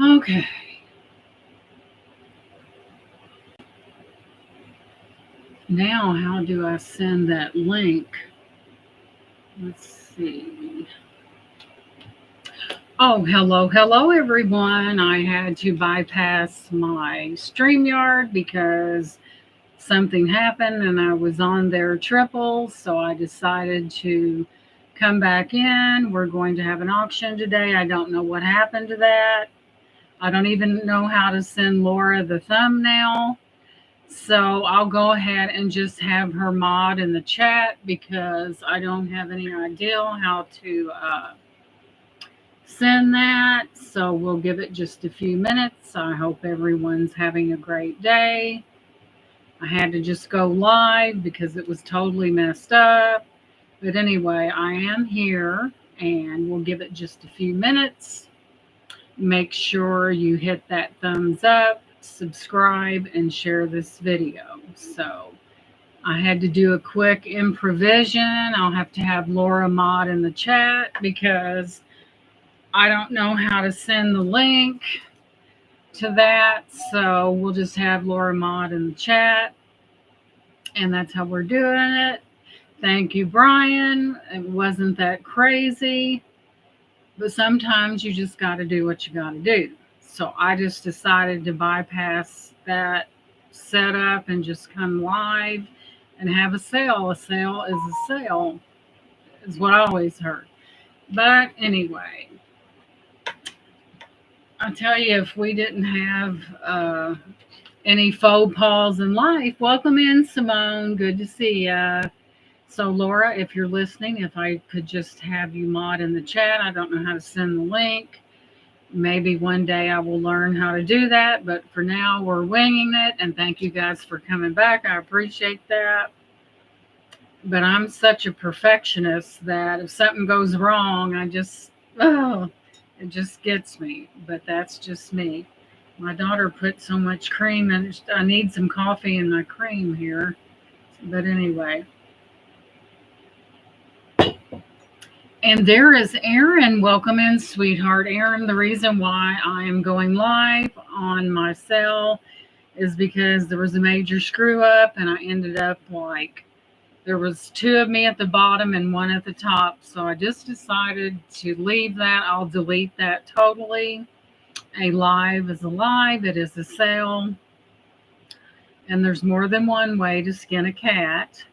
Okay. Now, how do I send that link? Let's see. Oh, hello, everyone. I had to bypass my StreamYard because something happened and I was on their triple. So I decided to come back in. We're going to have an auction today. I don't know what happened to that. I don't even know how to send Laura the thumbnail. So I'll go ahead and just have her mod in the chat because I don't have any idea how to send that. So we'll give it just a few minutes. I hope everyone's having a great day. I had to just go live because it was totally messed up. But anyway, I am here and we'll give it just a few minutes. Make sure you hit that thumbs up, subscribe, and share this video. So I had to do a quick improvisation. I'll have to have Laura mod in the chat because I don't know how to send the link to that. So we'll just have Laura mod in the chat. And that's how we're doing it. Thank you, Brian. It wasn't that crazy. But sometimes you just got to do what you got to do. So I just decided to bypass that setup and just come live and have a sale. A sale is a sale, is what I always heard. But anyway, I tell you, if we didn't have any faux pas in life, welcome in, Simone. Good to see ya. So, Laura, if you're listening, if I could just have you mod in the chat. I don't know how to send the link. Maybe one day I will learn how to do that. But for now, we're winging it. And thank you guys for coming back. I appreciate that. But I'm such a perfectionist that if something goes wrong, it just gets me. But that's just me. My daughter put so much cream in it. I need some coffee in my cream here. But anyway. And there is Erin. Welcome in, sweetheart. Erin, the reason why I am going live on my cell is because there was a major screw up and I ended up there was two of me at the bottom and one at the top. So I just decided to leave that. I'll delete that totally. A live is a live. It is a sale. And there's more than one way to skin a cat.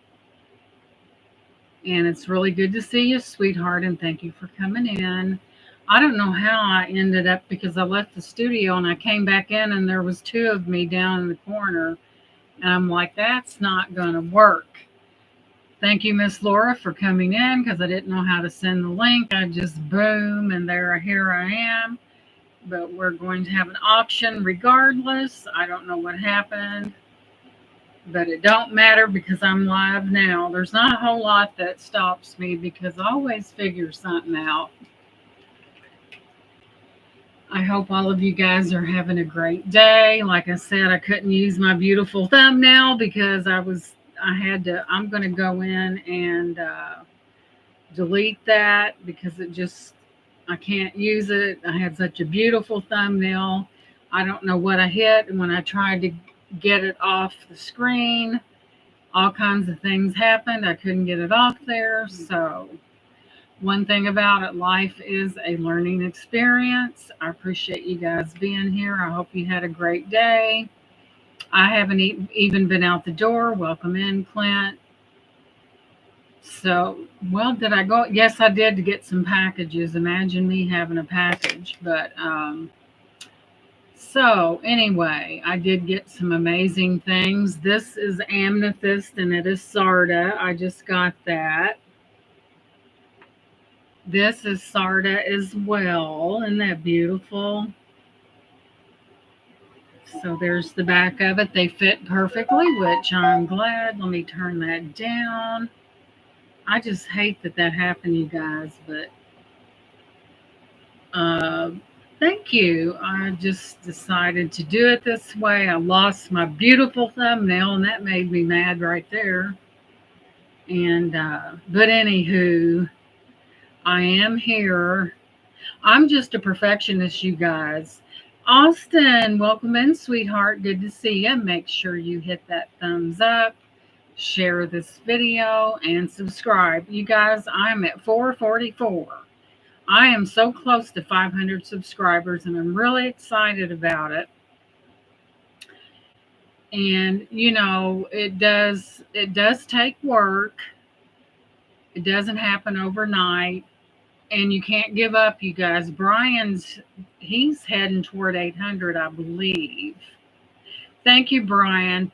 And it's really good to see you, sweetheart, and thank you for coming in. I don't know how I ended up because I left the studio and I came back in and there was two of me down in the corner. And I'm like, that's not going to work. Thank you, Miss Laura, for coming in because I didn't know how to send the link. I just boom, and here I am. But we're going to have an auction regardless. I don't know what happened. But it don't matter because I'm live now. There's not a whole lot that stops me because I always figure something out. I hope all of you guys are having a great day. Like I said, I couldn't use my beautiful thumbnail because I'm going to go in and delete that because I can't use it. I had such a beautiful thumbnail. I don't know what I hit. And when I tried to get it off the screen, all kinds of things happened. I couldn't get it off there. So one thing about it, life is a learning experience. I appreciate you guys being here. I hope you had a great day. I haven't even been out the door. Welcome in, Clint. So, well, did I go? Yes, I did, to get some packages. Imagine me having a package. But so anyway, I did get some amazing things. This is amethyst and it is sarda. I just got that. This is sarda as well. Isn't that beautiful? So there's the back of it. They fit perfectly, which I'm glad. Let me turn that down. I just hate that happened, you guys, but thank you. I just decided to do it this way. I lost my beautiful thumbnail, and that made me mad right there. And but anywho, I am here. I'm just a perfectionist, you guys. Austin, welcome in, sweetheart. Good to see you. Make sure you hit that thumbs up, share this video, and subscribe. You guys, I'm at 444. I am so close to 500 subscribers, and I'm really excited about it. And it does take work. It doesn't happen overnight, and you can't give up, you guys. He's heading toward 800, I believe. Thank you, Brian.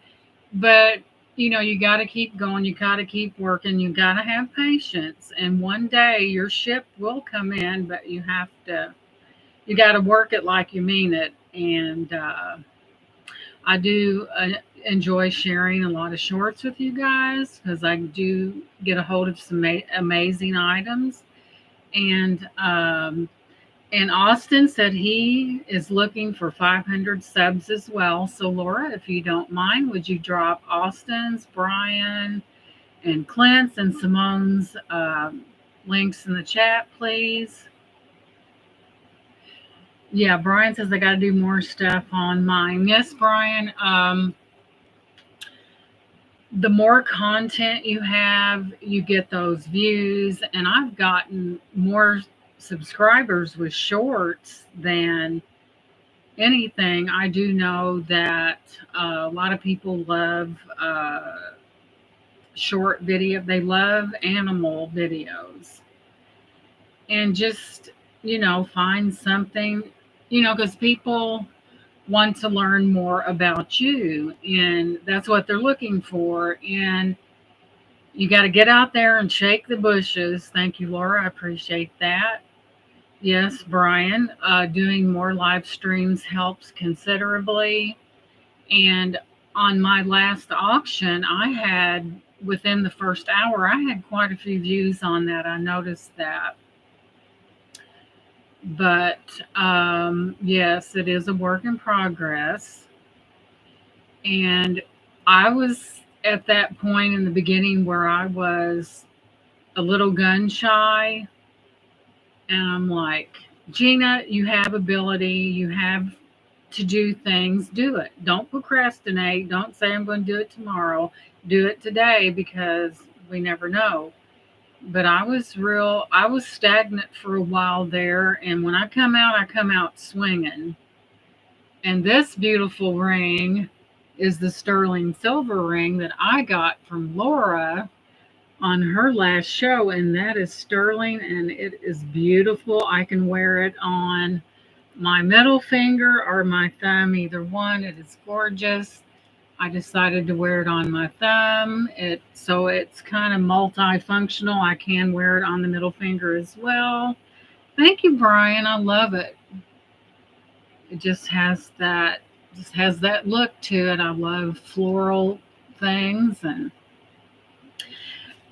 But you got to keep going. You got to keep working. You got to have patience. And one day your ship will come in, but you got to work it like you mean it. And I do enjoy sharing a lot of shorts with you guys because I do get a hold of some amazing items. And Austin said he is looking for 500 subs as well. So, Laura, if you don't mind, would you drop Austin's, Brian, and Clint's and Simone's links in the chat, please? Yeah, Brian says I got to do more stuff on mine. Yes, Brian. The more content you have, you get those views. And I've gotten more subscribers with shorts than anything. I do know that a lot of people love short video. They love animal videos. And just, find something, because people want to learn more about you, and that's what they're looking for. And you got to get out there and shake the bushes. Thank you, Laura. I appreciate that. Yes, Brian, doing more live streams helps considerably. And on my last auction, within the first hour, I had quite a few views on that. I noticed that. But yes, it is a work in progress. And I was at that point in the beginning where I was a little gun shy. And I'm like, Gina, you have ability. You have to do things. Do it. Don't procrastinate. Don't say I'm going to do it tomorrow. Do it today, because we never know. But I was stagnant for a while there. And when I come out swinging. And this beautiful ring is the sterling silver ring that I got from Laura on her last show. And that is sterling, and it is beautiful. I can wear it on my middle finger or my thumb, either one. It is gorgeous. I decided to wear it on my thumb. So it's kind of multifunctional. I can wear it on the middle finger as well. Thank you, Brian. I love it. It just has that look to it. I love floral things. And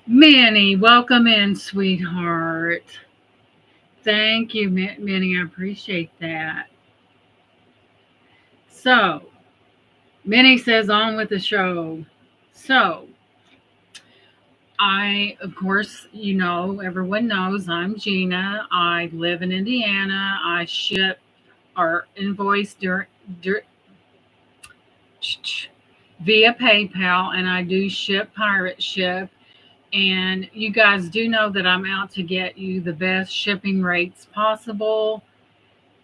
Minnie, welcome in, sweetheart. Thank you, Minnie. I appreciate that. So, Minnie says, on with the show. So, of course, everyone knows I'm Gina. I live in Indiana. I ship or invoice via PayPal, and I do ship pirate ship. And you guys do know that I'm out to get you the best shipping rates possible,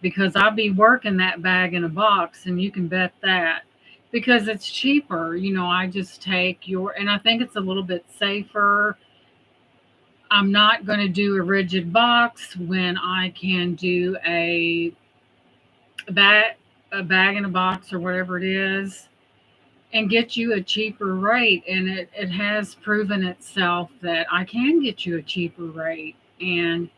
because I'll be working that bag in a box, and you can bet that, because it's cheaper. I just take and I think it's a little bit safer. I'm not going to do a rigid box when I can do a bag in a box or whatever it is, and get you a cheaper rate. And it has proven itself that I can get you a cheaper rate. And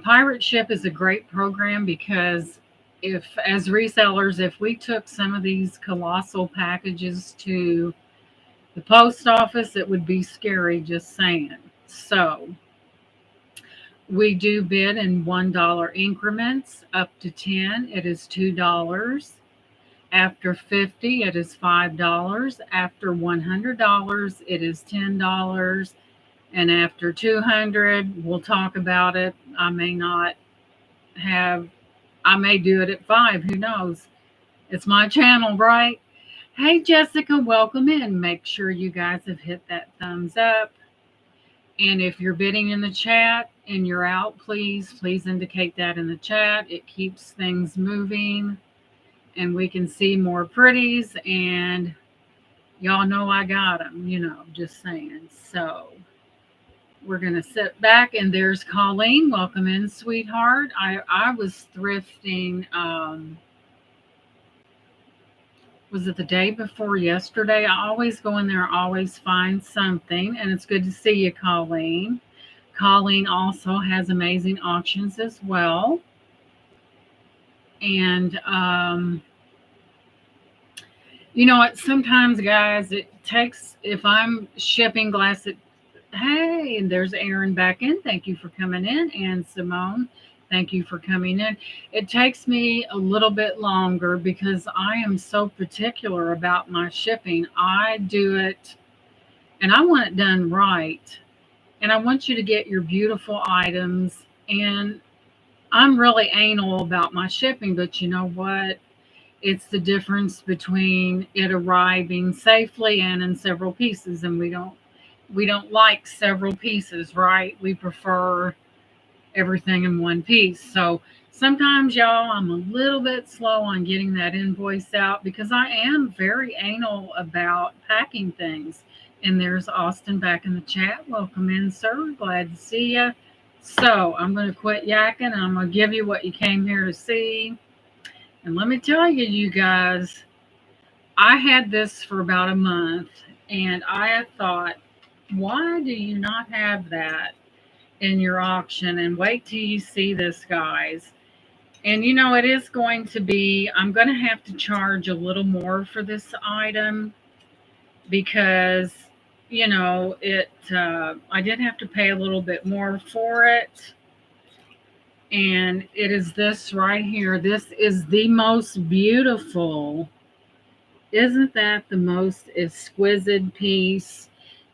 Pirate Ship is a great program, because as resellers, if we took some of these colossal packages to the post office, it would be scary, just saying. So we do bid in $1 increments. Up to 10, it is $2. After 50, it is $5. After $100, it is $10. And after 200, we'll talk about it. I may not have, I may do it at 5. Who knows? It's my channel, right? Hey, Jessica, welcome in. Make sure you guys have hit that thumbs up. And if you're bidding in the chat and you're out, please indicate that in the chat. It keeps things moving and we can see more pretties. And y'all know I got them, just saying. So we're going to sit back, and there's Colleen. Welcome in, sweetheart. I was thrifting, was it the day before yesterday? I always go in there, always find something, and it's good to see you, Colleen. Colleen also has amazing auctions as well. And you know what? Sometimes, guys, it takes, if I'm shipping glass, hey, and there's Aaron back in. Thank you for coming in. And Simone, thank you for coming in. It takes me a little bit longer because I am so particular about my shipping. I do it, and I want it done right. And I want you to get your beautiful items. And I'm really anal about my shipping, but you know what? It's the difference between it arriving safely and in several pieces. And we don't like several pieces, right? We prefer everything in one piece. So sometimes, y'all, I'm a little bit slow on getting that invoice out because I am very anal about packing things. And there's Austin back in the chat. Welcome in, sir. Glad to see you. So I'm going to quit yakking, and I'm going to give you what you came here to see. And let me tell you, you guys, I had this for about a month, and I thought, why do you not have that in your auction? And wait till you see this, guys. And it is going to be, I'm going to have to charge a little more for this item because, I did have to pay a little bit more for it. And it is this right here. This is the most beautiful. Isn't that the most exquisite piece?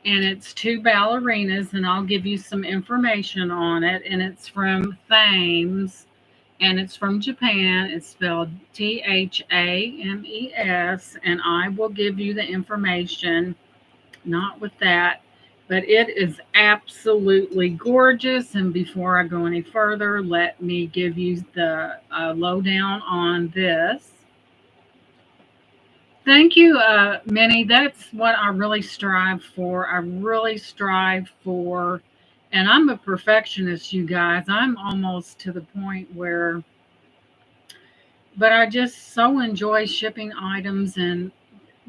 And it's 2 ballerinas, and I'll give you some information on it. And it's from Thames, and it's from Japan. It's spelled Thames, and I will give you the information, not with that, but it is absolutely gorgeous. And before I go any further, let me give you the lowdown on this. Thank you, Minnie. That's what I really strive for. And I'm a perfectionist, you guys. I'm almost to the point where, but I just so enjoy shipping items and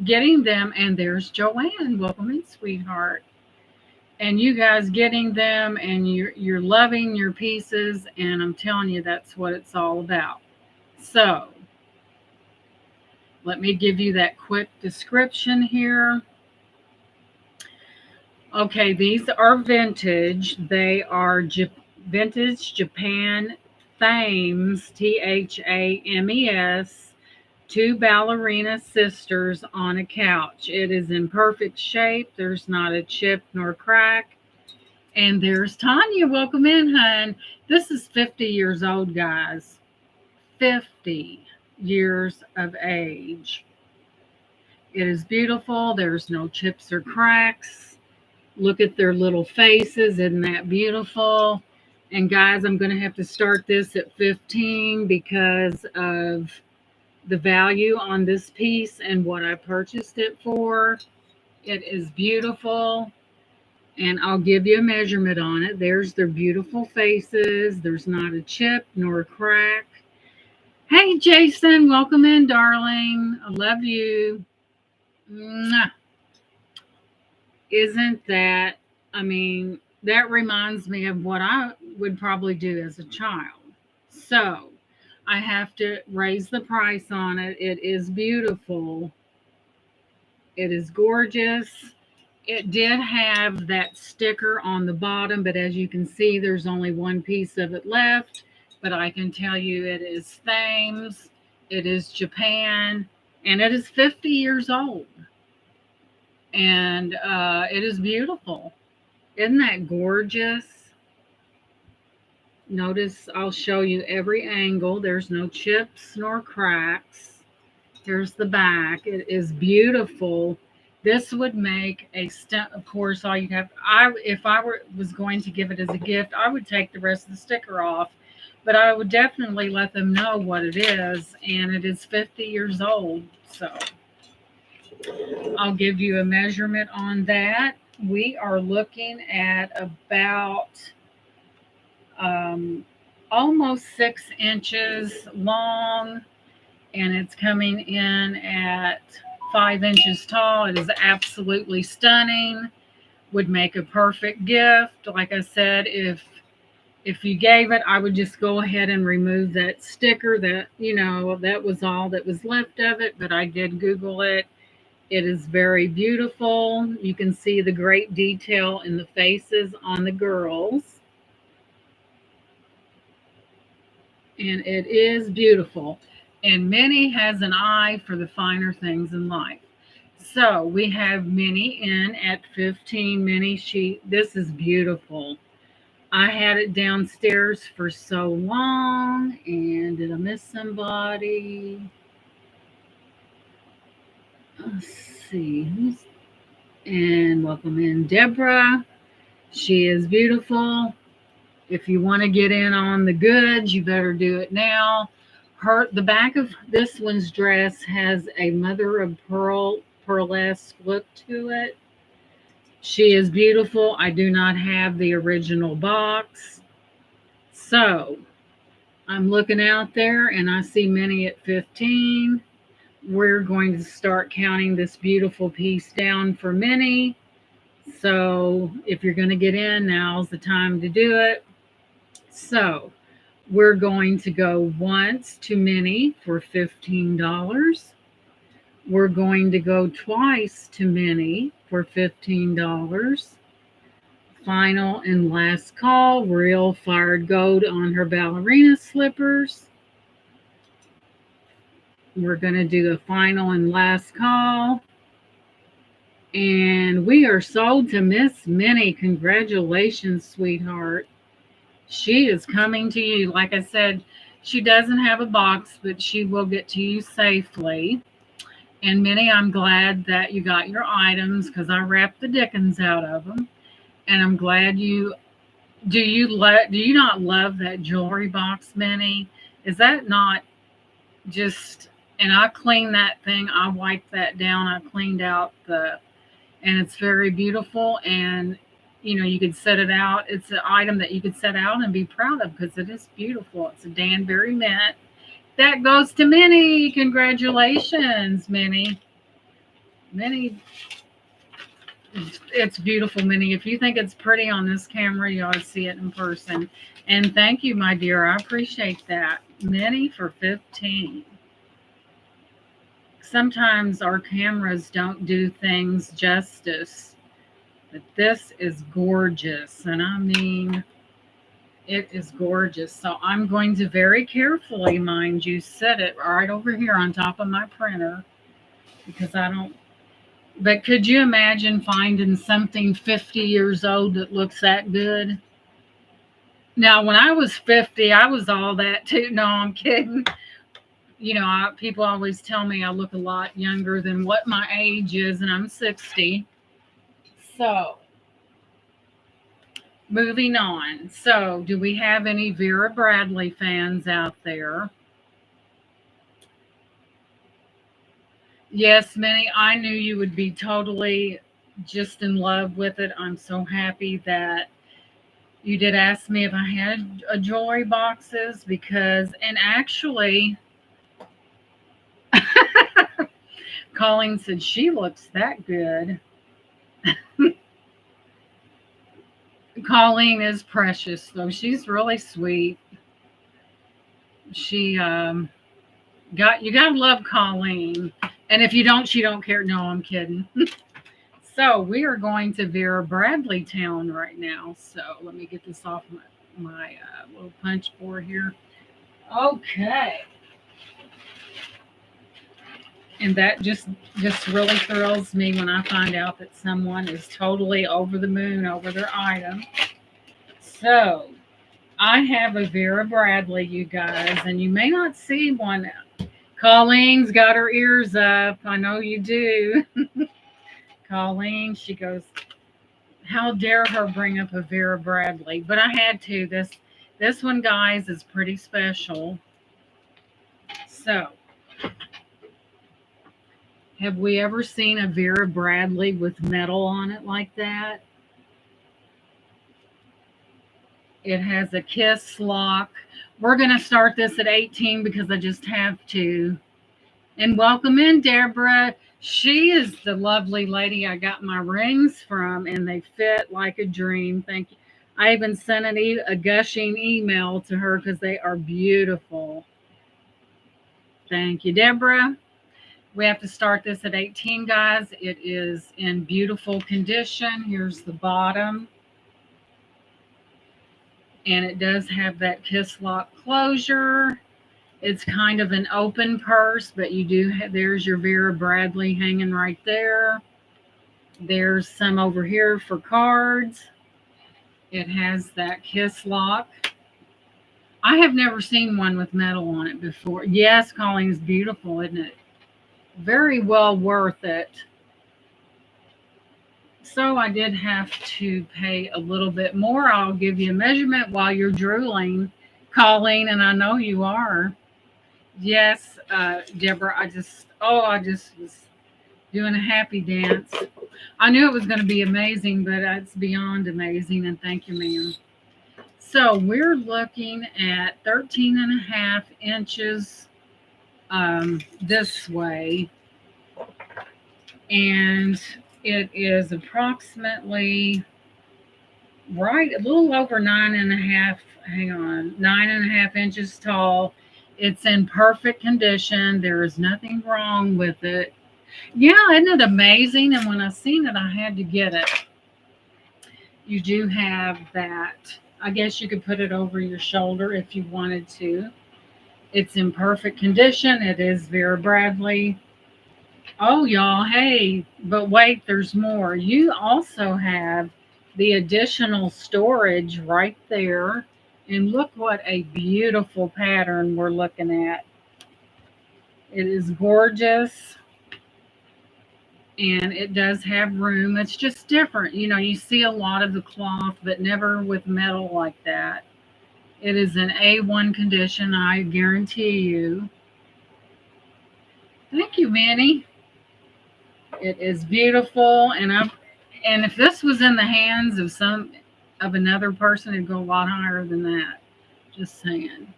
getting them. And there's Joanne. Welcome in, sweetheart. And you guys getting them, and you're loving your pieces. And I'm telling you, that's what it's all about. So let me give you that quick description here. Okay, these are vintage. They are vintage Japan Thames, Thames, 2 ballerina sisters on a couch. It is in perfect shape. There's not a chip nor crack. And there's Tanya. Welcome in, hon. This is 50 years old, guys. 50 years of age. It is beautiful. There's no chips or cracks. Look at their little faces. Isn't that beautiful? And guys, I'm going to have to start this at 15 because of the value on this piece and what I purchased it for. It is beautiful. And I'll give you a measurement on it. There's their beautiful faces. There's not a chip nor a crack. Hey, Jason, welcome in, darling. I love you. Mwah. Isn't that, that reminds me of what I would probably do as a child. So I have to raise the price on it. It is beautiful. It is gorgeous. It did have that sticker on the bottom, but as you can see, there's only one piece of it left. But I can tell you it is Thames, it is Japan, and it is 50 years old. And it is beautiful. Isn't that gorgeous? Notice I'll show you every angle. There's no chips nor cracks. Here's the back. It is beautiful. This would make a stem. Of course, all you'd have. If I was going to give it as a gift, I would take the rest of the sticker off, but I would definitely let them know what it is, and it is 50 years old. So I'll give you a measurement on that. We are looking at about almost 6 inches long, and it's coming in at 5 inches tall. It is absolutely stunning. Would make a perfect gift. Like I said, if you gave it, I would just go ahead and remove that sticker. That, that was all that was left of it, but I did Google it. It is very beautiful. You can see the great detail in the faces on the girls. And it is beautiful. And Minnie has an eye for the finer things in life. So we have Minnie in at 15. Minnie, this is beautiful. I had it downstairs for so long. And did I miss somebody? Let's see. And welcome in Deborah. She is beautiful. If you want to get in on the goods, you better do it now. The back of this one's dress has a mother of pearl, pearlesque look to it. She is beautiful. I do not have the original box. So I'm looking out there and I see Minnie at 15. We're going to start counting this beautiful piece down for Minnie. So if you're going to get in, now's the time to do it. So we're going to go once to Minnie for $15. We're going to go twice to Minnie for $15. Final and last call, real fired gold on her ballerina slippers. We're going to do the final and last call. And we are sold to Miss Minnie. Congratulations, sweetheart. She is coming to you. Like I said, she doesn't have a box, but she will get to you safely. And Minnie, I'm glad that you got your items because I wrapped the dickens out of them. And I'm glad do you not love that jewelry box, Minnie? Is that not just, and I cleaned that thing. I wiped that down. I cleaned out and it's very beautiful. And you could set it out. It's an item that you could set out and be proud of because it is beautiful. It's a Danbury mint. That goes to Minnie. Congratulations, Minnie. Minnie, it's beautiful, Minnie. If you think it's pretty on this camera, you ought to see it in person. And thank you, my dear. I appreciate that. Minnie for 15. Sometimes our cameras don't do things justice. But this is gorgeous. And I mean, it is gorgeous. So I'm going to very carefully, mind you, set it right over here on top of my printer. Because but could you imagine finding something 50 years old that looks that good? Now, when I was 50, I was all that too. No, I'm kidding. People always tell me I look a lot younger than what my age is, and I'm 60. So, moving on. So, do we have any Vera Bradley fans out there? Yes, Minnie, I knew you would be totally just in love with it. I'm so happy that you did ask me if I had jewelry boxes and actually, Colleen said she looks that good. Colleen is precious, though. She's really sweet. She you gotta love Colleen. And if you don't, she don't care. No, I'm kidding. So we are going to Vera Bradley town right now. So let me get this off my little punch board here. Okay. And that just really thrills me when I find out that someone is totally over the moon over their item. So I have a Vera Bradley, you guys, and you may not see one. Colleen's got her ears up. I know you do. Colleen, she goes, how dare her bring up a Vera Bradley? But I had to. This one, guys, is pretty special. So, have we ever seen a Vera Bradley with metal on it like that? It has a kiss lock. We're going to start this at 18 because I just have to. And welcome in, Deborah. She is the lovely lady I got my rings from, and they fit like a dream. Thank you. I even sent a gushing email to her because they are beautiful. Thank you, Deborah. We have to start this at 18, guys. It is in beautiful condition. Here's the bottom. And it does have that kiss lock closure. It's kind of an open purse, but you do have, there's your Vera Bradley hanging right there. There's some over here for cards. It has that kiss lock. I have never seen one with metal on it before. Yes, Colleen's beautiful, isn't it? Very well worth it. So I did have to pay a little bit more. I'll give you a measurement while you're drooling, Colleen, and I know you are. Yes, Deborah, I just was doing a happy dance. I knew it was going to be amazing, but it's beyond amazing, and thank you, ma'am. So we're looking at 13 and a half inches this way, and it is approximately a little over 9.5 inches tall. It's in perfect condition. There is nothing wrong with it. Yeah, isn't it amazing? And when I seen it, I had to get it. You do have that. I guess you could put it over your shoulder if you wanted to. It's in perfect condition. It is Vera Bradley. Oh, y'all, hey, but wait, there's more. You also have the additional storage right there. And look what a beautiful pattern we're looking at. It is gorgeous. And it does have room. It's just different. You know, you see a lot of the cloth, but never with metal like that. It is in A1 condition, I guarantee you. Thank you, Manny. It is beautiful, and if this was in the hands of another person, it'd go a lot higher than that. Just saying.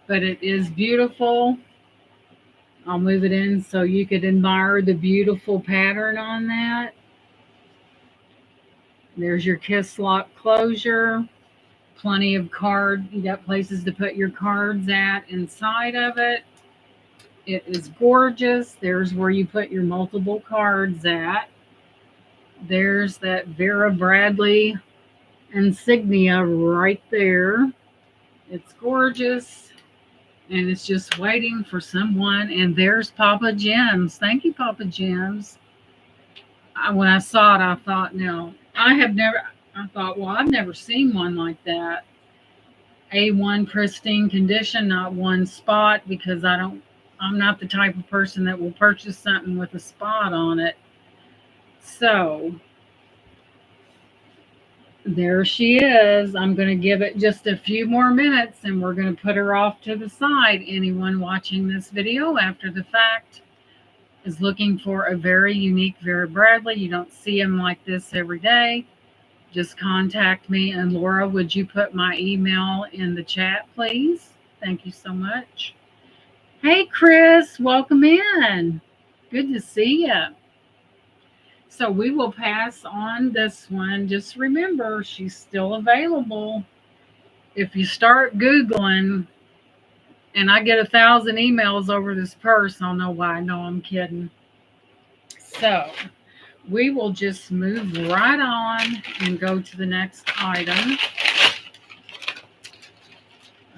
But it is beautiful. I'll move it in so you could admire the beautiful pattern on that. There's your kiss lock closure. Plenty of you got places to put your cards at inside of it. It is gorgeous. There's where you put your multiple cards at. There's that Vera Bradley insignia right there. It's gorgeous. And it's just waiting for someone. And there's Papa Jim's. Thank you, Papa Jim's. When I saw it, I thought, no, well, I've never seen one like that. A1 pristine condition, not one spot, because I'm not the type of person that will purchase something with a spot on it. So there she is. I'm going to give it just a few more minutes and we're going to put her off to the side. Anyone watching this video after the fact is looking for a very unique Vera Bradley. You don't see them like this every day. Just contact me. And Laura, would you put my email in the chat, please? Thank you so much. Hey, Chris, welcome in. Good to see you. So we will pass on this one. Just remember, she's still available. If you start Googling, and I get 1,000 emails over this purse, I'll know why. No, I'm kidding. So we will just move right on and go to the next item.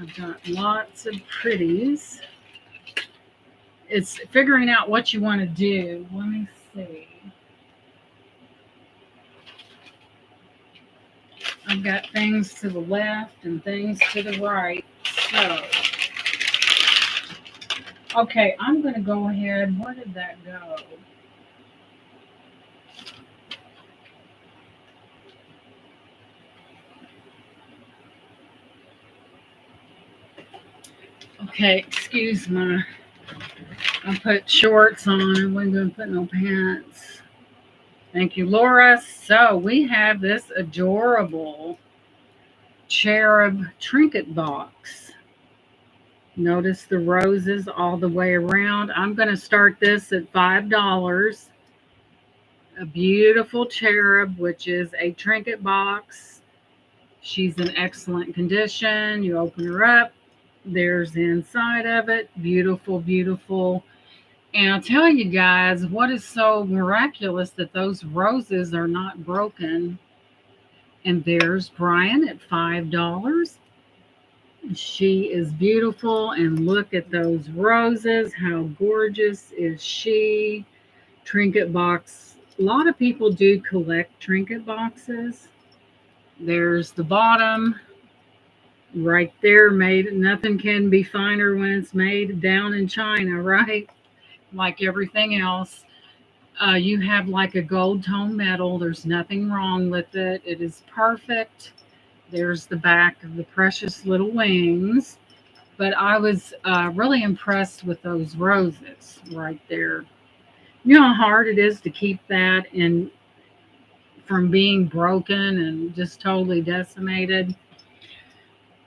I've got lots of pretties. It's figuring out what you want to do. Let me see. I've got things to the left and things to the right. So, okay, I'm going to go ahead. Where did that go? Okay, excuse my. I put shorts on. I wasn't going to put no pants. Thank you, Laura. So we have this adorable Cherub trinket box. Notice the roses all the way around. I'm going to start this at $5. A beautiful cherub, which is a trinket box. She's in excellent condition. You open her up. There's the inside of it. Beautiful, beautiful. And I'll tell you guys what is so miraculous that those roses are not broken. And there's Brian at $5. She is beautiful. And look at those roses. How gorgeous is she? Trinket box. A lot of people do collect trinket boxes. There's the bottom. Right there, made. Nothing can be finer when it's made down in China, right? Like everything else. You have like a gold tone metal. There's nothing wrong with it. It is perfect. There's the back of the precious little wings. But I was really impressed with those roses right there. You know how hard it is to keep that in from being broken and just totally decimated.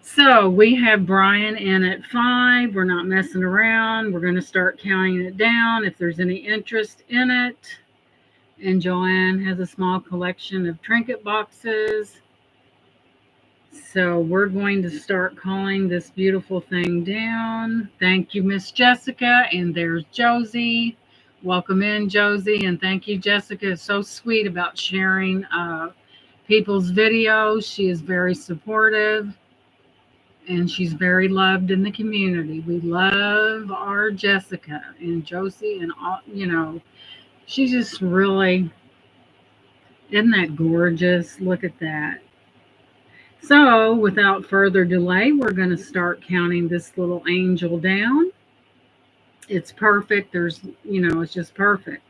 So we have Brian in at 5. We're not messing around. We're going to start counting it down if there's any interest in it. And Joanne has a small collection of trinket boxes. So we're going to start calling this beautiful thing down. Thank you, Miss Jessica. And there's Josie. Welcome in, Josie. And thank you, Jessica. It's so sweet about sharing people's videos. She is very supportive. And she's very loved in the community. We love our Jessica and Josie and all, she's just really, isn't that gorgeous? Look at that. So without further delay, we're going to start counting this little angel down. It's perfect. It's just perfect.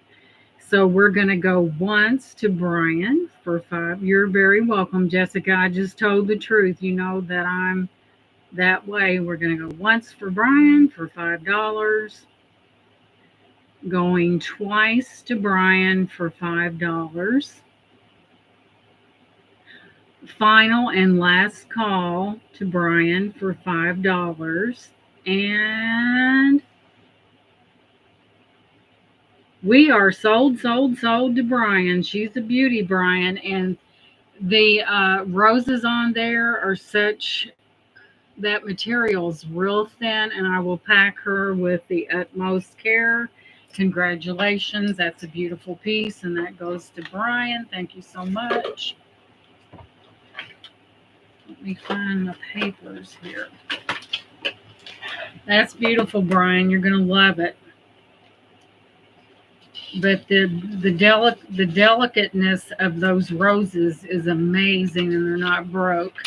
So we're going to go once to Brian for 5. You're very welcome, Jessica. I just told the truth. You know that I'm that way. We're going to go once for Brian for $5. Going twice to Brian for $5. Final and last call to Brian for $5. And we are sold to Brian. She's a beauty, Brian. And the roses on there are such, that material's real thin, and I will pack her with the utmost care. Congratulations. That's a beautiful piece, and that goes to Brian. Thank you so much. Let me find the papers here. That's beautiful, Brian. You're going to love it. But the delicateness of those roses is amazing, and they're not broke.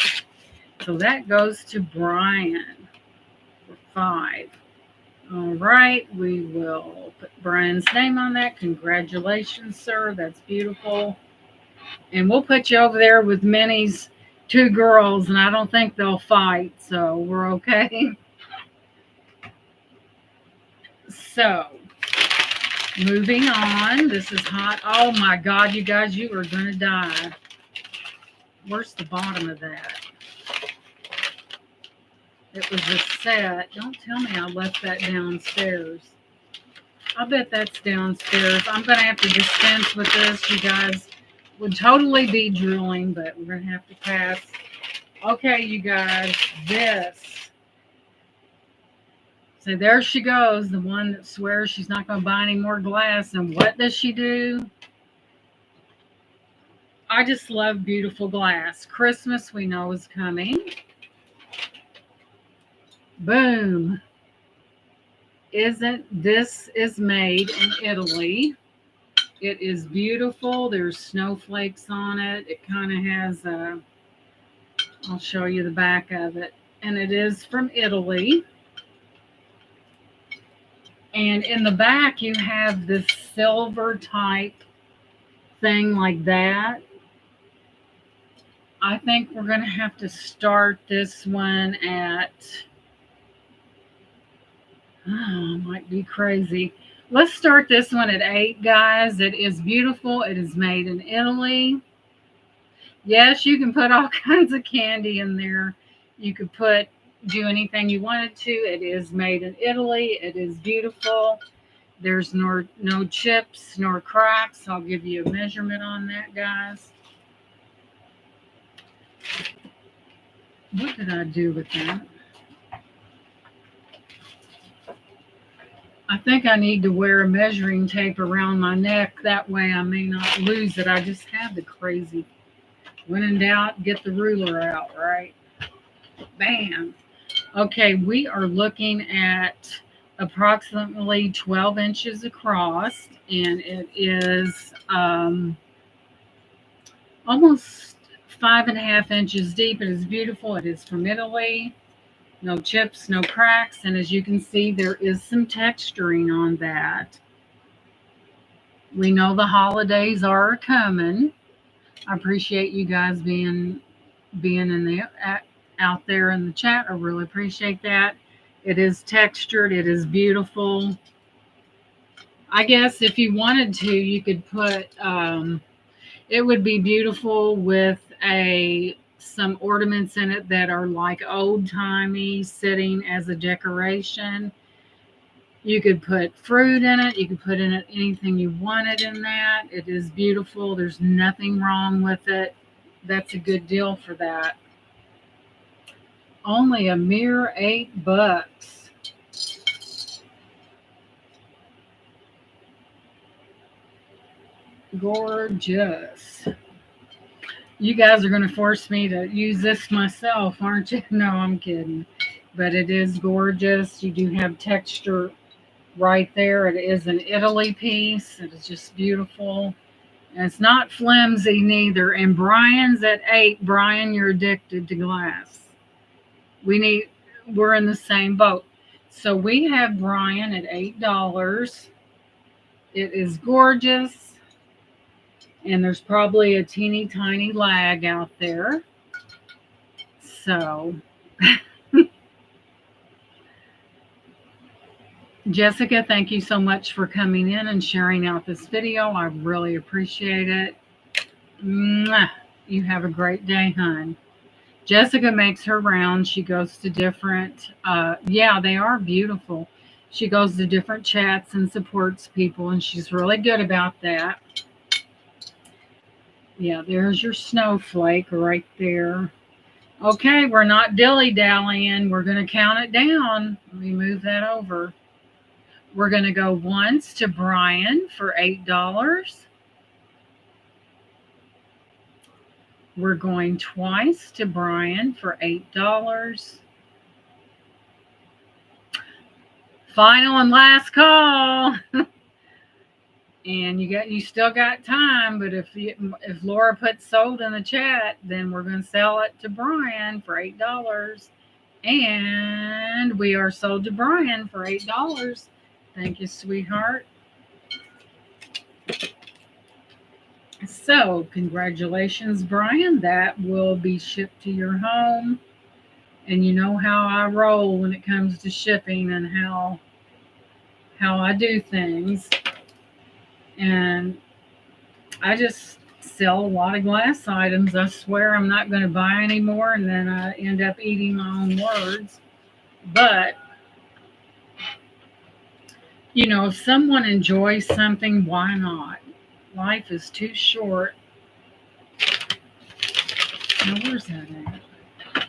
So that goes to Brian for 5. All right, we will put Brian's name on that. Congratulations, sir. That's beautiful. And we'll put you over there with Minnie's 2 girls, and I don't think they'll fight, so we're okay. So, moving on. This is hot. Oh my God, you guys, you are going to die. Where's the bottom of that? It was a set. Don't tell me I left that downstairs. I bet that's downstairs. I'm going to have to dispense with this. You guys would totally be drooling, but we're going to have to pass. Okay, you guys, this. So there she goes, the one that swears she's not going to buy any more glass. And what does she do? I just love beautiful glass. Christmas, we know, is coming. Boom. This is made in Italy. It is beautiful. There's snowflakes on it. It kind of has a I'll show you the back of it. And it is from Italy. And in the back, you have this silver type thing like that. I think we're going to have to start this one at, might be crazy. Let's start this one at 8, guys. It is beautiful. It is made in Italy. Yes, you can put all kinds of candy in there. You could do anything you wanted to. It is made in Italy. It is beautiful. There's no chips nor cracks. I'll give you a measurement on that, guys. What did I do with that? I think I need to wear a measuring tape around my neck. That way I may not lose it. I just have the crazy. When in doubt, get the ruler out, right? Bam. Okay, we are looking at approximately 12 inches across, and it is almost 5.5 inches deep. It is beautiful. It is from Italy. No chips, no cracks, and as you can see, there is some texturing on that. We know the holidays are coming. I appreciate you guys being out there in the chat. I really appreciate that. It is textured. It is beautiful. I guess if you wanted to, you could put. It would be beautiful with some ornaments in it that are like old-timey, sitting as a decoration. You could put fruit in it. You could put in it anything you wanted in that. It is beautiful. There's nothing wrong with it. That's a good deal for that. Only a mere $8. Gorgeous. You guys are going to force me to use this myself, aren't you? No, I'm kidding. But it is gorgeous. You do have texture right there. It is an Italy piece. It is just beautiful. And it's not flimsy neither. And Brian's at 8. Brian, you're addicted to glass. We're in the same boat. So we have Brian at $8. It is gorgeous. And there's probably a teeny tiny lag out there. So, Jessica, thank you so much for coming in and sharing out this video. I really appreciate it. Mwah. You have a great day, hon. Jessica makes her rounds. She goes to different, yeah, they are beautiful. She goes to different chats and supports people, and she's really good about that. Yeah, there's your snowflake right there. Okay, we're not dilly-dallying. We're going to count it down. Let me move that over. We're going to go once to Brian for $8. We're going twice to Brian for $8. Final and last call. And you still got time, but if Laura puts sold in the chat, then we're going to sell it to Brian for $8. And we are sold to Brian for $8. Thank you, sweetheart. So, congratulations, Brian. That will be shipped to your home. And you know how I roll when it comes to shipping and how I do things. And I just sell a lot of glass items. I swear I'm not going to buy any more, and then I end up eating my own words. But, you know, if someone enjoys something, why not? Life is too short. Now, where's that at?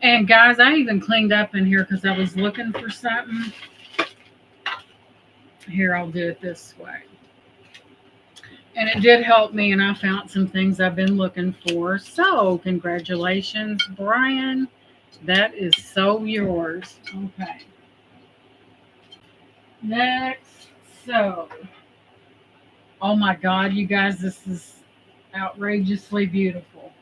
And, guys, I even cleaned up in here because I was looking for something. Here, I'll do it this way. And it did help me, and I found some things I've been looking for. So, congratulations, Brian. That is so yours. Okay. Next. So, oh my God, you guys, this is outrageously beautiful.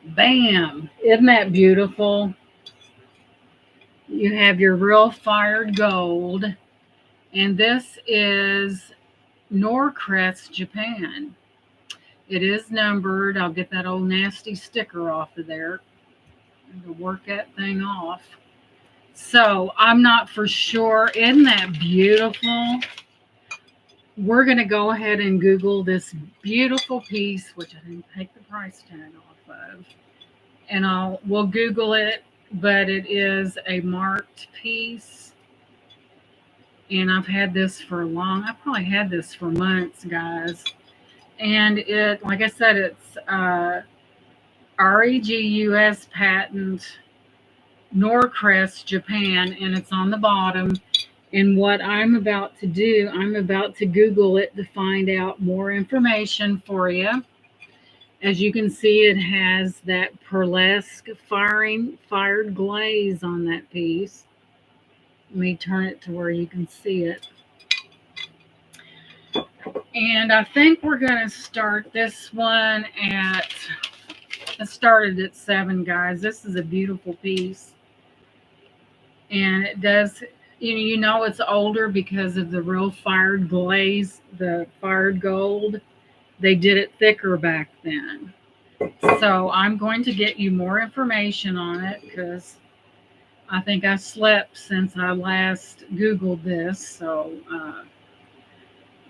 Bam! Isn't that beautiful? You have your real fired gold. And this is Norcrest, Japan. It is numbered. I'll get that old nasty sticker off of there to work that thing off. So I'm not for sure. Isn't that beautiful? We're going to go ahead and Google this beautiful piece, which I didn't take the price tag off of. And we'll Google it, but it is a marked piece. And I've had this for long. I probably had this for months, guys. And it, like I said, it's REGUS patent, Norcrest, Japan, and it's on the bottom. And what I'm about to do, I'm about to Google it to find out more information for you. As you can see, it has that pearlesque fired glaze on that piece. Let me turn it to where you can see it. And I think we're going to start this one at, it started at 7, guys. This is a beautiful piece. And it does, you know it's older because of the real fired glaze, the fired gold. They did it thicker back then. So I'm going to get you more information on it because I think I slept since I last Googled this. So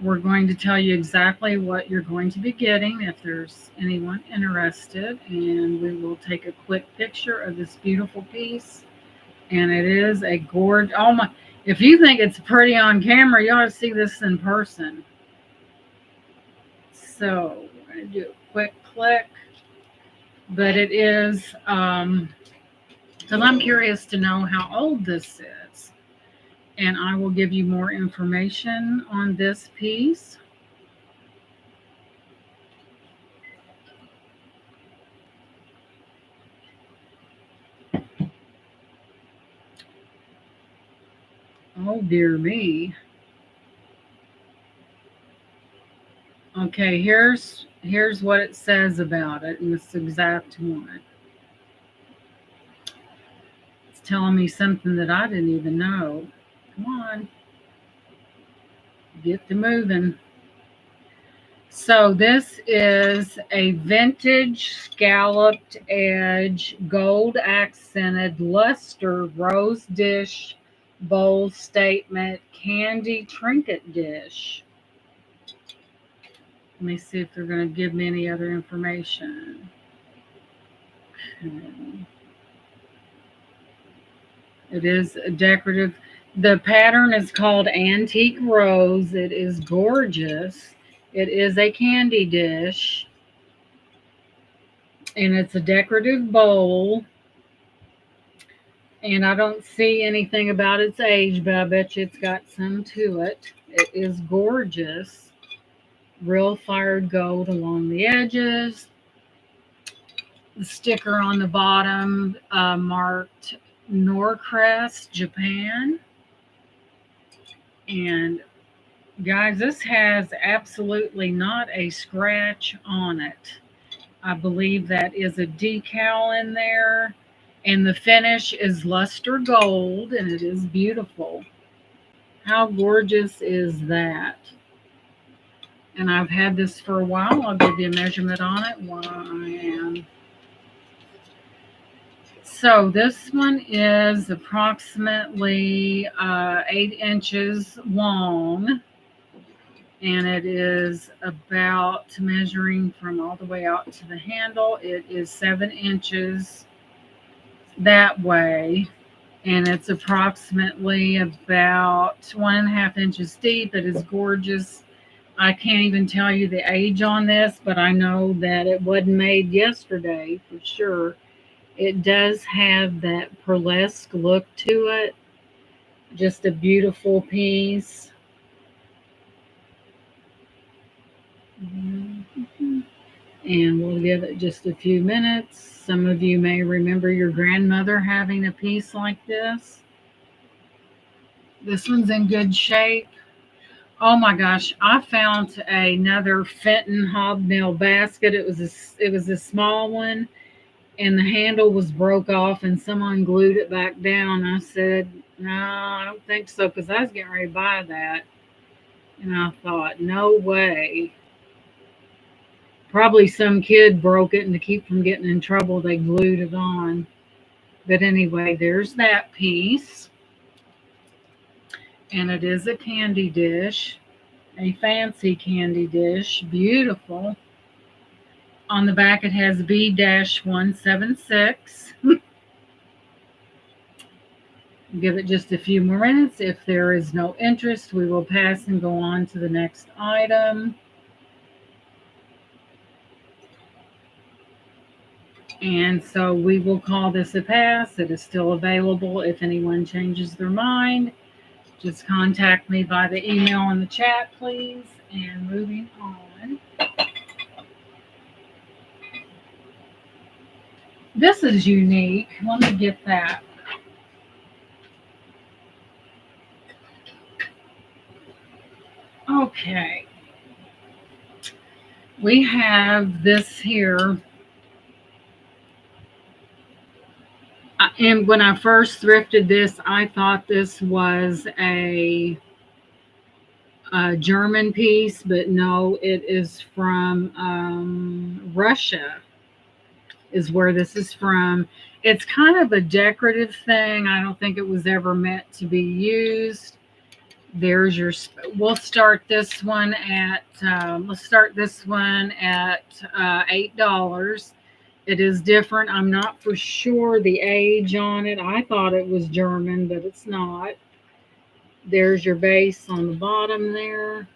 we're going to tell you exactly what you're going to be getting if there's anyone interested. And we will take a quick picture of this beautiful piece. And it is a gorgeous, oh my, if you think it's pretty on camera, you ought to see this in person. So I'm going to do a quick click. But it is, so I'm curious to know how old this is. And I will give you more information on this piece. Oh, dear me. Okay, here's what it says about it in this exact one. It's telling me something that I didn't even know. Come on. Get to moving. So this is a vintage scalloped edge, gold accented luster rose dish bowl statement candy trinket dish. Let me see if they're going to give me any other information. Okay. It is a decorative. The pattern is called Antique Rose. It is gorgeous. It is a candy dish. And it's a decorative bowl. And I don't see anything about its age, but I bet you it's got some to it. It is gorgeous. Real fired gold along the edges. The sticker on the bottom marked Norcrest, Japan. And guys, this has absolutely not a scratch on it. I believe that is a decal in there. And the finish is luster gold, and it is beautiful. How gorgeous is that? And I've had this for a while. I'll give you a measurement on it while I am. So this one is approximately 8 inches long. And it is about, measuring from all the way out to the handle, it is 7 inches that way. And it's approximately about 1.5 inches deep. It is gorgeous. I can't even tell you the age on this, but I know that it wasn't made yesterday for sure. It does have that pearlesque look to it. Just a beautiful piece. And we'll give it just a few minutes. Some of you may remember your grandmother having a piece like this. This one's in good shape. Oh my gosh, I found another Fenton hobnail basket. It was a small one, and the handle was broke off and someone glued it back down. I said, no, I don't think so, because I was getting ready to buy that. And I thought, no way. Probably some kid broke it, and to keep from getting in trouble, they glued it on. But anyway, there's that piece. And it is a candy dish, a fancy candy dish, beautiful. On the back, it has B-176. Give it just a few more minutes. If there is no interest, we will pass and go on to the next item. And so we will call this a pass. It is still available. If anyone changes their mind, just contact me by the email in the chat, please. And moving on. This is unique. Let me get that. Okay. We have this here. And when I first thrifted this, I thought this was a German piece, but no, it is from Russia, is where this is from. It's kind of a decorative thing. I don't think it was ever meant to be used. There's your. We'll start this one at. Let's start this one at $8. It is different. I'm not for sure the age on it. I thought it was German, but it's not. There's your base on the bottom there.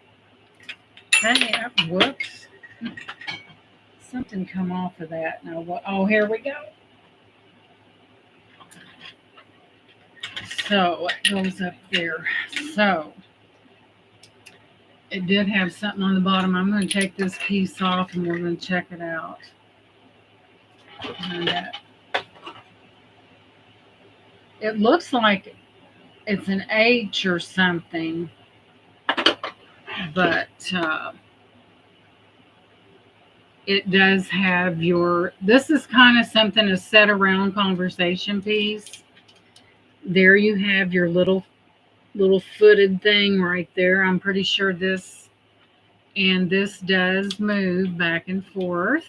Hey, whoops. Something come off of that. Now, what? Oh, here we go. So it goes up there. So it did have something on the bottom. I'm going to take this piece off and we're going to check it out. And it looks like it's an H or something, but it does have your. This is kind of something to set around conversation piece. There you have your little footed thing right there. I'm pretty sure this does move back and forth.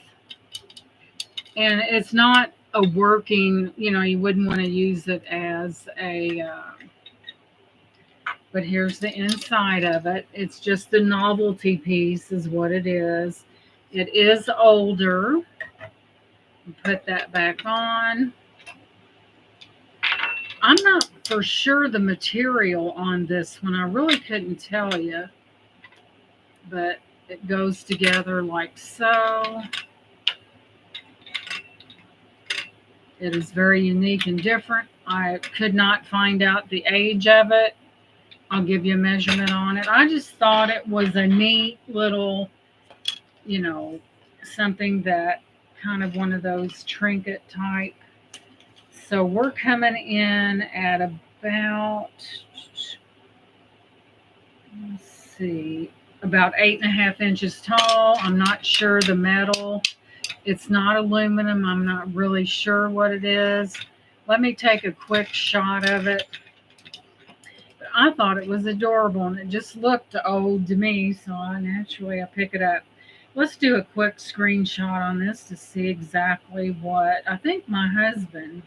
And it's not a working, you wouldn't want to use it as a, but here's the inside of it. It's just a novelty piece is what it is. It is older. Put that back on. I'm not for sure the material on this one. I really couldn't tell you, but it goes together like so. It is very unique and different. I could not find out the age of it. I'll give you a measurement on it. I just thought it was a neat little, something that kind of one of those trinket type. So we're coming in at about, let's see, about 8.5 inches tall. I'm not sure the metal. It's not aluminum. I'm not really sure what it is. Let me take a quick shot of it. But I thought it was adorable, and it just looked old to me, so I pick it up. Let's do a quick screenshot on this to see exactly what. I think my husband,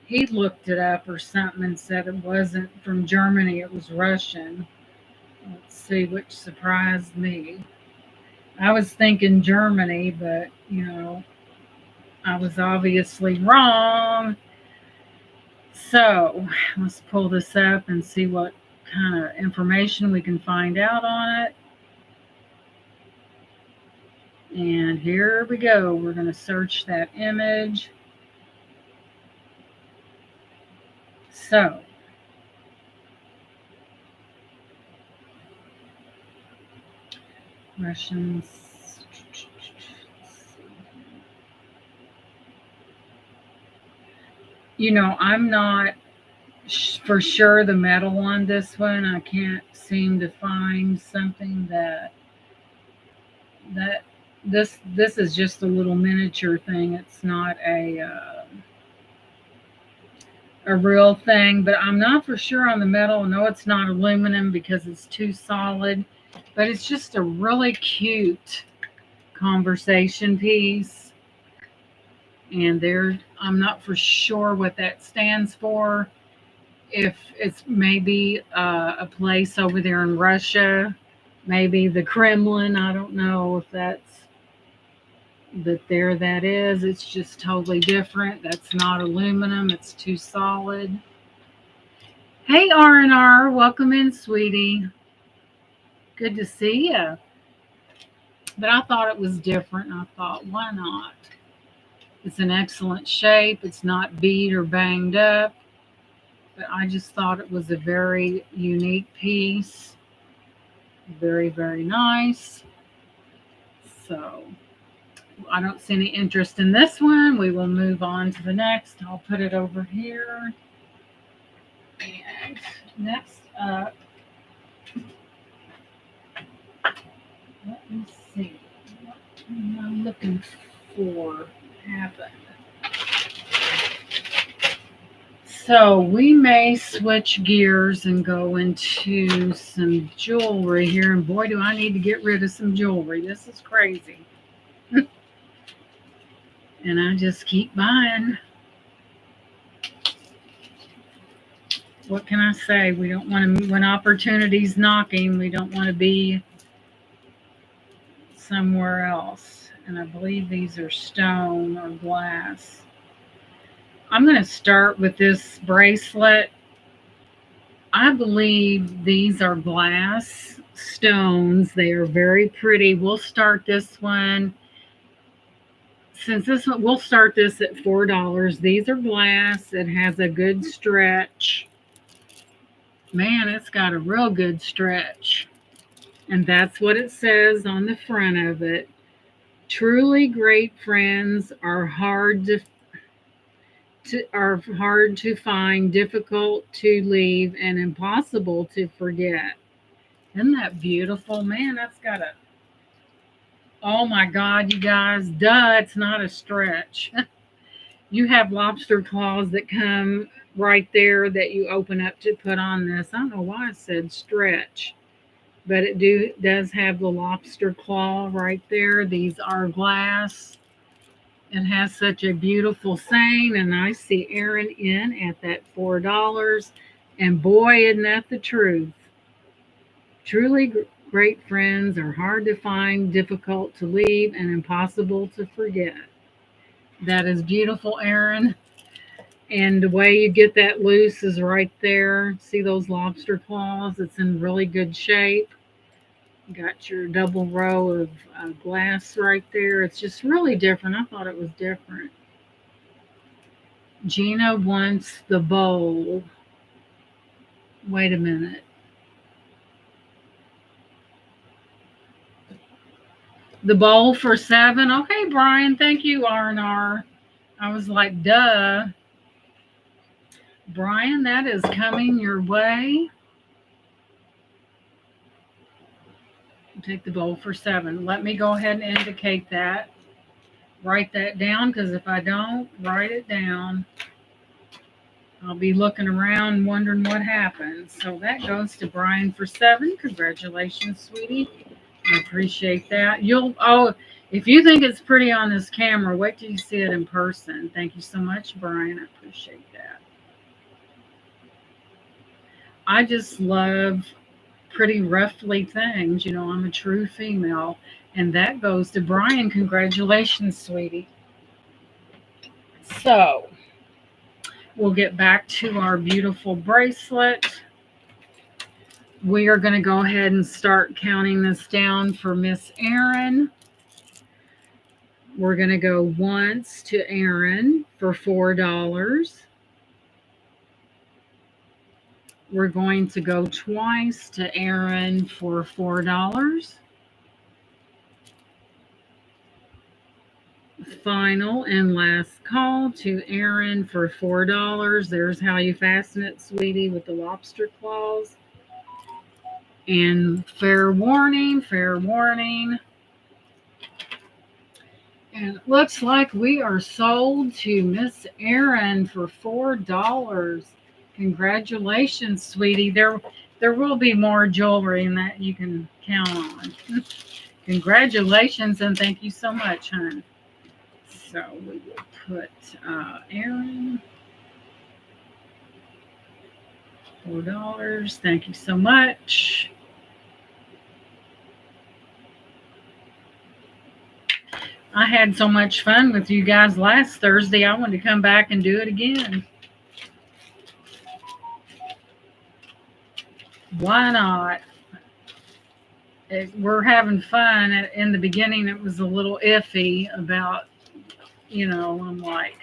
he looked it up or something and said it wasn't from Germany, it was Russian. Let's see, which surprised me. I was thinking Germany, but, I was obviously wrong. So let's pull this up and see what kind of information we can find out on it. And here we go. We're going to search that image. So, Russians. I'm not for sure the metal on this one. I can't seem to find something that This is just a little miniature thing. It's not a real thing, but I'm not for sure on the metal. No, it's not aluminum because it's too solid, but it's just a really cute conversation piece. And there, I'm not for sure what that stands for. If it's maybe a place over there in Russia, maybe the Kremlin. I don't know if that's but there that is. It's just totally different. That's not aluminum. It's too solid. Hey R&R, welcome in, sweetie. Good to see you. But I thought it was different. I thought, why not? It's an excellent shape. It's not beat or banged up. But I just thought it was a very unique piece. Very, very nice. So I don't see any interest in this one. We will move on to the next. I'll put it over here. And next up, let me see. What am I looking for happen? So we may switch gears and go into some jewelry here. And boy, do I need to get rid of some jewelry. This is crazy. And I just keep buying. What can I say? We don't want to, when opportunity's knocking, we don't want to be somewhere else. And I believe these are stone or glass. I'm going to start with this bracelet. I believe these are glass stones. They are very pretty. We'll start this one. Since this one, we'll start this at $4. These are glass. It has a good stretch. Man, it's got a real good stretch. And that's what it says on the front of it. Truly great friends are hard to find, difficult to leave, and impossible to forget. Isn't that beautiful? Man, that's got a, oh my God, you guys, duh, it's not a stretch. You have lobster claws that come right there that you open up to put on this. I don't know why I said stretch, but it does have the lobster claw right there. These are glass. It has such a beautiful saying, and I see Aaron in at that $4. And boy, isn't that the truth? Truly great friends are hard to find, difficult to leave, and impossible to forget. That is beautiful, Aaron. And the way you get that loose is right there. See those lobster claws? It's in really good shape. Got your double row of glass right there. It's just really different. I thought it was different. Gina wants the bowl. Wait a minute. The bowl for $7. Okay, Brian. Thank you, R&R. I was like, duh. Brian, that is coming your way. Take the bowl for $7. Let me go ahead and indicate that. Write that down, because if I don't write it down, I'll be looking around wondering what happened. So that goes to Brian for $7. Congratulations, sweetie. I appreciate that. If you think it's pretty on this camera, wait till you see it in person. Thank you so much, Brian. I appreciate that. I just love pretty ruffly things. I'm a true female. And that goes to Brian. Congratulations, sweetie. So we'll get back to our beautiful bracelet. We are going to go ahead and start counting this down for Miss Erin. We're going to go once to Erin for $4. We're going to go twice to Erin for $4. Final and last call to Erin for $4. There's how you fasten it, sweetie, with the lobster claws. And fair warning, And it looks like we are sold to Miss Erin for $4. Congratulations, sweetie. There will be more jewelry in that you can count on. Congratulations and thank you so much, hon. So we will put Erin $4. Thank you so much. I had so much fun with you guys last Thursday. I wanted to come back and do it again. Why not? We're having fun. In the beginning, it was a little iffy about, I'm like,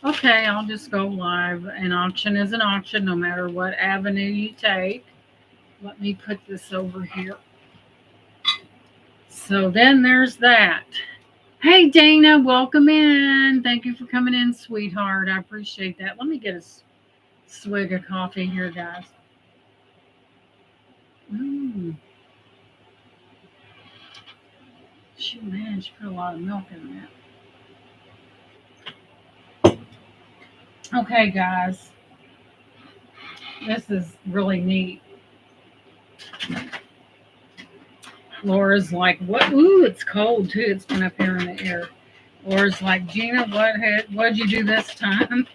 okay, I'll just go live. An auction is an auction no matter what avenue you take. Let me put this over here. So then there's that. Hey, Dana, welcome in. Thank you for coming in, sweetheart. I appreciate that. Let me get a swig of coffee here, guys. Shoot, man, she put a lot of milk in that. Okay, guys. This is really neat. Laura's like, what? Ooh, it's cold, too. It's been up here in the air. Laura's like, Gina, what'd you do this time?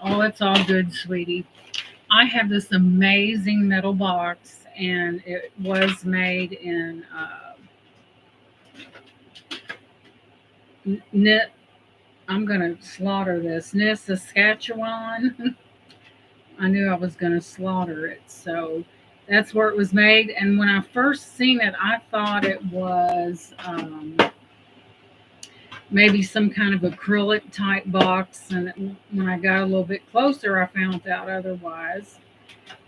Oh, it's all good, sweetie. I have this amazing metal box, and it was made in I'm going to slaughter this. Saskatchewan. I knew I was going to slaughter it, so that's where it was made. And when I first seen it, I thought it was maybe some kind of acrylic type box. And when I got a little bit closer, I found out otherwise.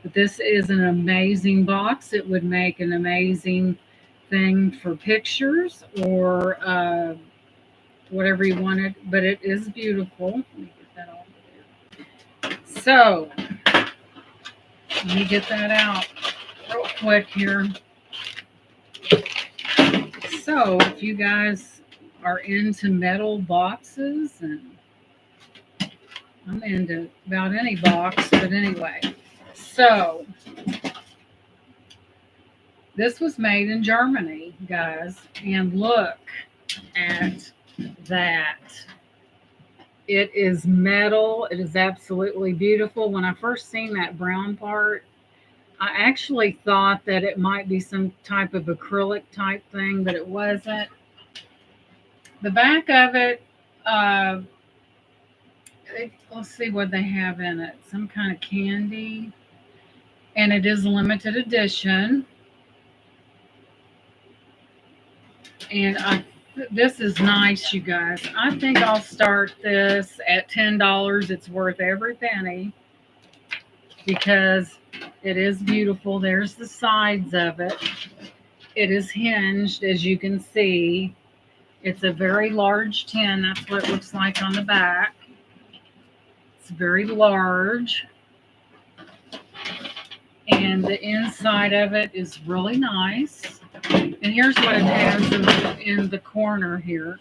But this is an amazing box. It would make an amazing thing for pictures or whatever you wanted. But it is beautiful. Let me get that off of there. So, let me get that out real quick here. So, if you guys are into metal boxes, and I'm into about any box, but anyway. So, this was made in Germany, guys, and look at that. It is metal. It is absolutely beautiful. When I first seen that brown part, I actually thought that it might be some type of acrylic type thing, but it wasn't. The back of it, let's see what they have in it. Some kind of candy. And it is a limited edition. And this is nice, you guys. I think I'll start this at $10. It's worth every penny because it is beautiful. There's the sides of it. It is hinged, as you can see. It's a very large tin. That's what it looks like on the back. It's very large. And the inside of it is really nice. And here's what it has in the corner here.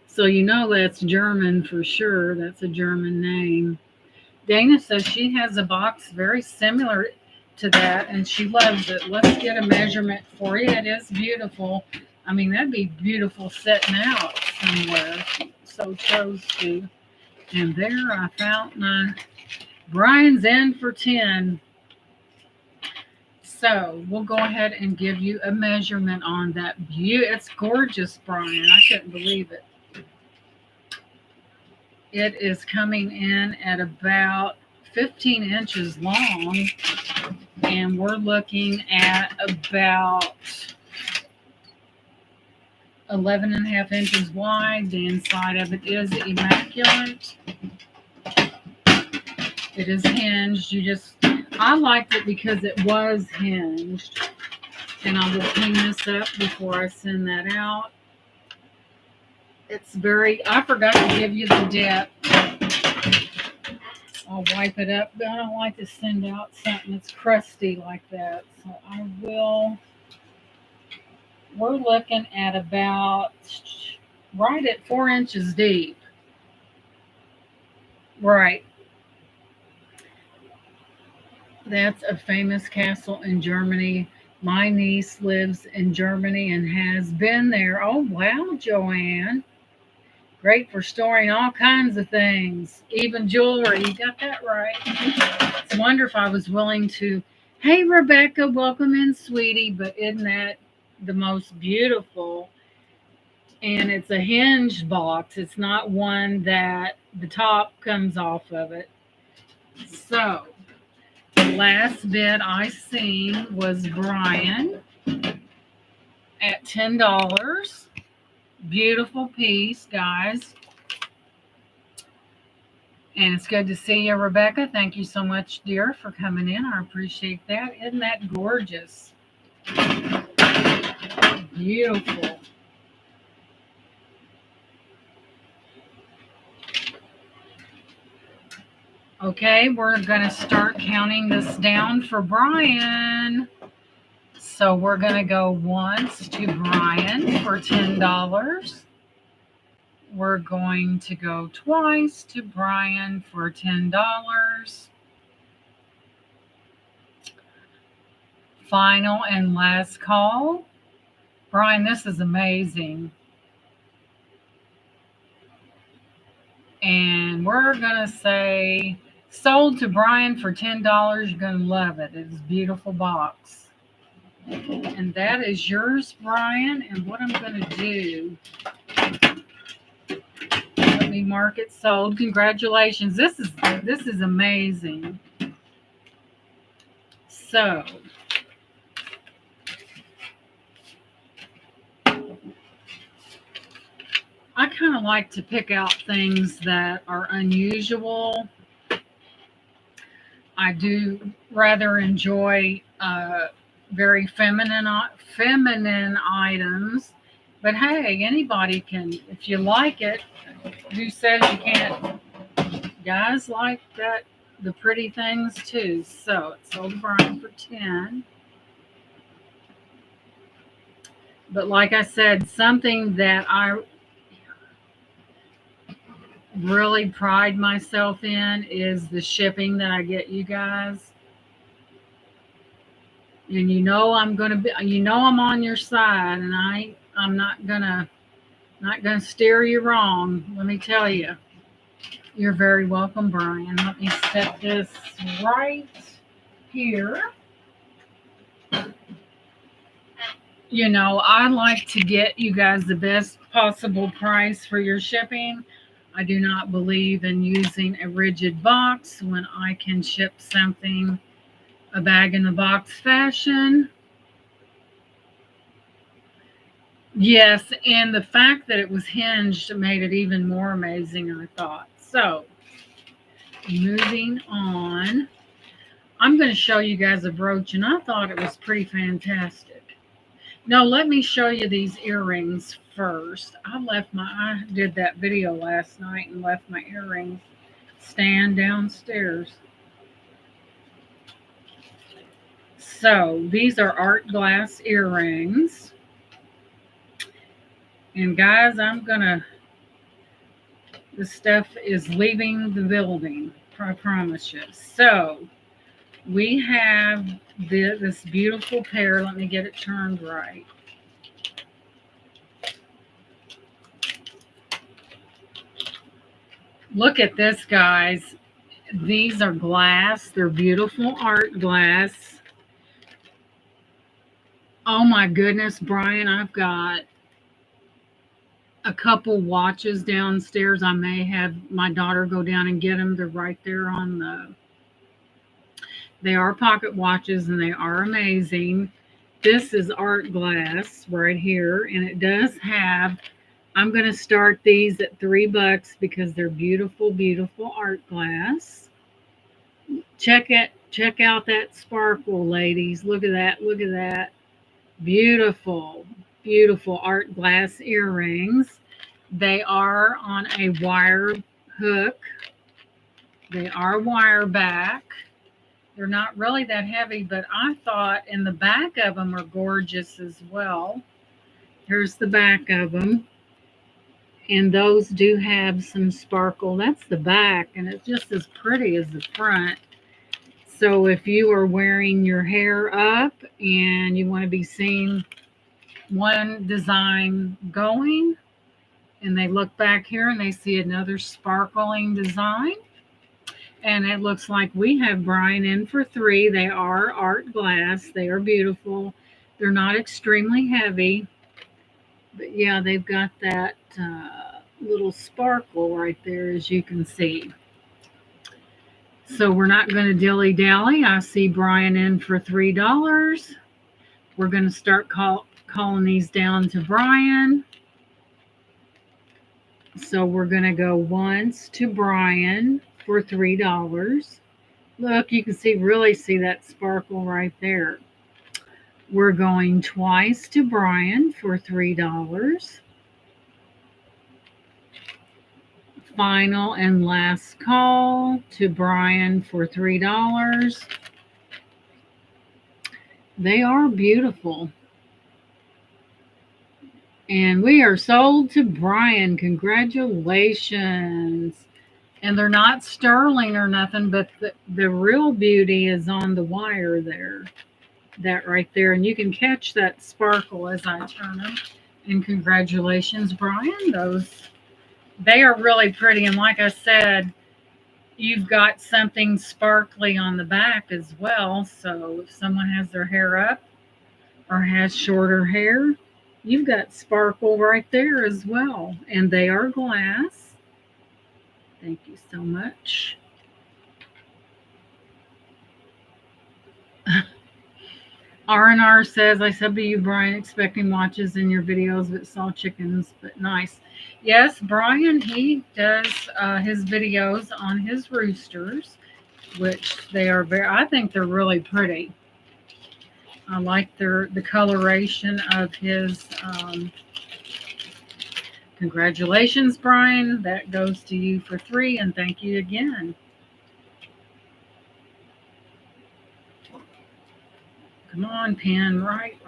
So you know that's German for sure. That's a German name. Dana says she has a box very similar to that, and she loves it. Let's get a measurement for you. It is beautiful. I mean, that'd be beautiful sitting out somewhere. So chose to. And there I found my Brian's in for 10. So we'll go ahead and give you a measurement on that. It's gorgeous, Brian. I couldn't believe it. It is coming in at about 15 inches long. And we're looking at about 11 and a half inches wide. The inside of it is immaculate. It is hinged. I liked it because it was hinged. And I will clean this up before I send that out. I forgot to give you the depth. I'll wipe it up, but I don't like to send out something that's crusty like that. So I will. We're looking at about right at 4 inches deep. Right. That's a famous castle in Germany. My niece lives in Germany and has been there. Oh, wow, Joanne. Great for storing all kinds of things, even jewelry. You got that right. It's wonder if I was willing to. Hey, Rebecca, welcome in, sweetie. But isn't that the most beautiful? And it's a hinged box. It's not one that the top comes off of it. So, the last bid I seen was Brian at $10. Beautiful piece, guys. And it's good to see you, Rebecca. Thank you so much, dear, for coming in. I appreciate that. Isn't that gorgeous? Beautiful. Okay, we're going to start counting this down for Brian. So we're going to go once to Brian for $10. We're going to go twice to Brian for $10. Final and last call. Brian, this is amazing. And we're going to say sold to Brian for $10. You're going to love it. It's a beautiful box. And that is yours, Brian. And what I'm going to do, let me mark it sold. Congratulations. This is amazing. So, I kind of like to pick out things that are unusual. I do rather enjoy very feminine items. But hey, anybody can, if you like it. Who says you can't? Guys like that, the pretty things too. So it sold to Brian for 10. But like I said, something that I really pride myself in is the shipping that I get you guys. And you know I'm gonna be, you know I'm on your side, and I'm not gonna steer you wrong. Let me tell you. You're very welcome, Brian. Let me set this right here. You know, I like to get you guys the best possible price for your shipping. I do not believe in using a rigid box when I can ship something a bag in the box fashion. Yes, and the fact that it was hinged made it even more amazing, I thought. So, moving on. I'm going to show you guys a brooch, and I thought it was pretty fantastic. No, let me show you these earrings first. I did that video last night and left my earrings stand downstairs. So these are art glass earrings. And guys, this stuff is leaving the building, I promise you. So we have this beautiful pair. Let me get it turned right. Look at this, guys. These are glass. They're beautiful art glass. Oh my goodness, Brian, I've got a couple watches downstairs. I may have my daughter go down and get them. They're right there on they are pocket watches and they are amazing. This is art glass right here, and it does have, I'm going to start these at $3 because they're beautiful, beautiful art glass. Check out that sparkle, ladies. Look at that. Look at that. Beautiful, beautiful art glass earrings. They are on a wire hook. They are wire back. They're not really that heavy, but I thought, and the back of them are gorgeous as well. Here's the back of them. And those do have some sparkle. That's the back, and it's just as pretty as the front. So if you are wearing your hair up and you want to be seen one design going, and they look back here and they see another sparkling design, and it looks like we have Brian in for 3. They are art glass. They are beautiful. They're not extremely heavy, but yeah, they've got that little sparkle right there, as you can see. So we're not going to dilly-dally. I see Brian in for $3. We're going to start calling these down to Brian. So we're going to go once to Brian for $3. Look, you can really see that sparkle right there. We're going twice to Brian for $3. Final and last call to Brian for $3. They are beautiful. And we are sold to Brian. Congratulations. And they're not sterling or nothing, but the real beauty is on the wire there. That right there. And you can catch that sparkle as I turn them. And congratulations, Brian. They are really pretty. And like I said, you've got something sparkly on the back as well. So if someone has their hair up or has shorter hair, you've got sparkle right there as well. And they are glass. Thank you so much. R&R says, I said to you, Brian, expecting watches in your videos, but saw chickens, but nice. Yes, Brian, he does his videos on his roosters, which they are I think they're really pretty. I like the coloration of his. Congratulations, Brian. That goes to you for 3, and thank you again. Come on, pen. Right.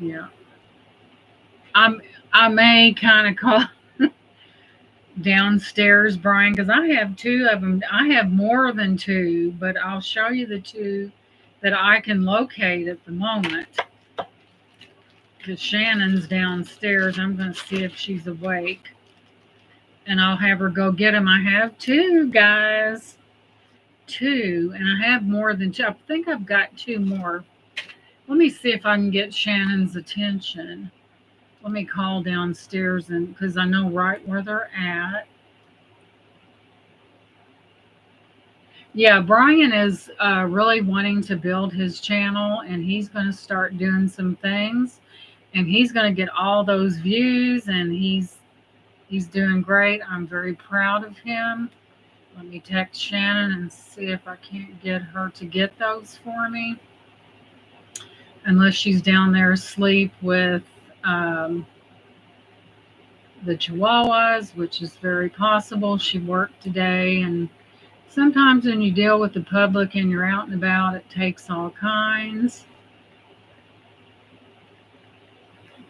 Yeah. I may kind of call downstairs, Brian, because I have 2 of them. I have more than 2, but I'll show you the 2 that I can locate at the moment. Because Shannon's downstairs. I'm going to see if she's awake. And I'll have her go get them. I have 2, guys. 2. And I have more than 2. I think I've got 2 more. Let me see if I can get Shannon's attention. Let me call downstairs, because I know right where they're at. Yeah, Brian is really wanting to build his channel, and he's going to start doing some things, and he's going to get all those views, and he's doing great. I'm very proud of him. Let me text Shannon and see if I can't get her to get those for me. Unless she's down there asleep with the Chihuahuas, which is very possible. She worked today, and sometimes when you deal with the public and you're out and about, it takes all kinds.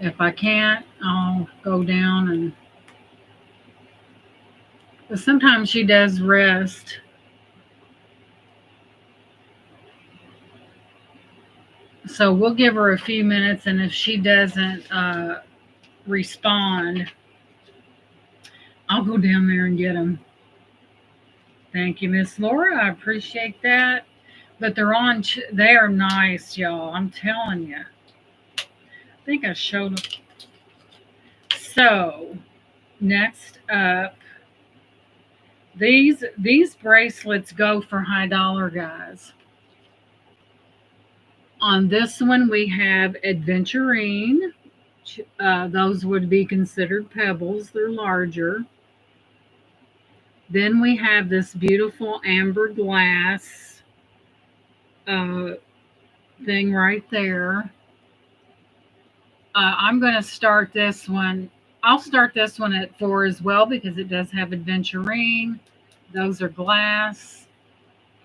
If I can't, I'll go down and... But sometimes she does rest. So we'll give her a few minutes, and if she doesn't respond, I'll go down there and get them. Thank you, Miss Laura. I appreciate that. But they are nice, y'all. I'm telling you. I think I showed them. So, next up, these bracelets go for high dollar, guys. On this one, we have Adventurine. Those would be considered pebbles. They're larger. Then we have this beautiful amber glass thing right there. I'm going to start this one. I'll start this one at 4 as well because it does have Adventurine. Those are glass.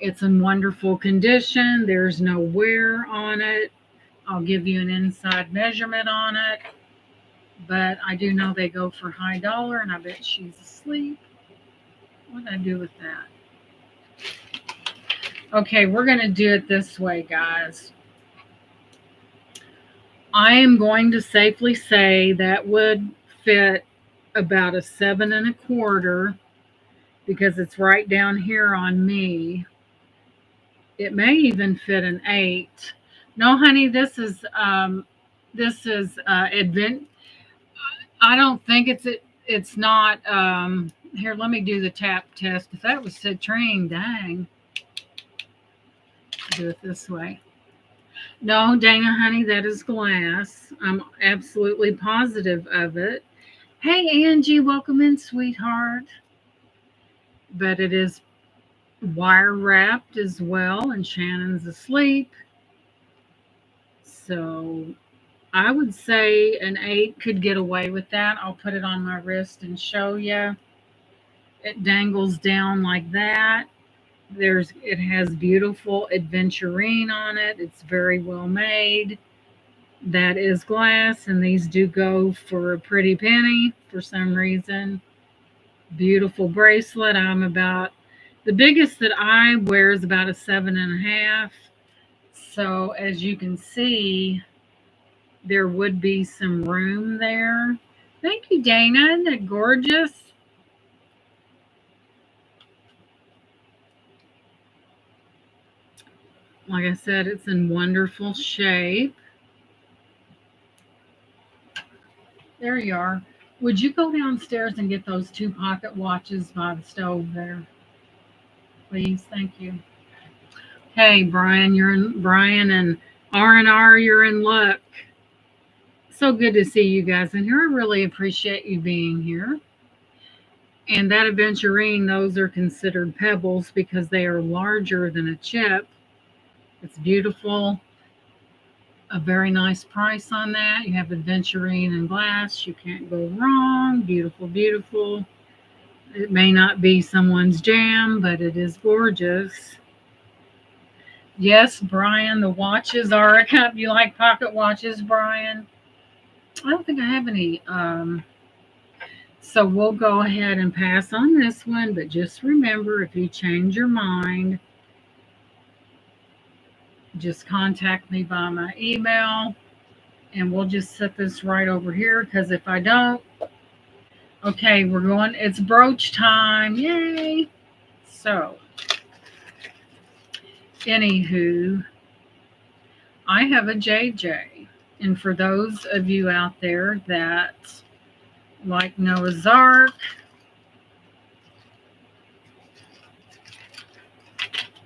It's in wonderful condition. There's no wear on it. I'll give you an inside measurement on it. But I do know they go for high dollar, and I bet she's asleep. What did I do with that? Okay, we're going to do it this way, guys. I am going to safely say that would fit about a 7 1/4 because it's right down here on me. It may even fit an 8. No, honey, this is advent. I don't think it's not. Here, let me do the tap test. If that was citrine, dang. Do it this way. No, Dana, honey, that is glass. I'm absolutely positive of it. Hey, Angie, welcome in, sweetheart. But it is wire wrapped as well, and Shannon's asleep. So I would say an 8 could get away with that. I'll put it on my wrist and show you. It dangles down like that. It has beautiful Adventurine on it. It's very well made. That is glass, and these do go for a pretty penny for some reason. Beautiful bracelet. The biggest that I wear is about a 7 1/2. So as you can see, there would be some room there. Thank you, Dana. Isn't that gorgeous? Like I said, it's in wonderful shape. There you are. Would you go downstairs and get those 2 pocket watches by the stove there? Please, thank you. Hey, Brian, Brian and R&R, you're in luck. So good to see you guys in here. I really appreciate you being here. And that Adventurine, those are considered pebbles because they are larger than a chip. It's beautiful. A very nice price on that. You have Adventurine and glass. You can't go wrong. Beautiful, beautiful. It may not be someone's jam, but it is gorgeous. Yes, Brian, the watches are a cup. You like pocket watches, Brian? I don't think I have any. So we'll go ahead and pass on this one, but just remember, if you change your mind, just contact me by my email, and we'll just set this right over here, because if I don't, okay, it's brooch time, yay! So, anywho, I have a JJ, and for those of you out there that like Noah's Ark,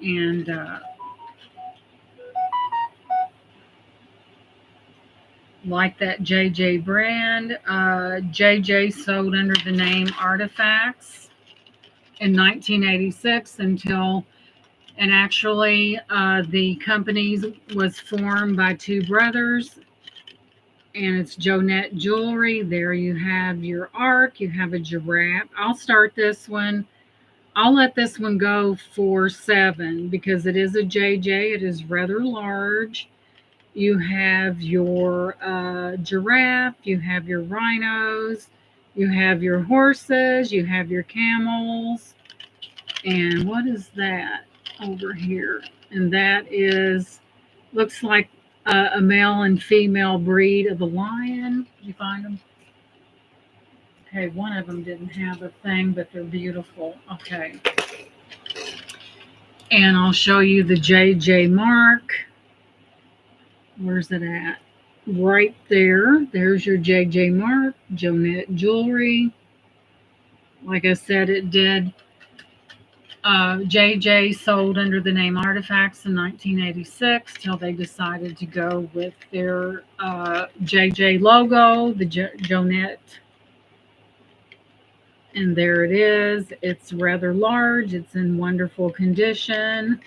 and like that JJ brand, JJ sold under the name Artifacts in 1986 and actually the company was formed by 2 brothers, and it's Jonette Jewelry. There you have your ark, you have a giraffe. I'll start this one. I'll let this one go for 7 because it is a JJ. It is rather large. You have your giraffe, you have your rhinos, you have your horses, you have your camels, and what is that over here? And that looks like a male and female breed of a lion. Did you find them? Okay, one of them didn't have a thing, but they're beautiful. Okay. And I'll show you the JJ mark. Where's it at? Right there. There's your JJ mark, Jonette Jewelry. Like I said, it did. JJ sold under the name Artifacts in 1986 till they decided to go with their JJ logo, the Jonette. And there it is. It's rather large. It's in wonderful condition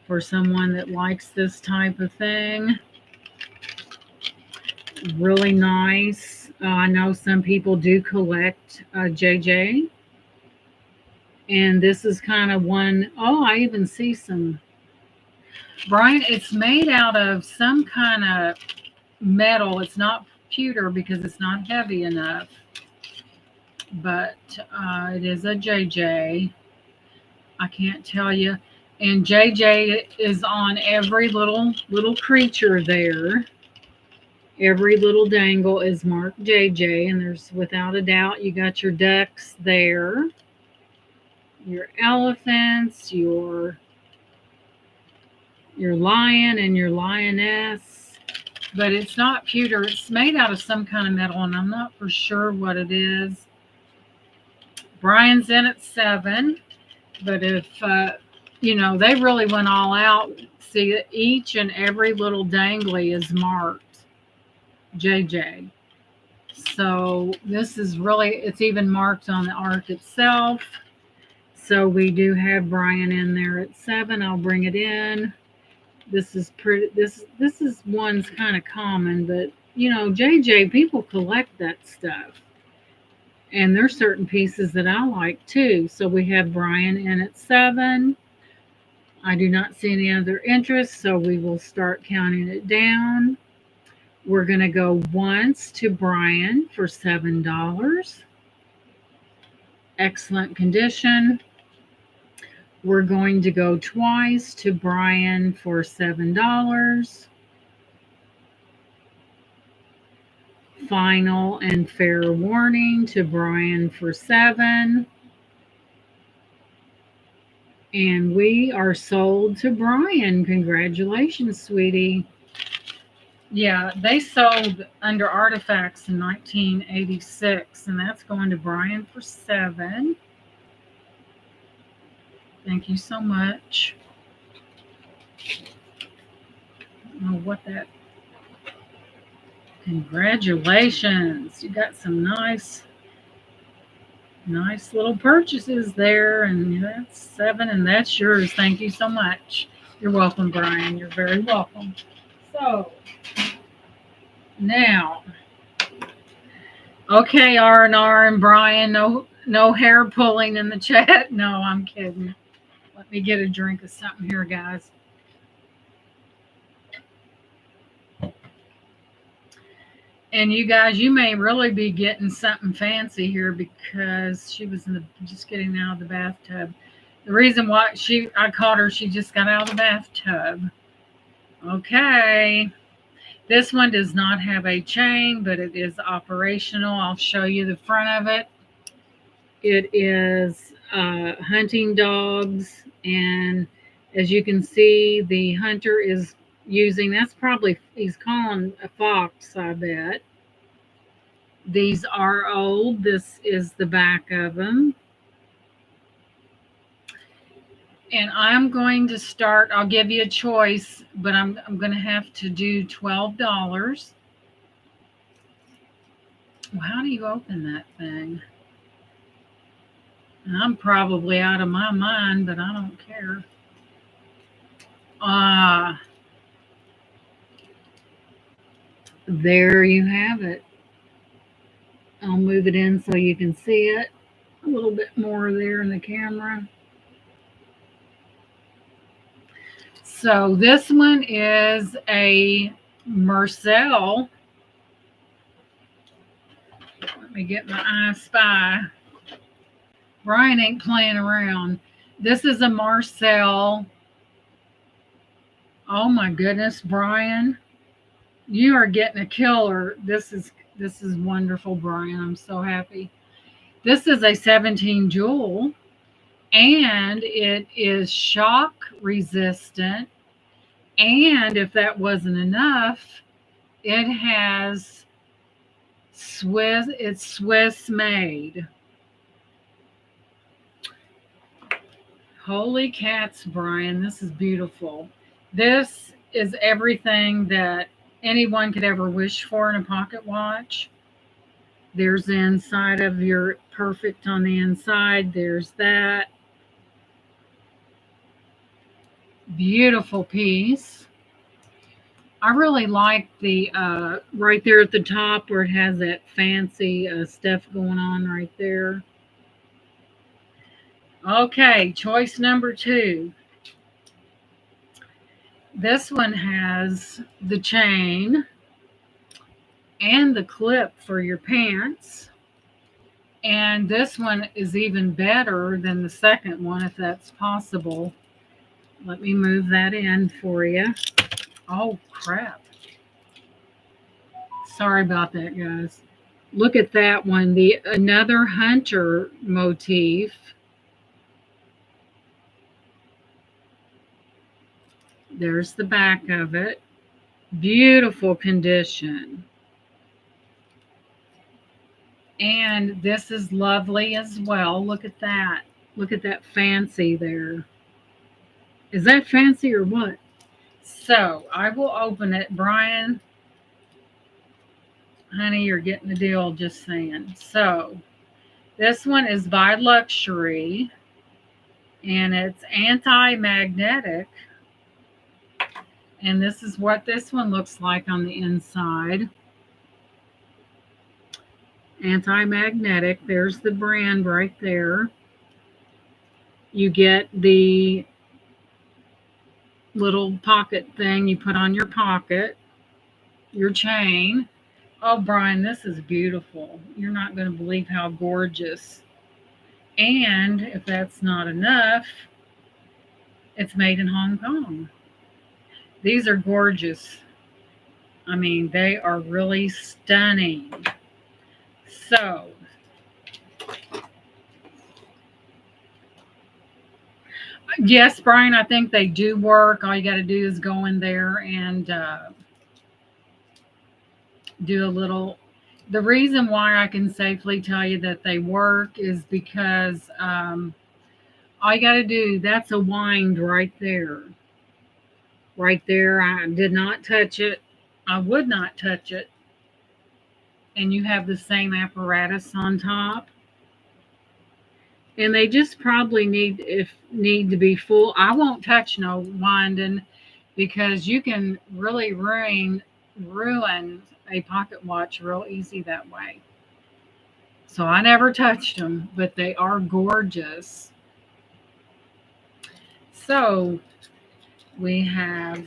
for someone that likes this type of thing. Really nice. I know some people do collect JJ, and this is kind of one. Oh, I even see some. Brian, it's made out of some kind of metal. It's not pewter because it's not heavy enough, but it is a JJ. I can't tell you. And JJ is on every little creature there. Every little dangle is marked JJ, and there's without a doubt you got your ducks there, your elephants, your lion and your lioness. But it's not pewter. It's made out of some kind of metal, and I'm not for sure what it is. Brian's in at 7, but if they really went all out. See, each and every little dangly is marked JJ. So this is really, it's even marked on the arc itself. So we do have Brian in there at 7. I'll bring it in. This is pretty. This is one's kind of common, but JJ, people collect that stuff, and there's certain pieces that I like too. So we have Brian in at 7. I do not see any other interest, so we will start counting it down. We're going to go once to Brian for $7. Excellent condition. We're going to go twice to Brian for $7. Final and fair warning to Brian for 7. And we are sold to Brian. Congratulations, sweetie. Yeah, they sold under Artifacts in 1986, and that's going to Brian for 7. Thank you so much. I don't know what that. Congratulations. You got some nice little purchases there, and that's 7, and that's yours. Thank you so much. You're welcome, Brian. You're very welcome. So now, okay, R&R and Brian, no hair pulling in the chat. No, I'm kidding. Let me get a drink of something here, guys. And you guys, you may really be getting something fancy here because she was just getting out of the bathtub. The reason why I caught her, she just got out of the bathtub. Okay. This one does not have a chain, but it is operational. I'll show you the front of it. It is hunting dogs, and as you can see, the hunter is using, he's calling a fox, I bet. These are old. This is the back of them. And I'm going to start, I'll give you a choice, but I'm going to have to do $12. Well, how do you open that thing? I'm probably out of my mind, but I don't care. There you have it. I'll move it in so you can see it a little bit more there in the camera. So this one is a Marcel. Let me get my I Spy. Brian ain't playing around. This is a Marcel. Oh my goodness, Brian. You are getting a killer. This is wonderful, Brian. I'm so happy. This is a 17 jewel, and it is shock resistant. And if that wasn't enough, it has it's Swiss made. Holy cats, Brian. This is beautiful. This is everything that anyone could ever wish for in a pocket watch. There's the inside of your perfect on the inside. There's that. Beautiful piece. I really like the right there at the top where it has that fancy stuff going on right there. Okay, choice number two. This one has the chain and the clip for your pants. And this one is even better than the second one, if that's possible. Let me move that in for you. Oh, crap. Sorry about that, guys. Look at that one. The another hunter motif. There's the back of it. Beautiful condition. And this is lovely as well. Look at that. Look at that fancy there. Is that fancy or what? So I will open it. Brian, honey, you're getting the deal, just saying. So this one is by Luxury and it's anti-magnetic. And this is what this one looks like on the inside. Anti-magnetic. There's the brand right there. You get the little pocket thing you put on your pocket, your chain. Oh, Brian, this is beautiful. You're not going to believe how gorgeous. And if that's not enough, it's made in Hong Kong. These are gorgeous. I mean, they are really stunning. So, yes, Brian, I think they do work. All you got to do is go in there and do a little. The reason why I can safely tell you that they work is because all you got to do, that's a wind right there. Right there. I did not touch it. I would not touch it. And you have the same apparatus on top. And they just probably need to be full. I won't touch no winding because you can really ruin a pocket watch real easy that way. So I never touched them, but they are gorgeous. So we have,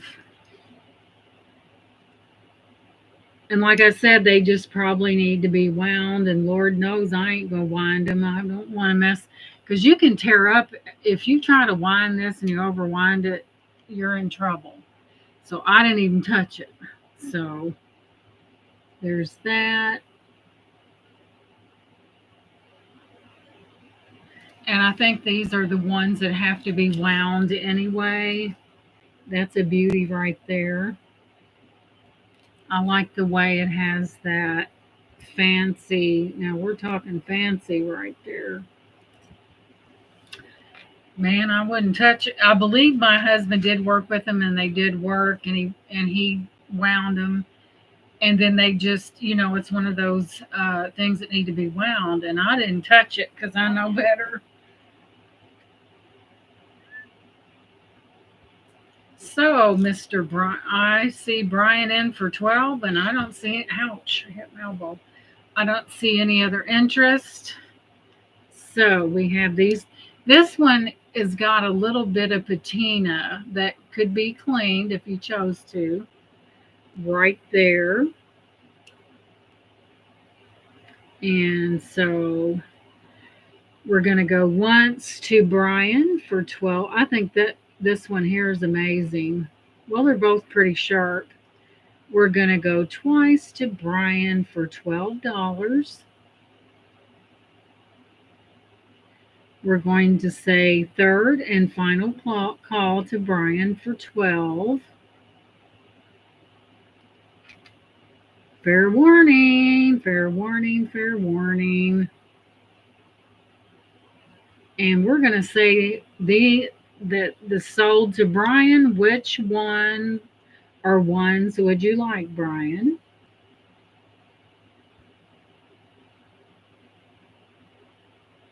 and like I said, they just probably need to be wound. And Lord knows I ain't gonna wind them. I don't want to mess because you can tear up if you try to wind this and you overwind it. You're in trouble. So I didn't even touch it. So there's that. And I think these are the ones that have to be wound anyway. That's a beauty right there. I like the way it has that fancy. Now we're talking fancy right there. Man, I wouldn't touch it. I believe my husband did work with them and they did work and he wound them. And then they just, it's one of those things that need to be wound. And I didn't touch it because I know better. So, Mr. Brian, I see Brian in for 12, and I don't see it. Ouch, I hit my elbow. I don't see any other interest. So, we have these. This one has got a little bit of patina that could be cleaned if you chose to. Right there. And so, we're going to go once to Brian for 12. I think that this one here is amazing. Well, they're both pretty sharp. We're going to go twice to Brian for $12. We're going to say third and final call to Brian for 12. Fair warning, fair warning, fair warning. And we're going to say the sold to Brian. Which one or ones would you like, Brian?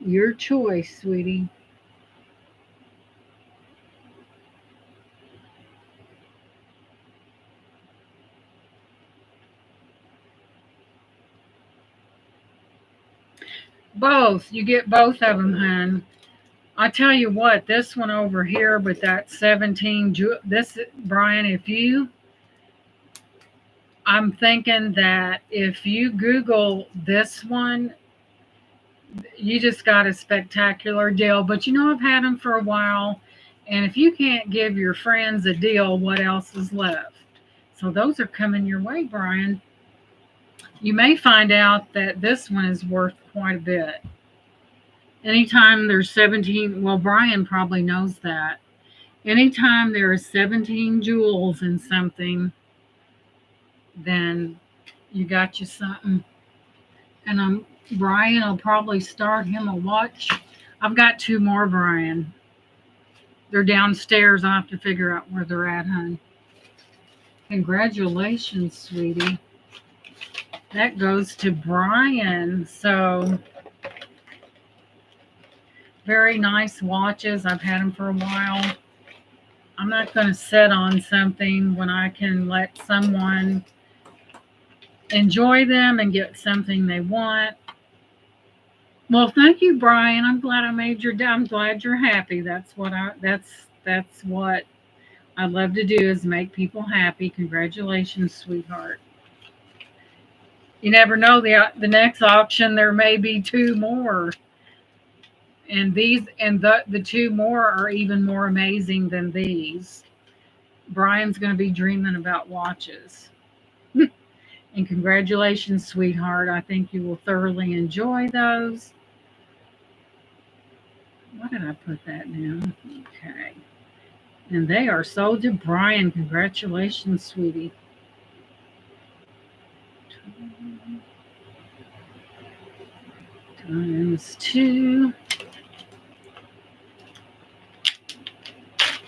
Your choice, sweetie. Both. You get both of them, hun. I tell you what, this one over here with that 17, this, Brian, I'm thinking that if you Google this one, you just got a spectacular deal. But you know, I've had them for a while. And if you can't give your friends a deal, what else is left? So those are coming your way, Brian. You may find out that this one is worth quite a bit. Anytime there's 17, well, Brian probably knows that. Anytime there is 17 jewels in something, then you got you something. And Brian will probably start him a watch. I've got two more, Brian. They're downstairs. I'll have to figure out where they're at, hon. Congratulations, sweetie. That goes to Brian. So, very nice watches. I've had them for a while. I'm not going to sit on something when I can let someone enjoy them and get something they want. Well, thank you, Brian. I'm glad I made your day. I'm glad you're happy. That's what I love to do, is make people happy. Congratulations, sweetheart. You never know, the next auction there may be two more. And the two more are even more amazing than these. Brian's going to be dreaming about watches. And congratulations, sweetheart. I think you will thoroughly enjoy those. Why did I put that down? Okay. And they are sold to Brian. Congratulations, sweetie. Times two.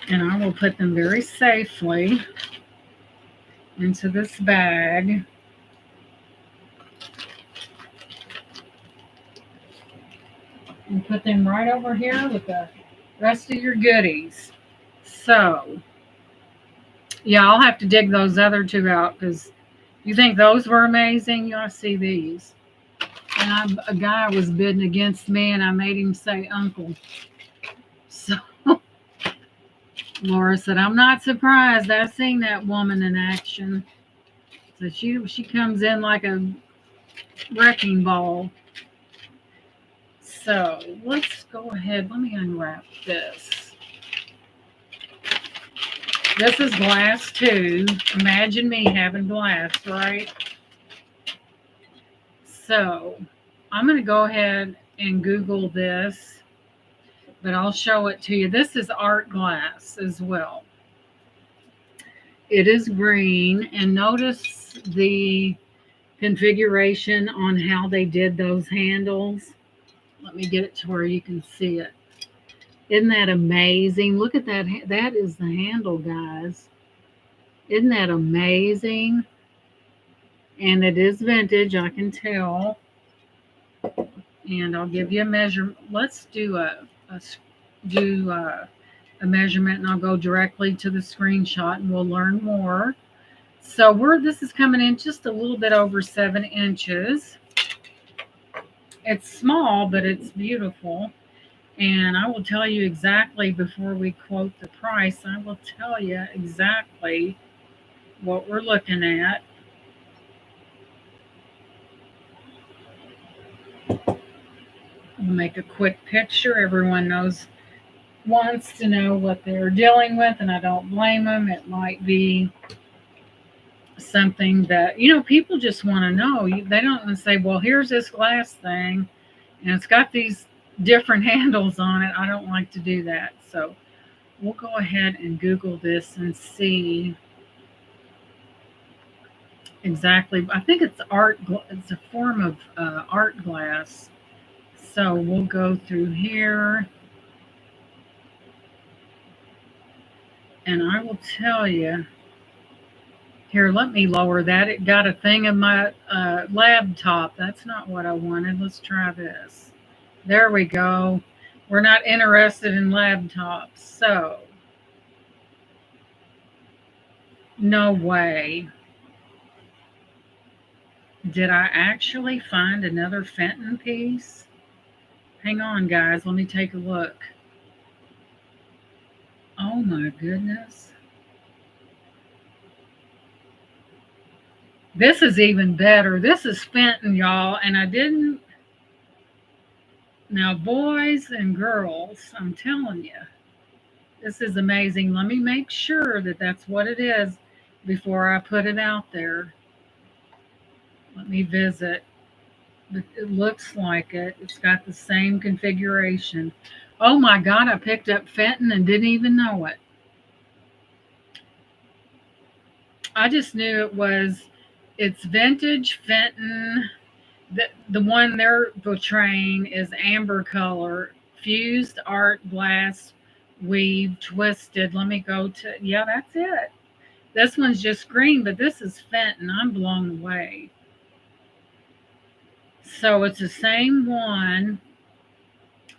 And I will put them very safely into this bag. And put them right over here with the rest of your goodies. So, yeah, I'll have to dig those other two out, because you think those were amazing? You ought to see these. And a guy was bidding against me, and I made him say uncle. So Laura said, I'm not surprised. I've seen that woman in action. So she comes in like a wrecking ball. So let's go ahead. Let me unwrap this. This is glass too. Imagine me having glass, right? So I'm going to go ahead and Google this, but I'll show it to you. This is art glass as well. It is green, and notice the configuration on how they did those handles. Let me get it to where you can see it. Isn't that amazing? Look at that. That is the handle, guys. Isn't that amazing? And it is vintage, I can tell. And I'll give you a measurement. Let's do a measurement, and I'll go directly to the screenshot, and we'll learn more. So this is coming in just a little bit over 7 inches. It's small, but it's beautiful. And I will tell you exactly, before we quote the price, I will tell you exactly what we're looking at. I'll make a quick picture. Everyone wants to know what they're dealing with, and I don't blame them. It might be something that, people just want to know. They don't want to say, well, here's this glass thing, and it's got these different handles on it. I don't like to do that. So we'll go ahead and Google this and see exactly. I think it's it's a form of art glass. So we'll go through here, and I will tell you. Here, let me lower that. It got a thing in my laptop. That's not what I wanted. Let's try this. There we go. We're not interested in laptops. So, no way. Did I actually find another Fenton piece? Hang on, guys. Let me take a look. Oh my goodness. This is even better. This is Fenton, y'all. And I didn't. Now, boys and girls, I'm telling you, this is amazing. Let me make sure that that's what it is before I put it out there. Let me visit. It looks like it. It's got the same configuration. Oh my God, I picked up Fenton and didn't even know it. I just knew it was, it's vintage Fenton. The one they're portraying is amber color, fused art glass weave twisted. Let me go to, yeah, that's it. This one's just green, but this is Fenton. I'm blown away. So it's the same one,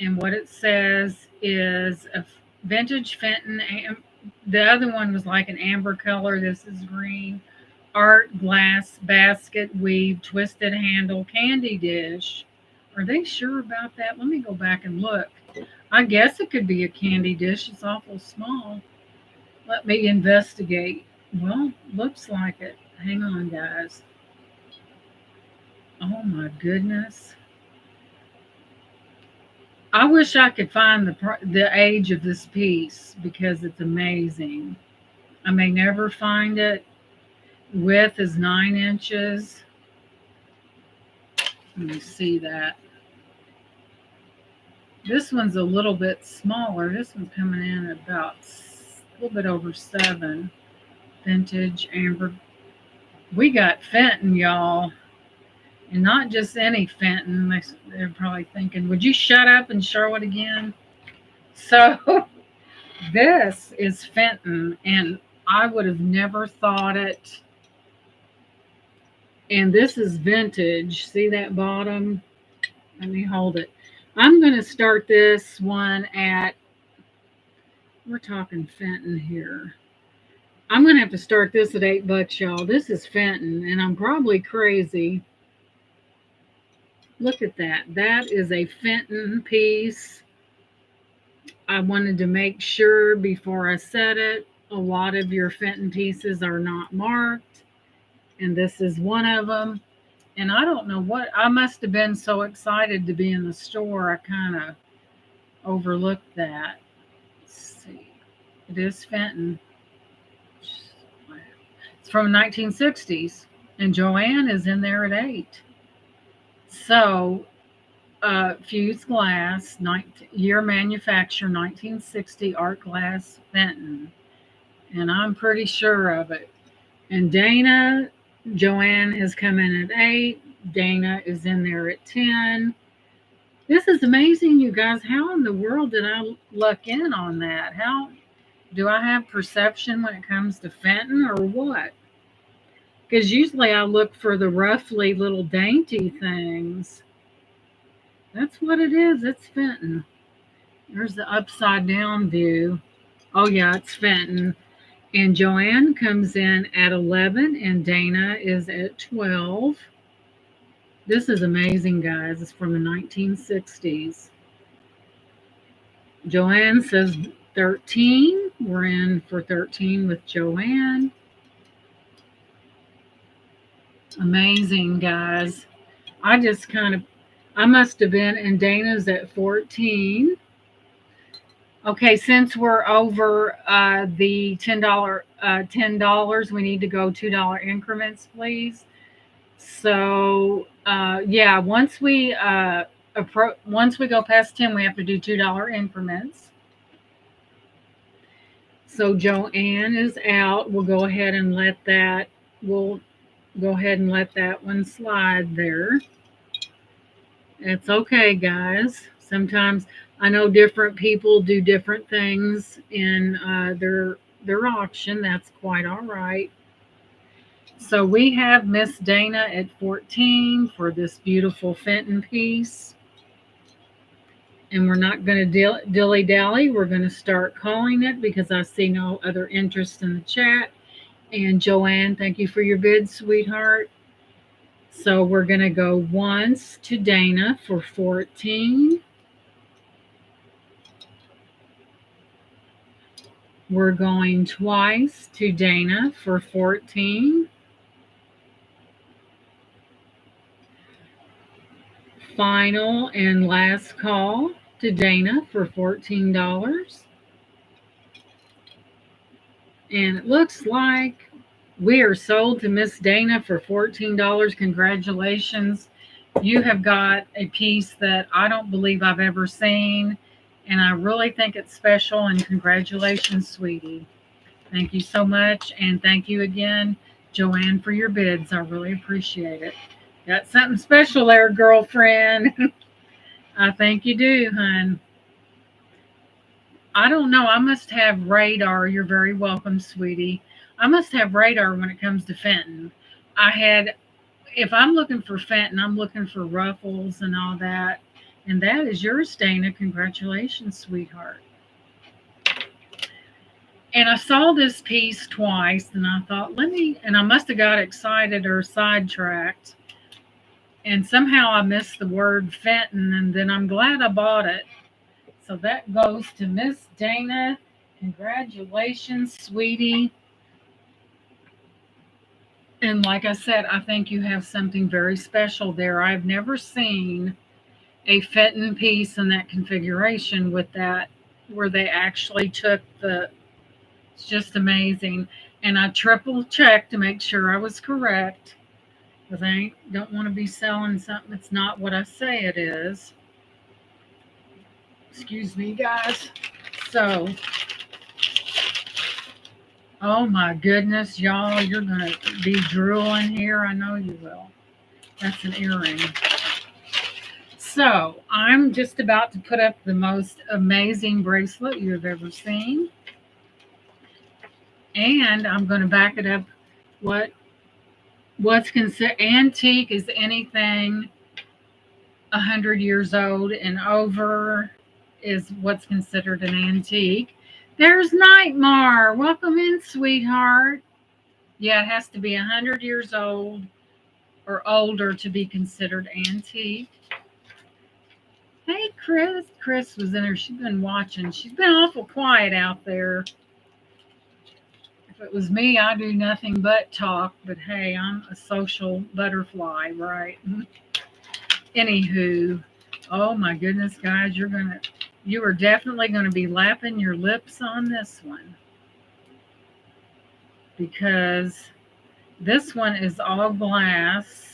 and what it says is a vintage Fenton. The other one was like an amber color. This is green. Art glass basket weave twisted handle candy dish. Are they sure about that? Let me go back and look. I guess it could be a candy dish. It's awful small. Let me investigate. Well, looks like it. Hang on, guys. Oh my goodness. I wish I could find the age of this piece because it's amazing. I may never find it. Width is 9 inches. Let me see that. This one's a little bit smaller. This one's coming in about a little bit over 7. Vintage amber. We got Fenton, y'all. And not just any Fenton. They're probably thinking, would you shut up and show it again? So this is Fenton, and I would have never thought it. And this is vintage. See that bottom? Let me hold it. I'm going to start this one at, we're talking Fenton here. I'm going to have to start this at $8, y'all. This is Fenton, and I'm probably crazy. Look at that. That is a Fenton piece. I wanted to make sure before I said it. A lot of your Fenton pieces are not marked, and this is one of them. And I don't know what, I must have been so excited to be in the store, I kind of overlooked that. Let's see. It is Fenton. It's from 1960s, and Joanne is in there at 8. So, fused glass, year manufacture 1960, art glass Fenton. And I'm pretty sure of it. And Joanne has come in at 8. Dana is in there at 10. This is amazing, you guys. How in the world did I luck in on that? How do I have perception when it comes to Fenton or what? Because usually I look for the roughly little dainty things. That's what it is. It's Fenton. There's the upside down view. Oh, yeah, it's Fenton. And Joanne comes in at 11 and Dana is at 12. This is amazing, guys. It's from the 1960s. Joanne says 13. We're in for 13 with Joanne. Amazing, guys. I must have been, and Dana's at 14. Okay, since we're over the $10, we need to go $2 increments, please. So, yeah, once we go past 10, we have to do $2 increments. So Joanne is out. We'll go ahead and let that one slide there. It's okay, guys. Sometimes I know different people do different things in their auction. That's quite all right. So we have Miss Dana at 14 for this beautiful Fenton piece. And we're not going to dilly-dally. We're going to start calling it because I see no other interest in the chat. And Joanne, thank you for your bid, sweetheart. So we're going to go once to Dana for 14. We're going twice to Dana for 14. Final and last call to Dana for $14. And it looks like we are sold to Miss Dana for $14. Congratulations. You have got a piece that I don't believe I've ever seen. And I really think it's special. And congratulations, sweetie. Thank you so much. And thank you again, Joanne, for your bids. I really appreciate it. Got something special there, girlfriend. I think you do, hon. I don't know. I must have radar. You're very welcome, sweetie. I must have radar when it comes to Fenton. If I'm looking for Fenton, I'm looking for ruffles and all that. And that is yours, Dana. Congratulations, sweetheart. And I saw this piece twice, and I thought, and I must have got excited or sidetracked. And somehow I missed the word Fenton, and then I'm glad I bought it. So that goes to Miss Dana. Congratulations, sweetie. And like I said, I think you have something very special there. I've never seen a Fenton piece in that configuration with that, where they actually took it's just amazing. And I triple checked to make sure I was correct, because I don't want to be selling something that's not what I say it is. Excuse me, guys. So, oh my goodness, y'all, you're going to be drooling here. I know you will. That's an earring. So, I'm just about to put up the most amazing bracelet you've ever seen. And I'm going to back it up. What's considered antique is anything 100 years old and over is what's considered an antique. There's Nightmare. Welcome in, sweetheart. Yeah, it has to be 100 years old or older to be considered antique. Hey, Chris. Chris was in there. She's been watching. She's been awful quiet out there. If it was me, I'd do nothing but talk. But hey, I'm a social butterfly, right? Anywho, oh my goodness, guys, you are definitely going to be lapping your lips on this one, because this one is all glass.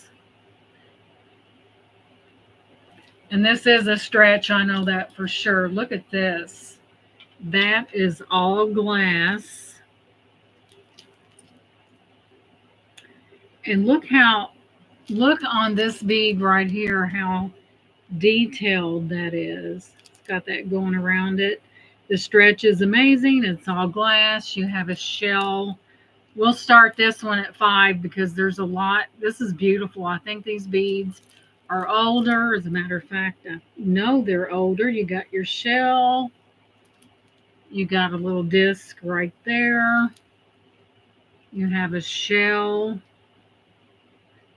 And this is a stretch, I know that for sure. Look at this. That is all glass. And look on this bead right here, how detailed that is. It's got that going around it. The stretch is amazing. It's all glass. You have a shell. We'll start this one at 5 because there's a lot. This is beautiful. I think these beads are older. As a matter of fact, I know they're older. You got your shell. You got a little disc right there. You have a shell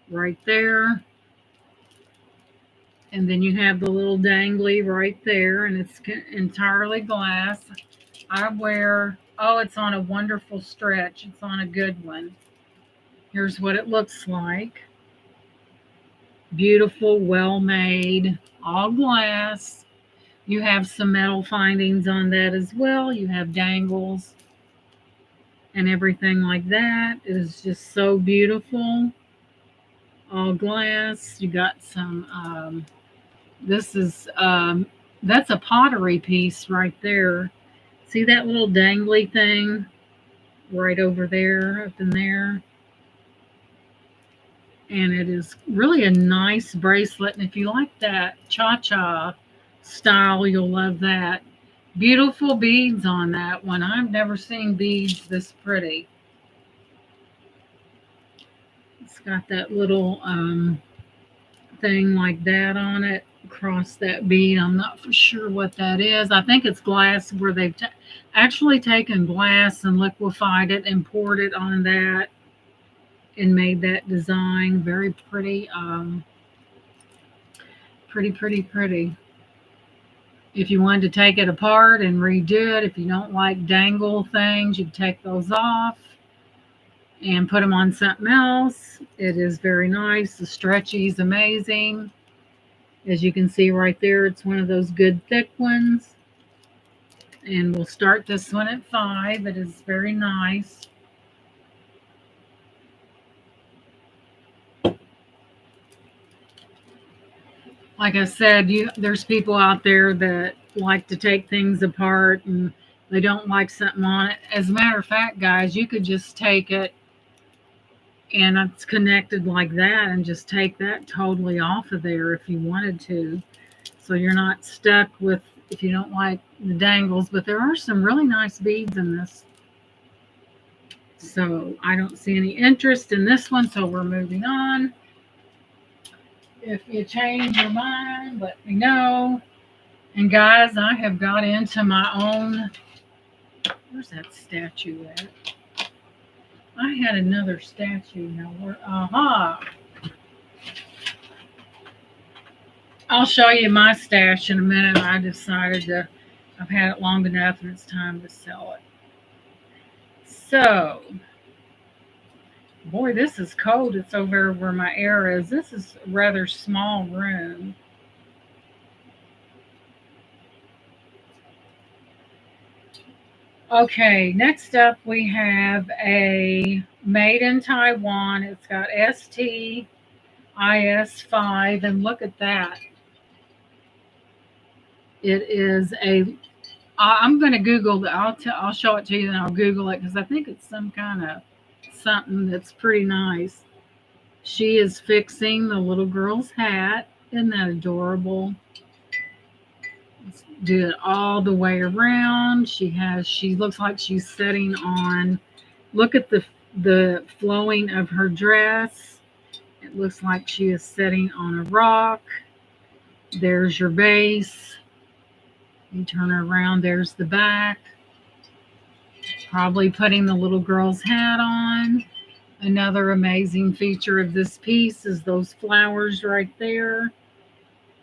right there. And then you have the little dangly right there, and it's entirely glass. It's on a wonderful stretch. It's on a good one. Here's what it looks like. Beautiful, well-made, all glass. You have some metal findings on that as well. You have dangles and everything like that. It is just so beautiful. All glass. You got some, that's a pottery piece right there. See that little dangly thing right over there, up in there? And it is really a nice bracelet. And if you like that cha-cha style, you'll love that. Beautiful beads on that one. I've never seen beads this pretty. It's got that little thing like that on it across that bead. I'm not for sure what that is. I think it's glass, where they've actually taken glass and liquefied it and poured it on that and made that design. Very pretty. Pretty. If you wanted to take it apart and redo it, if you don't like dangle things, you'd take those off and put them on something else. It is very nice. The stretchy is amazing. As you can see right there, it's one of those good thick ones. And we'll start this one at 5. It is very nice. Like I said, there's people out there that like to take things apart and they don't like something on it. As a matter of fact, guys, you could just take it and it's connected like that and just take that totally off of there if you wanted to. So you're not stuck with, if you don't like the dangles, but there are some really nice beads in this. So I don't see any interest in this one, so we're moving on. If you change your mind, let me know. And guys, I have got into my own, where's that statue at? I had another statue. Now where, aha. I'll show you my stash in a minute. I decided to, I've had it long enough and it's time to sell it. So, boy, this is cold. It's over where my air is. This is a rather small room. Okay, next up we have a made in Taiwan. It's got STIS 5, and look at that. It is a, I'm going to Google, I'll show it to you and I'll Google it because I think it's some kind of something that's pretty nice. She is fixing the little girl's hat. Isn't that adorable? Let's do it all the way around. She looks like she's sitting on, look at the flowing of her dress. It looks like she is sitting on a rock. There's your base. You turn her around, there's the back. Probably putting the little girl's hat on. Another amazing feature of this piece is those flowers right there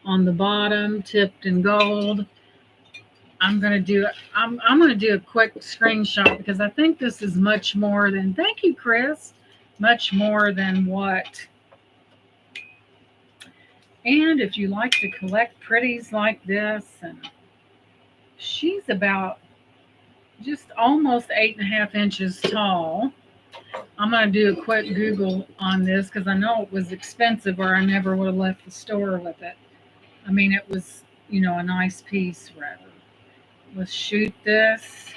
on the bottom, tipped in gold. I'm gonna do a quick screenshot because I think this is much more than, thank you, Chris, much more than what. And if you like to collect pretties like this, and she's about just almost 8.5 inches tall. I'm going to do a quick Google on this because I know it was expensive or I never would have left the store with it. I mean, it was, a nice piece, rather. Let's shoot this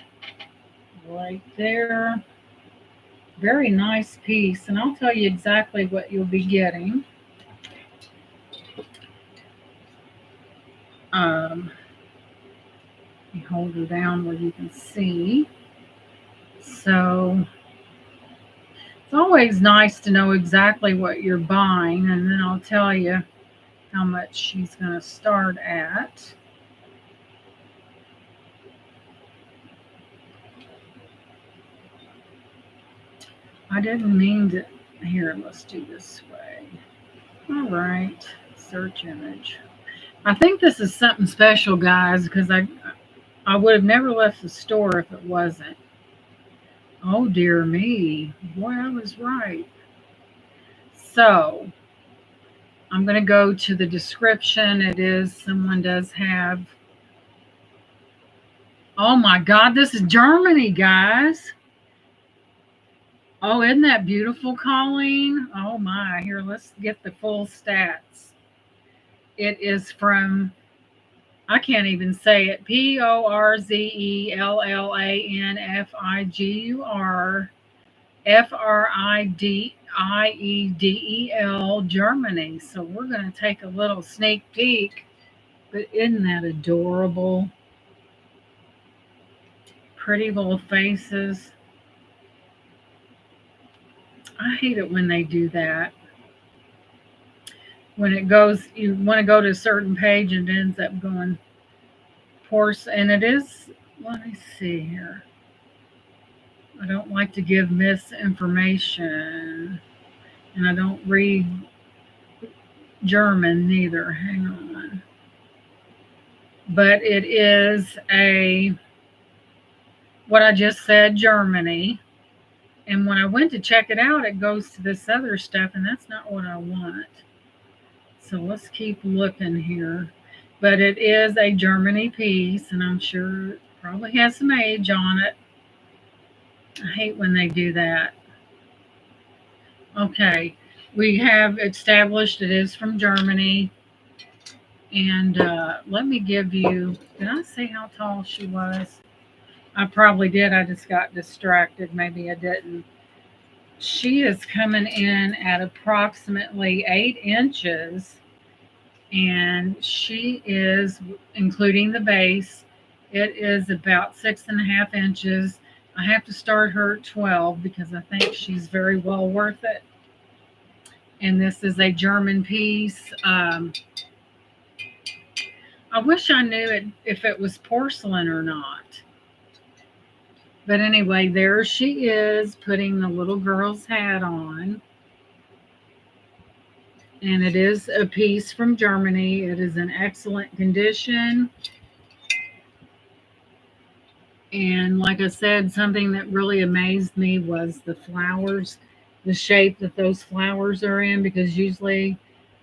right there. Very nice piece. And I'll tell you exactly what you'll be getting. You hold her down where you can see. So it's always nice to know exactly what you're buying, and then I'll tell you how much she's going to start at. I didn't mean to. Here, let's do this way. All right, search image. I think this is something special, guys, because I would have never left the store if it wasn't. Oh, dear me. Boy, I was right. So, I'm going to go to the description. Someone does have. Oh, my God. This is Germany, guys. Oh, isn't that beautiful, Colleen? Oh, my. Here, let's get the full stats. It is from, I can't even say it, PORZELLANFIGUR Germany. So we're going to take a little sneak peek. But isn't that adorable? Pretty little faces. I hate it when they do that. When it goes, you want to go to a certain page and it ends up going porcelain. And it is, let me see here. I don't like to give misinformation. And I don't read German neither. Hang on. but it is what I just said, Germany. And when I went to check it out, it goes to this other stuff, and that's not what I want. So let's keep looking here. But it is a Germany piece, and I'm sure it probably has some age on it. I hate when they do that. Okay, we have established it is from Germany. And let me give you, did I say how tall she was? I probably did. I just got distracted. Maybe I didn't. She is coming in at approximately 8 inches, and she is, including the base, it is about 6.5 inches. I have to start her at 12 because I think she's very well worth it. And this is a German piece. I wish I knew if it was porcelain or not. But anyway, there she is putting the little girl's hat on. And it is a piece from Germany. It is in excellent condition. And like I said, something that really amazed me was the flowers, the shape that those flowers are in, because usually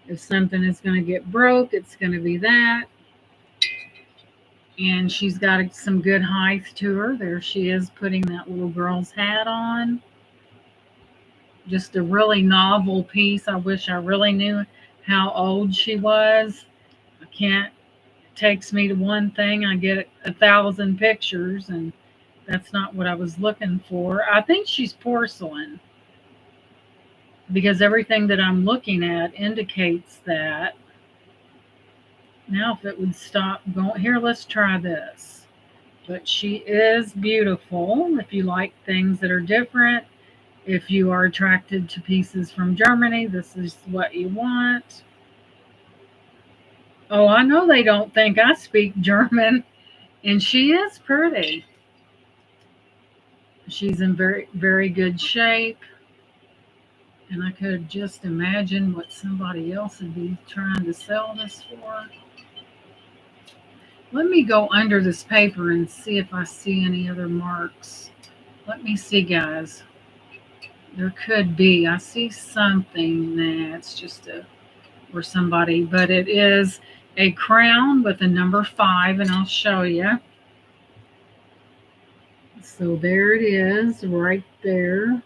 if something is going to get broke, it's going to be that. And she's got some good height to her. There she is putting that little girl's hat on. Just a really novel piece. I wish I really knew how old she was. I can't. It takes me to one thing. I get 1,000 pictures, and that's not what I was looking for. I think she's porcelain because everything that I'm looking at indicates that. Now, if it would stop going, here, let's try this. But she is beautiful. If you like things that are different, if you are attracted to pieces from Germany, this is what you want. Oh, I know they don't think I speak German, and she is pretty. She's in very, very good shape. And I could just imagine what somebody else would be trying to sell this for. Let me go under this paper and see if I see any other marks. Let me see, guys. There could be. I see something that's just for somebody, but it is a crown with a number 5, and I'll show you. So there it is, right there,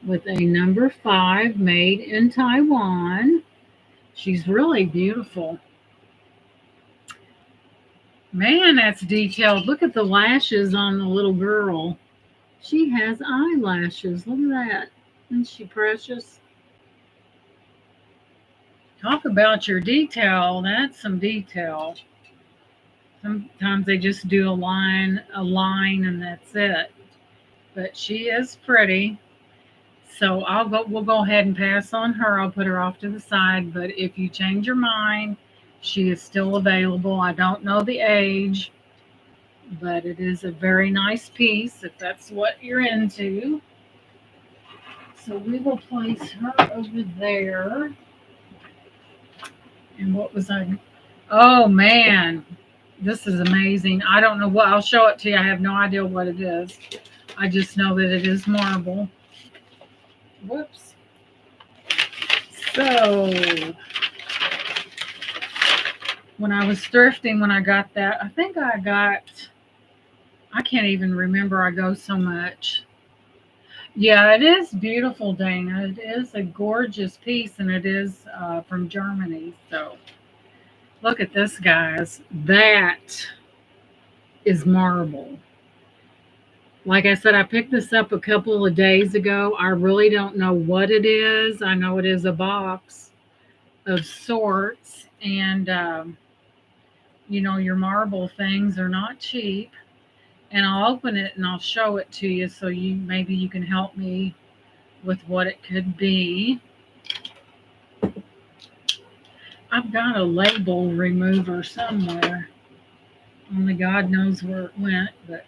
with a number 5 made in Taiwan. She's really beautiful. Man, that's detailed. Look at the lashes on the little girl. She has eyelashes. Look at that. Isn't she precious? Talk about your detail. That's some detail. Sometimes they just do a line, and that's it. But she is pretty. So we'll go ahead and pass on her. I'll put her off to the side. But if you change your mind, she is still available. I don't know the age, but it is a very nice piece if that's what you're into. So we will place her over there. And what was I? Oh man, this is amazing. I don't know what. I'll show it to you. I have no idea what it is. I just know that it is marble. Whoops. So when I was thrifting, when I got that, I think I can't even remember. I go so much. Yeah, it is beautiful, Dana. It is a gorgeous piece, and it is from Germany. So look at this, guys. That is marble. Like I said, I picked this up a couple of days ago. I really don't know what it is. I know it is a box of sorts. And, your marble things are not cheap. And I'll open it and I'll show it to you so maybe you can help me with what it could be. I've got a label remover somewhere. Only God knows where it went, but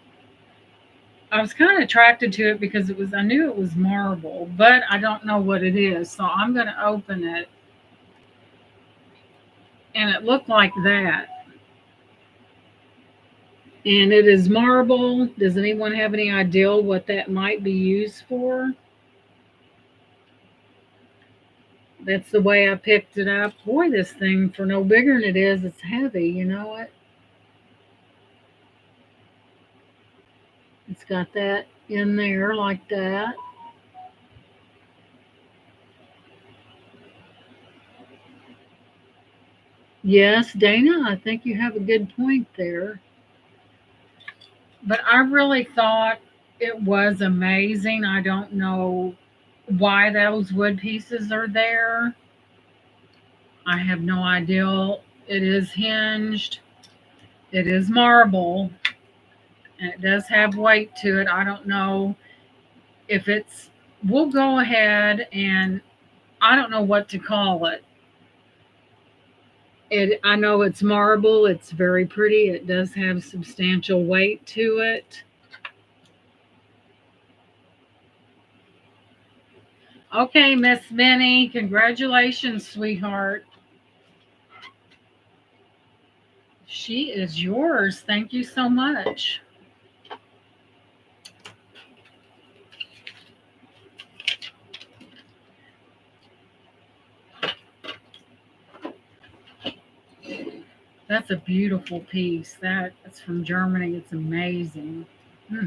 I was kind of attracted to it because I knew it was marble, but I don't know what it is. So I'm going to open it. and it looked like that. And it is marble. Does anyone have any idea what that might be used for? That's the way I picked it up. Boy, this thing, for no bigger than it is, it's heavy. You know what? It's got that in there like that. Yes, Dana, I think you have a good point there. But I really thought it was amazing. I don't know why those wood pieces are there. I have no idea. It is hinged. It is marble. And it does have weight to it. I don't know if it's, we'll go ahead and I don't know what to call it. I know it's marble. It's very pretty. It does have substantial weight to it. Okay, Miss Minnie, congratulations, sweetheart. She is yours. Thank you so much. That's a beautiful piece. That's from Germany. It's amazing. Hmm.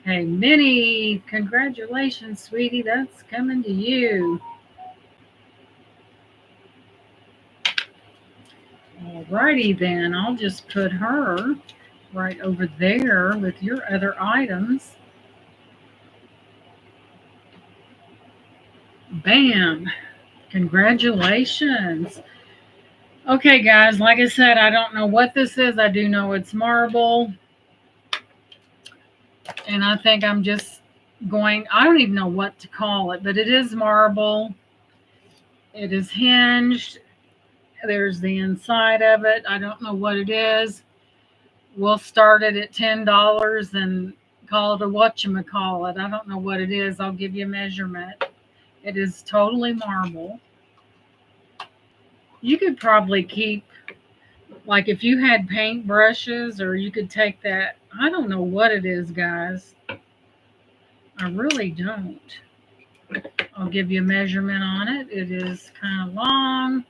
Hey, Minnie, congratulations, sweetie. That's coming to you. Alrighty then. I'll just put her right over there with your other items. Bam. Congratulations. Okay, guys, like I said, I don't know what this is. I do know it's marble. And I think I'm just going, I don't even know what to call it, but it is marble. It is hinged. There's the inside of it. I don't know what it is. We'll start it at $10 and call it a whatchamacallit. I don't know what it is. I'll give you a measurement. It is totally marble. You could probably keep, like if you had paint brushes, or you could take that. I don't know what it is, guys. I really don't. I'll give you a measurement on it. It is kind of long,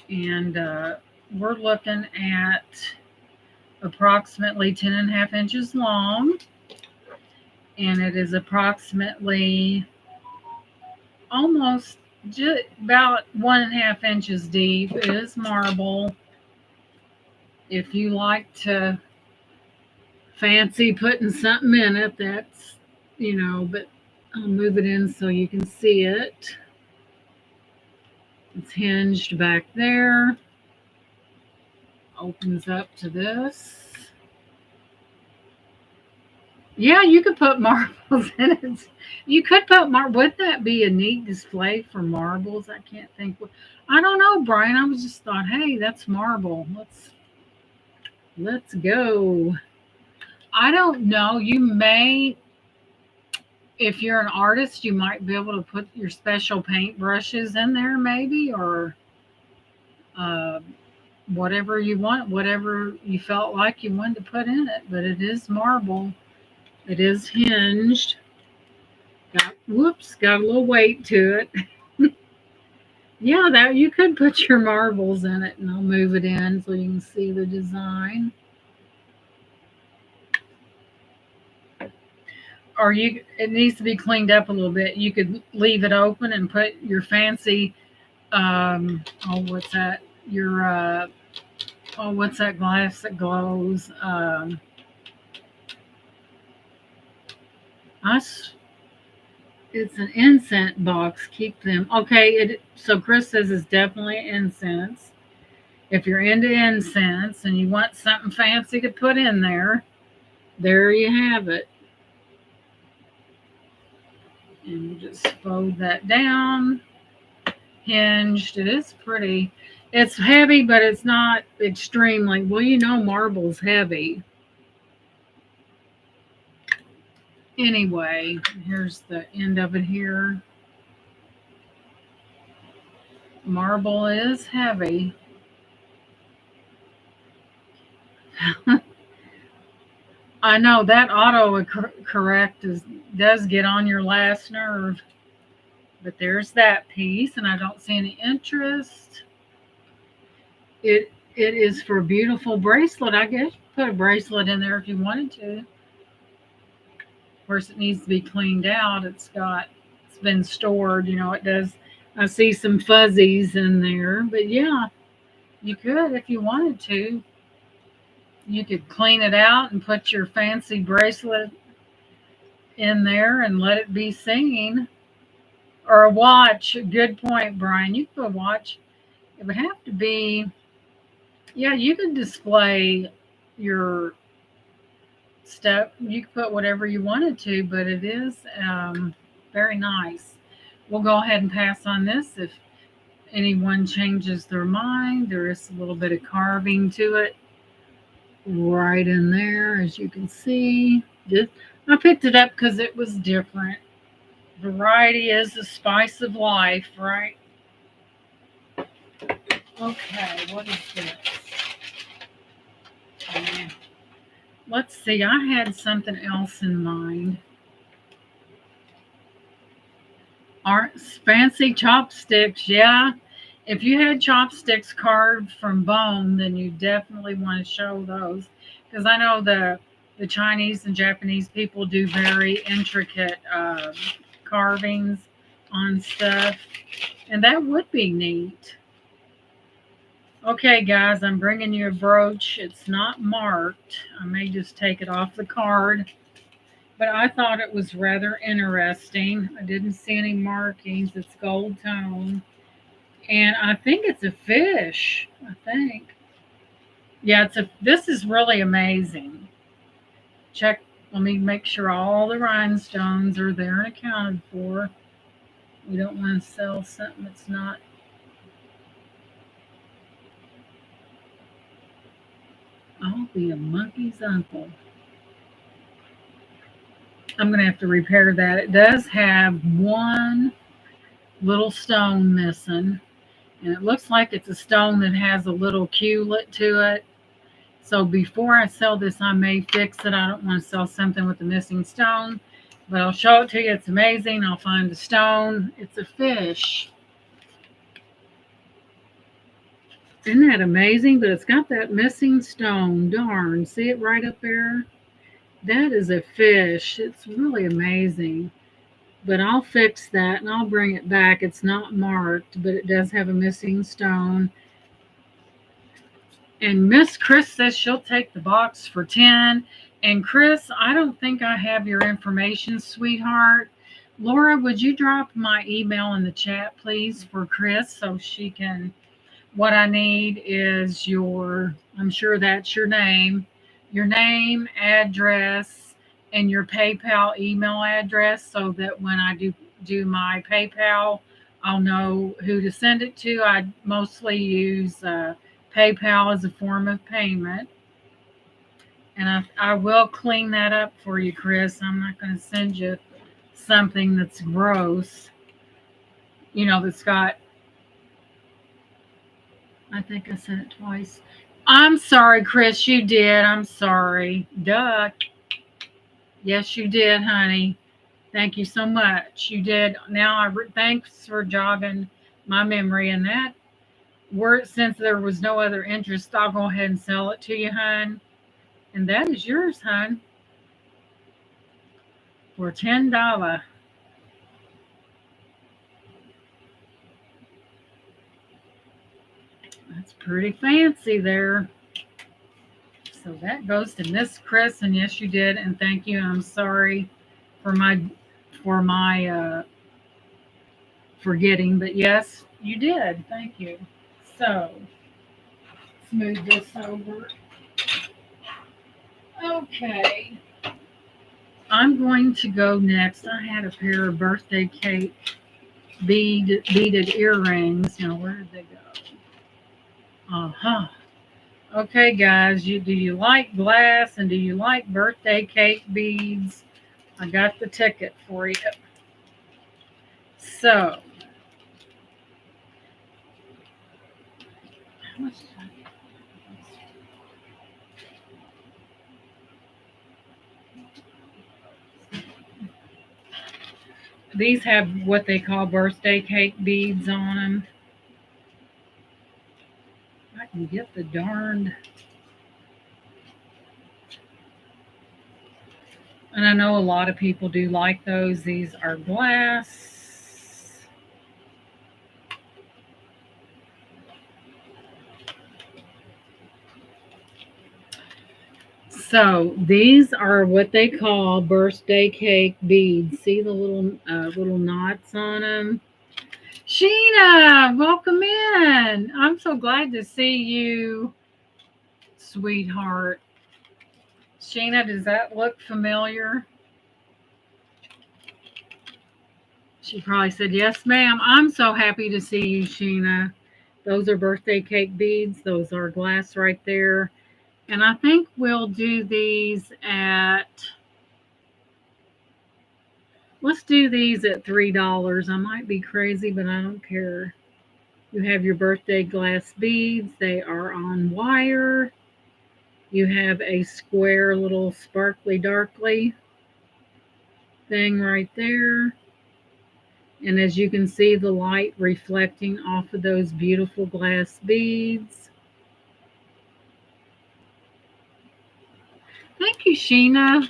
and we're looking at approximately 10.5 inches long, and it is approximately almost just about 1.5 inches deep. It is marble. If you like to fancy putting something in it, that's, but I'll move it in so you can see it. It's hinged back there. Opens up to this. Yeah, you could put marbles in it. You could put Wouldn't that be a neat display for marbles? I can't think. I don't know, Brian. I was just thought, hey, that's marble. Let's go. I don't know. You may, if you're an artist, you might be able to put your special paint brushes in there, maybe, or uh, whatever you want, whatever you felt like you wanted to put in it. But it is marble. It is hinged. Got a little weight to it. Yeah, that you could put your marbles in it, and I'll move it in so you can see the design. Or it needs to be cleaned up a little bit. You could leave it open and put your fancy, what's that? Your, what's that glass that glows? It's an incense box. Keep them. Okay, so Chris says it's definitely incense. If you're into incense and you want something fancy to put in there, there you have it. And you just fold that down. Hinged. It is pretty. It's heavy, but it's not extremely. Well, marble's heavy. Anyway, here's the end of it here. Marble is heavy. I know that auto correct does get on your last nerve. But there's that piece, and I don't see any interest. It is for a beautiful bracelet. I guess put a bracelet in there if you wanted to. Of course, it needs to be cleaned out. It's been stored. It does. I see some fuzzies in there, but yeah, you could if you wanted to. You could clean it out and put your fancy bracelet in there and let it be seen. Or a watch. Good point, Brian. You could put a watch. It would have to be. Yeah, you could display your stuff. You could put whatever you wanted to, but it is very nice. We'll go ahead and pass on this. If anyone changes their mind, there is a little bit of carving to it right in there, as you can see. I picked it up because it was different. Variety is the spice of life, right? Okay, what is this? Let's see, I had something else in mind. Aren't fancy chopsticks, yeah. If you had chopsticks carved from bone, then you definitely want to show those. Because I know the Chinese and Japanese people do very intricate carvings on stuff. And that would be neat. Okay, guys, I'm bringing you a brooch. It's not marked. I may just take it off the card. But I thought it was rather interesting. I didn't see any markings. It's gold tone. And I think it's a fish. I think. Yeah, this is really amazing. Let me make sure all the rhinestones are there and accounted for. We don't want to sell something that's not. I'll be a monkey's uncle. I'm going to have to repair that. It does have one little stone missing. And it looks like it's a stone that has a little culet to it. So before I sell this, I may fix it. I don't want to sell something with a missing stone. But I'll show it to you. It's amazing. I'll find the stone. It's a fish. Isn't that amazing? But it's got that missing stone. Darn. See it right up there? That is a fish. It's really amazing. But I'll fix that and I'll bring it back. It's not marked, but it does have a missing stone. And Miss Chris says she'll take the box for 10. And Chris, I don't think I have your information, sweetheart. Laura, would you drop my email in the chat, please, for Chris so she can. What I need is I'm sure that's your name, address, and your PayPal email address so that when I do my PayPal, I'll know who to send it to. I mostly use PayPal as a form of payment. And I will clean that up for you, Chris. I'm not going to send you something that's gross, that's got. I think I said it twice. I'm sorry, Chris. You did. I'm sorry. Duh. Yes, you did, honey. Thank you so much. You did. Now, thanks for jogging my memory. And that since there was no other interest, I'll go ahead and sell it to you, hon. And that is yours, hon, for $10. That's pretty fancy there. So that goes to Miss Chris, and yes, you did, and thank you. I'm sorry for my forgetting, but yes, you did. Thank you. So let's move this over. Okay, I'm going to go next. I had a pair of birthday cake beaded earrings. Now, where did they go? Okay, guys, do you like glass and do you like birthday cake beads? I got the ticket for you. So, How much did I get? These have what they call birthday cake beads on them. I can get the darned. And I know a lot of people do like those. These are glass. So these are what they call birthday cake beads. See the little knots on them? Sheena, welcome in. I'm so glad to see you, sweetheart. Sheena, does that look familiar? She probably said, yes, ma'am. I'm so happy to see you, Sheena. Those are birthday cake beads. Those are glass right there. And I think we'll do these at, let's do these at $3. I might be crazy, but I don't care. You have your birthday glass beads. They are on wire. You have a square little sparkly darkly thing right there. And as you can see, the light reflecting off of those beautiful glass beads. Thank you, Sheena.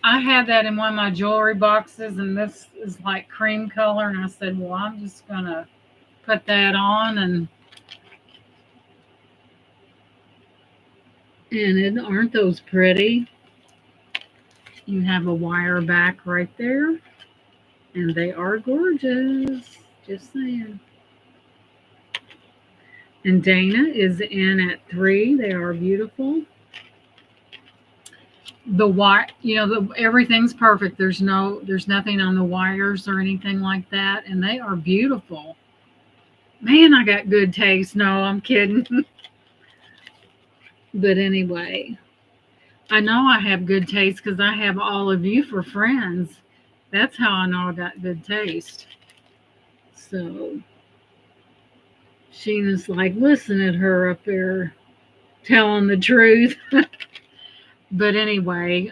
I had that in one of my jewelry boxes, and this is like cream color. And I said, well, I'm just going to put that on. And aren't those pretty? You have a wire back right there. And they are gorgeous. Just saying. And Dana is in at 3. They are beautiful. The wire, everything's perfect. There's nothing on the wires or anything like that. And they are beautiful. Man, I got good taste. No, I'm kidding. But anyway, I know I have good taste because I have all of you for friends. That's how I know I got good taste. So Sheena's like, listen at her up there telling the truth. But anyway,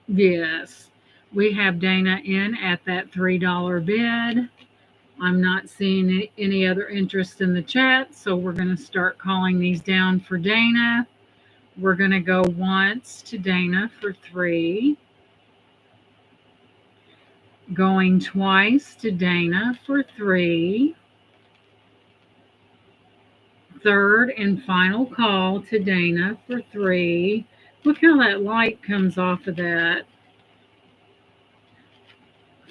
yes, we have Dana in at that $3 bid. I'm not seeing any other interest in the chat, so we're going to start calling these down for Dana. We're going to go once to Dana for 3. Going twice to Dana for 3. Third and final call to Dana for 3. Look how that light comes off of that.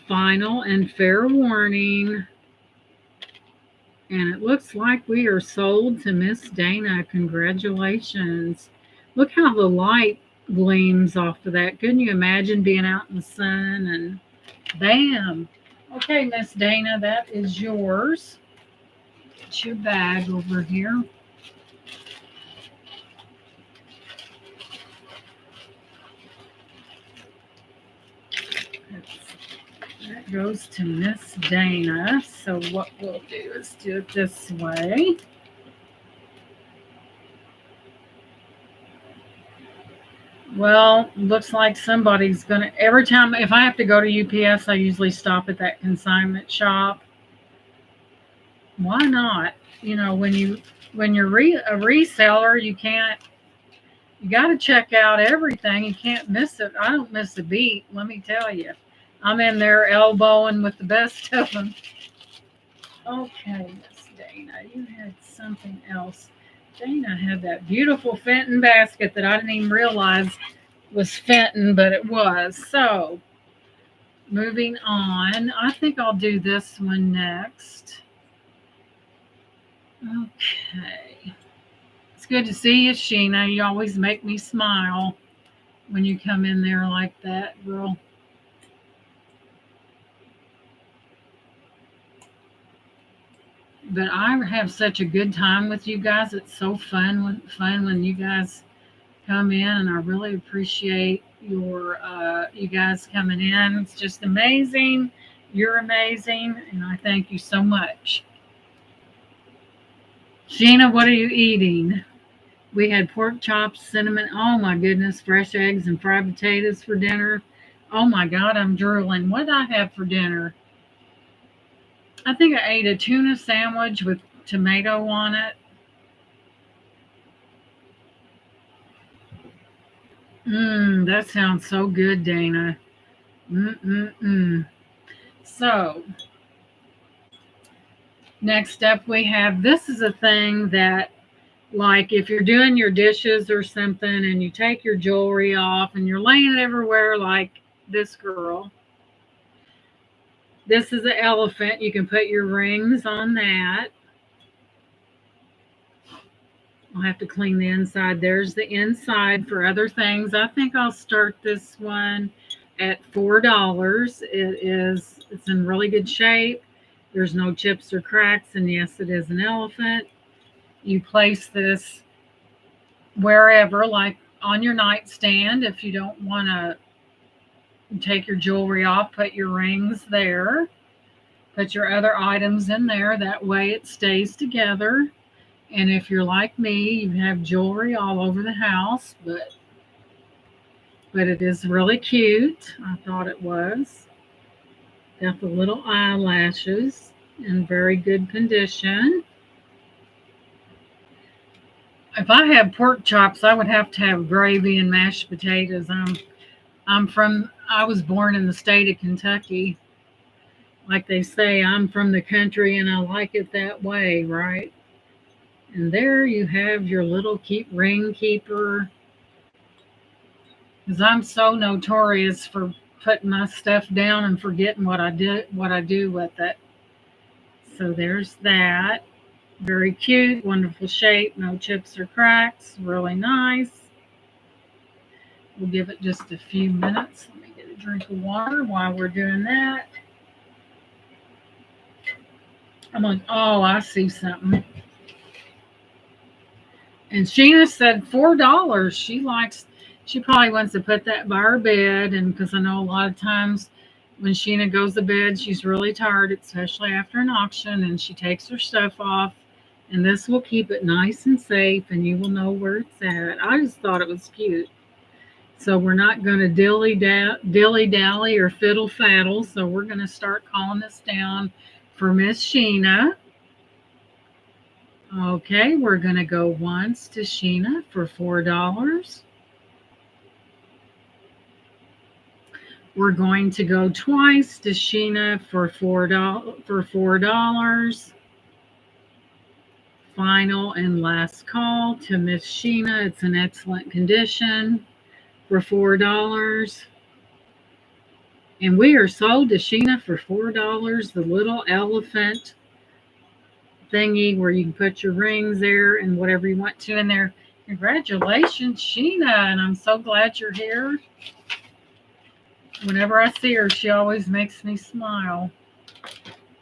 Final and fair warning. And it looks like we are sold to Miss Dana. Congratulations. Look how the light gleams off of that. Couldn't you imagine being out in the sun and bam. Okay, Miss Dana, that is yours. Get your bag over here. That goes to Miss Dana. So what we'll do is do it this way. Well, looks like somebody's gonna, every time, if I have to go to UPS, I usually stop at that consignment shop. Why not? When you're a reseller, you got to check out everything. You can't miss it. I don't miss a beat, let me tell you. I'm in there elbowing with the best of them. Okay, Miss Dana, you had something else. Dana had that beautiful Fenton basket that I didn't even realize was Fenton, but it was. So, moving on. I think I'll do this one next. Okay. It's good to see you, Sheena. You always make me smile when you come in there like that, girl. But I have such a good time with you guys. It's so fun when you guys come in, and I really appreciate you guys coming in. It's just amazing. You're amazing, and I thank you so much. Sheena, what are you eating? We had pork chops, cinnamon. Oh my goodness, fresh eggs and fried potatoes for dinner. Oh my God, I'm drooling. What did I have for dinner? I think I ate a tuna sandwich with tomato on it. That sounds so good, Dana. Mm-mm-mm. So, next up we have, this is a thing that, like, if you're doing your dishes or something and you take your jewelry off and you're laying it everywhere like this girl. This is an elephant. You can put your rings on that. I'll have to clean the inside. There's the inside for other things. I think I'll start this one at $4. It's in really good shape. There's no chips or cracks, and yes, it is an elephant. You place this wherever, like on your nightstand. If you don't want to take your jewelry off, put your rings there. Put your other items in there. That way it stays together. And if you're like me, you have jewelry all over the house, but it is really cute. I thought it was. Got the little eyelashes in very good condition. If I had pork chops, I would have to have gravy and mashed potatoes. I was born in the state of Kentucky. Like they say, I'm from the country and I like it that way, right? And there you have your little ring keeper. Because I'm so notorious for putting my stuff down and forgetting what I do with it. So there's that. Very cute, wonderful shape, no chips or cracks, really nice. We'll give it just a few minutes. Let me get a drink of water while we're doing that. I'm like, oh, I see something. And Sheena said $4. She probably wants to put that by her bed. And because I know a lot of times when Sheena goes to bed, she's really tired, especially after an auction, and she takes her stuff off. And this will keep it nice and safe, and you will know where it's at. I just thought it was cute. So we're not going to dilly-dally or fiddle-faddle. So we're going to start calling this down for Miss Sheena. Okay, we're going to go once to Sheena for $4. We're going to go twice to Sheena for $4. Final and last call to Miss Sheena. It's in excellent condition for $4. And we are sold to Sheena for $4. The little elephant thingy where you can put your rings there and whatever you want to in there. Congratulations, Sheena, and I'm so glad you're here. Whenever I see her, she always makes me smile.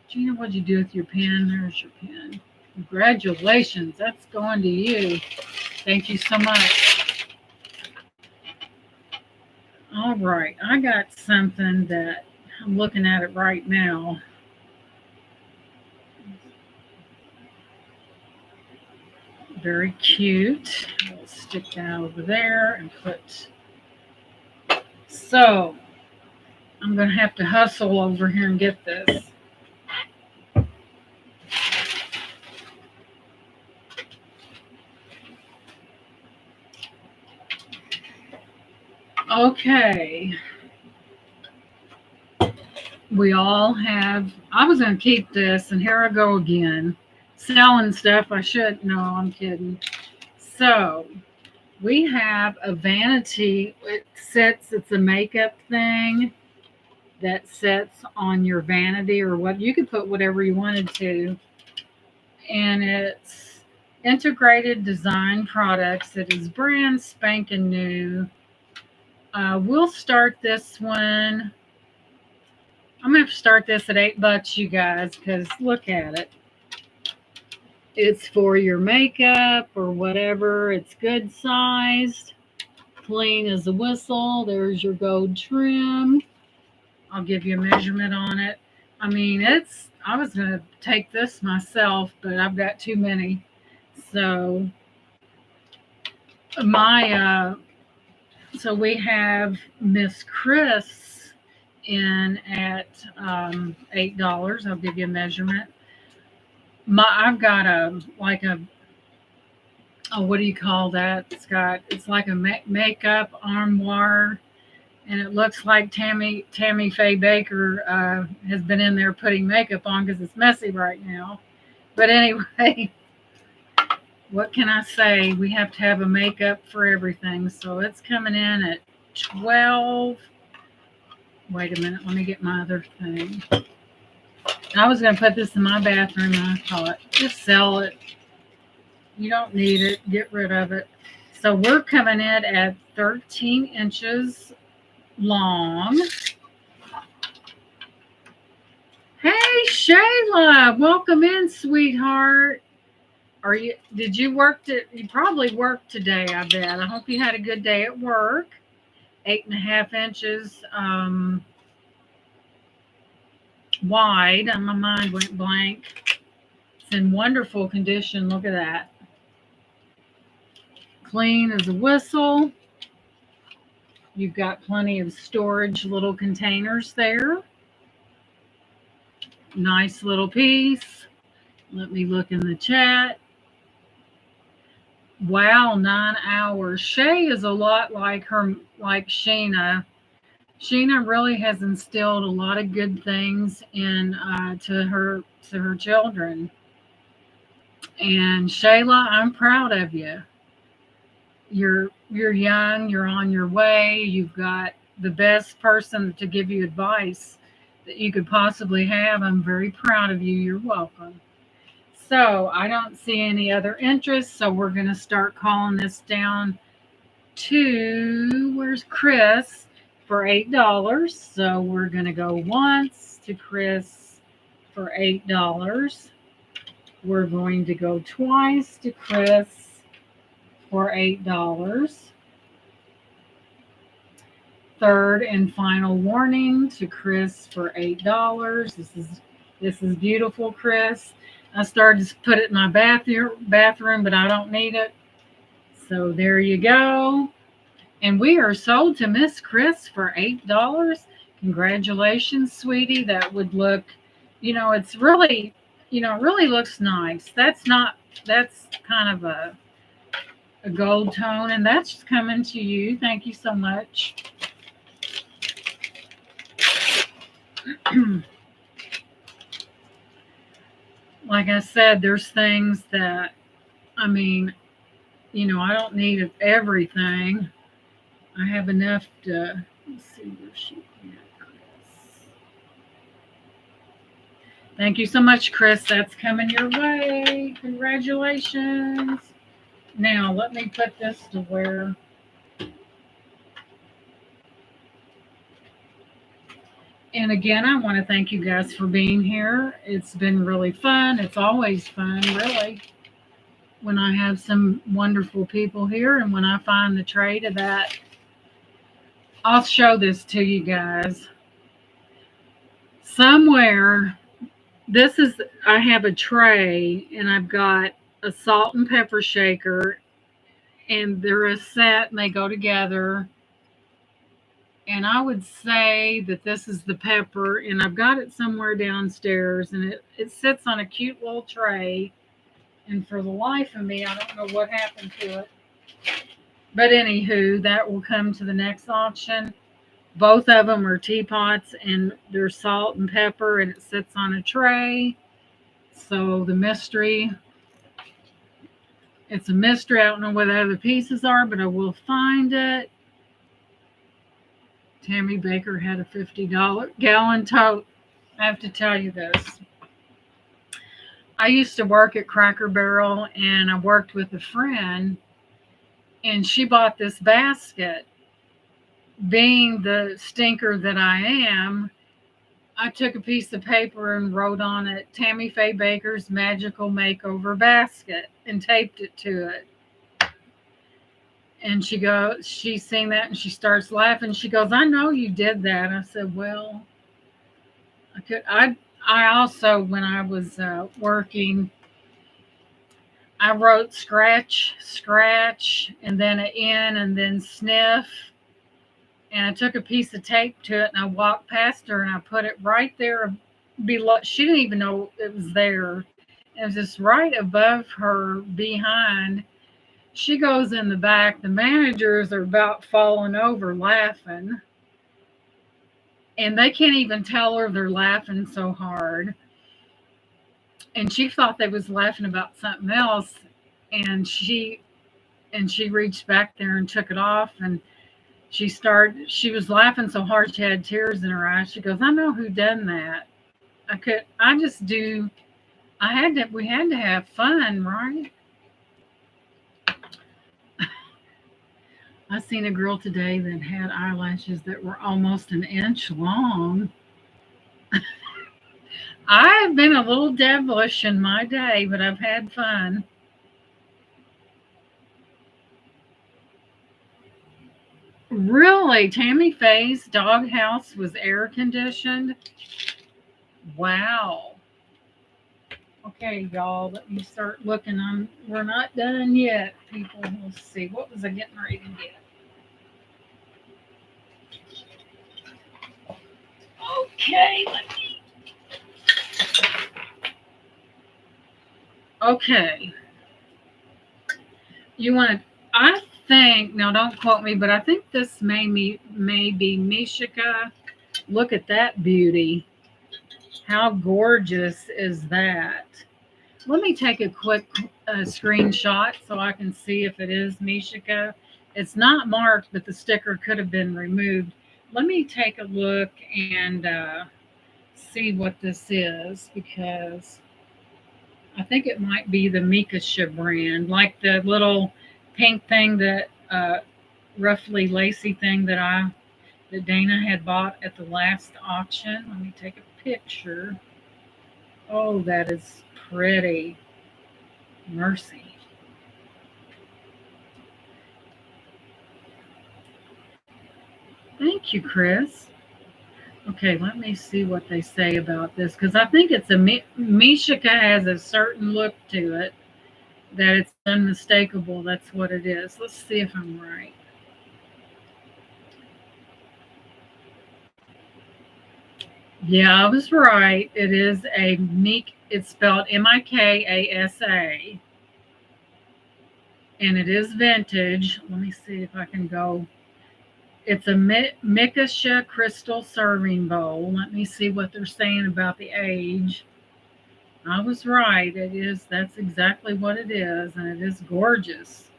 Gina, what'd you do with your pen? There's your pen. Congratulations, that's going to you. Thank you so much. All right, I got something that I'm looking at it right now. Very cute. We'll stick that over there and put. So I'm going to have to hustle over here and get this. Okay. We all have. I was going to keep this, and here I go again. Selling stuff I should. No, I'm kidding. So we have a Vanity. It's a makeup thing that sits on your vanity or what. You could put whatever you wanted to. And it's integrated design products. It is brand spanking new. We'll start this one. I'm going to start this at $8, you guys, because look at it. It's for your makeup or whatever. It's good sized, clean as a whistle. There's your gold trim. I'll give you a measurement on it. I mean, I was going to take this myself, but I've got too many. So my so we have Miss Chris in at $8. I'll give you a measurement. I've got a like a oh, what do you call that? It's like a makeup armoire, and it looks like Tammy Faye Baker has been in there putting makeup on because it's messy right now. But anyway, what can I say? We have to have a makeup for everything, so it's coming in at 12. Wait a minute, let me get my other thing. I was going to put this in my bathroom, and I thought, just sell it. You don't need it. Get rid of it. So we're coming in at 13 inches long. Hey, Shayla, welcome in, sweetheart. Did you work? You probably worked today, I bet. I hope you had a good day at work. 8.5 inches wide. And my mind went blank. It's in wonderful condition. Look at that. Clean as a whistle. You've got plenty of storage little containers there. Nice little piece. Let me look in the chat. Wow, 9 hours. Shay is a lot like Sheena. Sheena really has instilled a lot of good things in to her children. And Shayla, I'm proud of you. You're young, you're on your way, you've got the best person to give you advice that you could possibly have. I'm very proud of you. You're welcome. So I don't see any other interest, so we're going to start calling this down to, where's Chris, for $8. So we're going to go once to Chris for $8. We're going to go twice to Chris for $8. Third and final warning to Chris for $8. This is beautiful, Chris. I started to put it in my bathroom, but I don't need it. So there you go. And we are sold to Miss Chris for $8. Congratulations, sweetie. That would look, it's really, it really looks nice. That's kind of a gold tone, and that's coming to you. Thank you so much. Like I said, there's things that, I don't need everything. I have enough to, let's see where she at, Chris. Thank you so much, Chris. That's coming your way. Congratulations. Now, let me put this to where. And again, I want to thank you guys for being here. It's been really fun. It's always fun, really, when I have some wonderful people here and when I find the tray to that. I'll show this to you guys. Somewhere, I have a tray and I've got a salt and pepper shaker, and they're a set and they go together. And I would say that this is the pepper, and I've got it somewhere downstairs, and it sits on a cute little tray. And for the life of me, I don't know what happened to it. But anywho, that will come to the next auction. Both of them are teapots, and they're salt and pepper, and it sits on a tray. So the mystery, it's a mystery. I don't know what the other pieces are, but I will find it. Tammy Baker had a $50 tote. I have to tell you this. I used to work at Cracker Barrel, and I worked with a friend, and she bought this basket. Being the stinker that I am, I took a piece of paper and wrote on it, Tammy Faye Baker's Magical Makeover Basket, and taped it to it. And she's seen that, and she starts laughing. She goes, I know you did that. I said, well, I also, when I was working, I wrote scratch, scratch, and then an N, and then sniff. And I took a piece of tape to it, and I walked past her, and I put it right there below. She didn't even know it was there. It was just right above her behind. She goes in the back. The managers are about falling over laughing. And they can't even tell her they're laughing so hard. And she thought they was laughing about something else. And she reached back there and took it off, and she was laughing so hard she had tears in her eyes. She goes, I know who done that. I just do we had to have fun, right? I seen a girl today that had eyelashes that were almost an inch long. I've been a little devilish in my day, but I've had fun. Really, Tammy Faye's doghouse was air conditioned. Wow. Okay, y'all, let me start looking. We're not done yet, people. Let's see. What was I getting ready to get? Okay, okay. You want to? I think now. Don't quote me, but I think this may be Mishika. Look at that beauty. How gorgeous is that? Let me take a quick screenshot so I can see if it is Mishika. It's not marked, but the sticker could have been removed. Let me take a look and see what this is, because I think it might be the Mikasa brand, like the little pink thing that roughly lacy thing that Dana had bought at the last auction. Let me take a picture. Oh, that is pretty. Mercy. Thank you, Chris. Okay, let me see what they say about this, because I think it's Mishika has a certain look to it that it's unmistakable. That's what it is. Let's see if I'm right. Yeah, I was right. It is a Mik. It's spelled Mikasa, and it is vintage. Let me see if I can go. It's a Mikasa crystal serving bowl. Let me see what they're saying about the age. I was right. It is. That's exactly what it is, and it is gorgeous.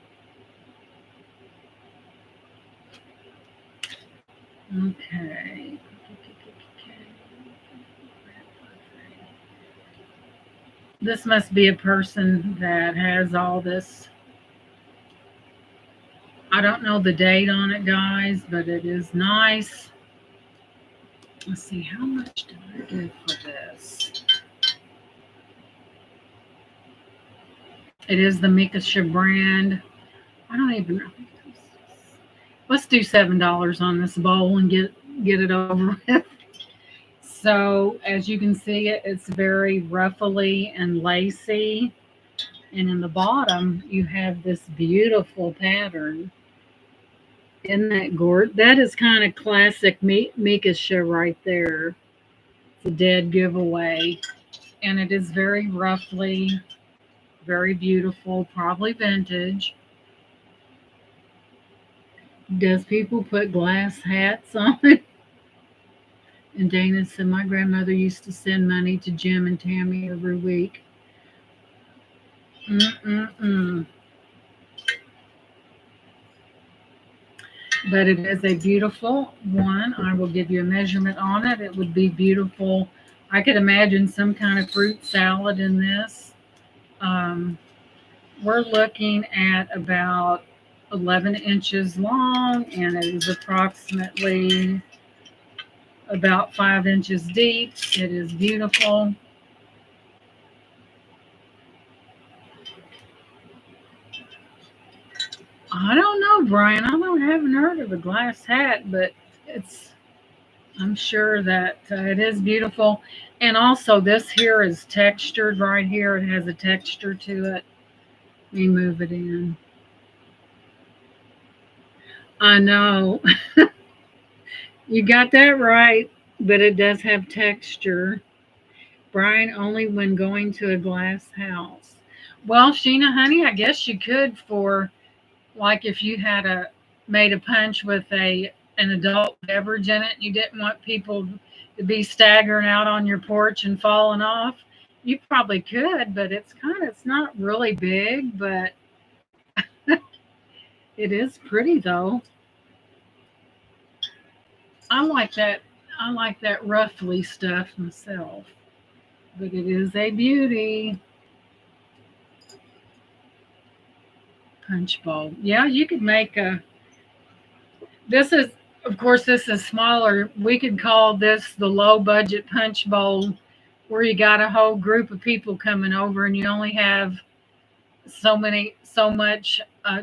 Okay. This must be a person that has all this. I don't know the date on it, guys, but it is nice. Let's see, how much did I give for this? It is the Mikasa brand. I don't even know. Let's do $7 on this bowl and get it over with. So as you can see, it's very ruffly and lacy. And in the bottom, you have this beautiful pattern. Isn't that gorgeous? That is kind of classic Mikasa right there. It's a dead giveaway. And it is very roughly, very beautiful, probably vintage. Does people put glass hats on it? And Dana said, my grandmother used to send money to Jim and Tammy every week. Mm-mm-mm. But it is a beautiful one. I will give you a measurement on it. It would be beautiful. I could imagine some kind of fruit salad in this. We're looking at about 11 inches long, and it is approximately about 5 inches deep. It is beautiful. I don't know, Brian. Haven't heard of a glass hat, but I'm sure that it is beautiful. And also, this here is textured right here. It has a texture to it. Let me move it in. I know. You got that right, but it does have texture. Brian, only when going to a glass house. Well, Sheena, honey, I guess you could for like if you had a made a punch with a an adult beverage in it, and you didn't want people to be staggering out on your porch and falling off. You probably could, but it's not really big, but it is pretty though. I like that. I like that ruffly stuff myself, but it is a beauty. Punch bowl. Yeah, you could make a. This is, of course, this is smaller. We could call this the low budget punch bowl, where you got a whole group of people coming over, and you only have so much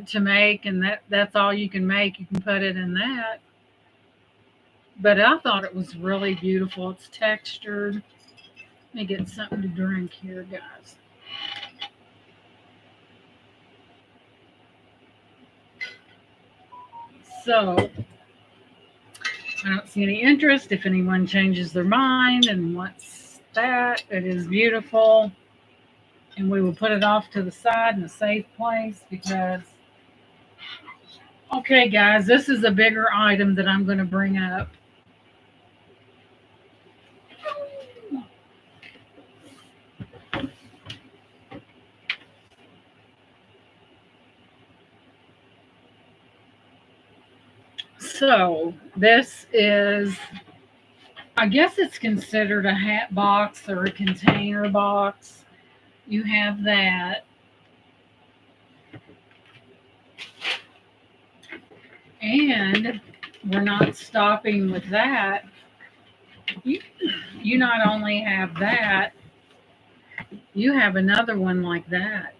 to make, and that's all you can make. You can put it in that. But I thought it was really beautiful. It's textured. Let me get something to drink here, guys. So I don't see any interest. If anyone changes their mind and wants that, it is beautiful. And we will put it off to the side in a safe place because, okay, guys, this is a bigger item that I'm going to bring up. So this is, I guess it's considered a hat box or a container box. You have that. And we're not stopping with that. You not only have that, you have another one like that.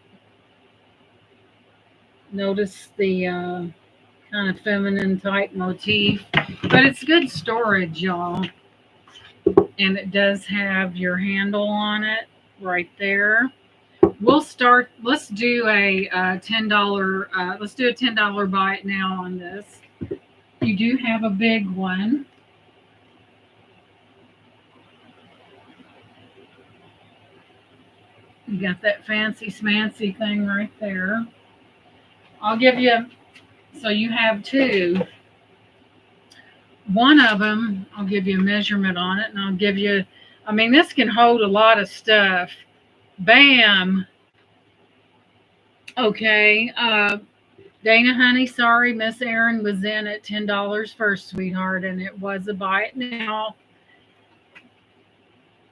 Notice the kind of feminine type motif, but it's good storage, y'all. And it does have your handle on it right there. We'll start. Let's do a $10. Let's do a $10 bite now on this. You do have a big one. You got that fancy smancy thing right there. I'll give you. So you have two. One of them, I'll give you a measurement on it, and I'll give you. I mean, this can hold a lot of stuff. Bam. Okay. Dana, honey, sorry, Miss Erin was in at $10 first, sweetheart, and it was a bite. Now,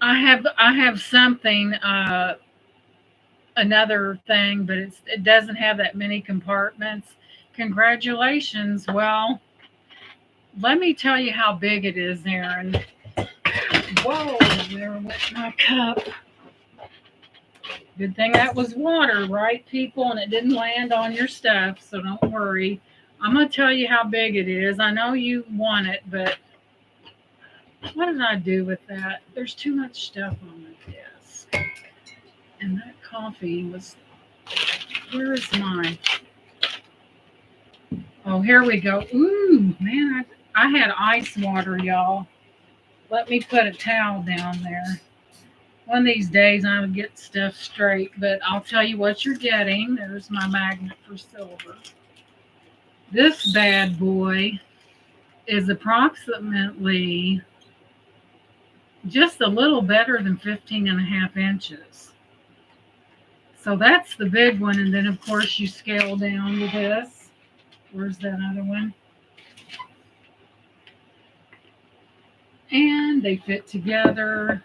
I have something, another thing, but it doesn't have that many compartments. Congratulations. Well, let me tell you how big it is, Erin. Whoa, there went my cup. Good thing that was water, right, people? And it didn't land on your stuff, so don't worry. I'm going to tell you how big it is. I know you want it, but what did I do with that? There's too much stuff on my desk. And that coffee was... Where is mine? Oh, here we go. Ooh, man, I had ice water, y'all. Let me put a towel down there. One of these days I'll get stuff straight, but I'll tell you what you're getting. There's my magnet for silver. This bad boy is approximately just a little better than 15.5 inches. So that's the big one. And then, of course, you scale down to this. Where's that other one? And they fit together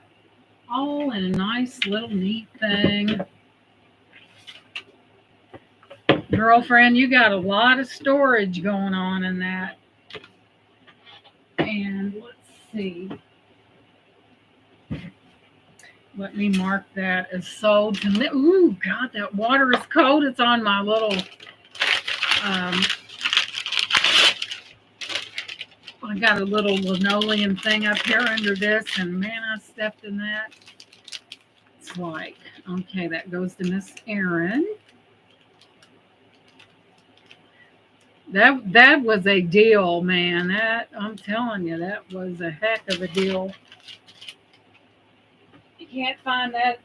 all in a nice little neat thing. Girlfriend, you got a lot of storage going on in that. And let's see. Let me mark that as sold. Ooh, God, that water is cold. It's on my little, I got a little linoleum thing up here under this, and man, I stepped in that. It's like, okay, that goes to Miss Erin. That was a deal, man. That I'm telling you, that was a heck of a deal. You can't find that.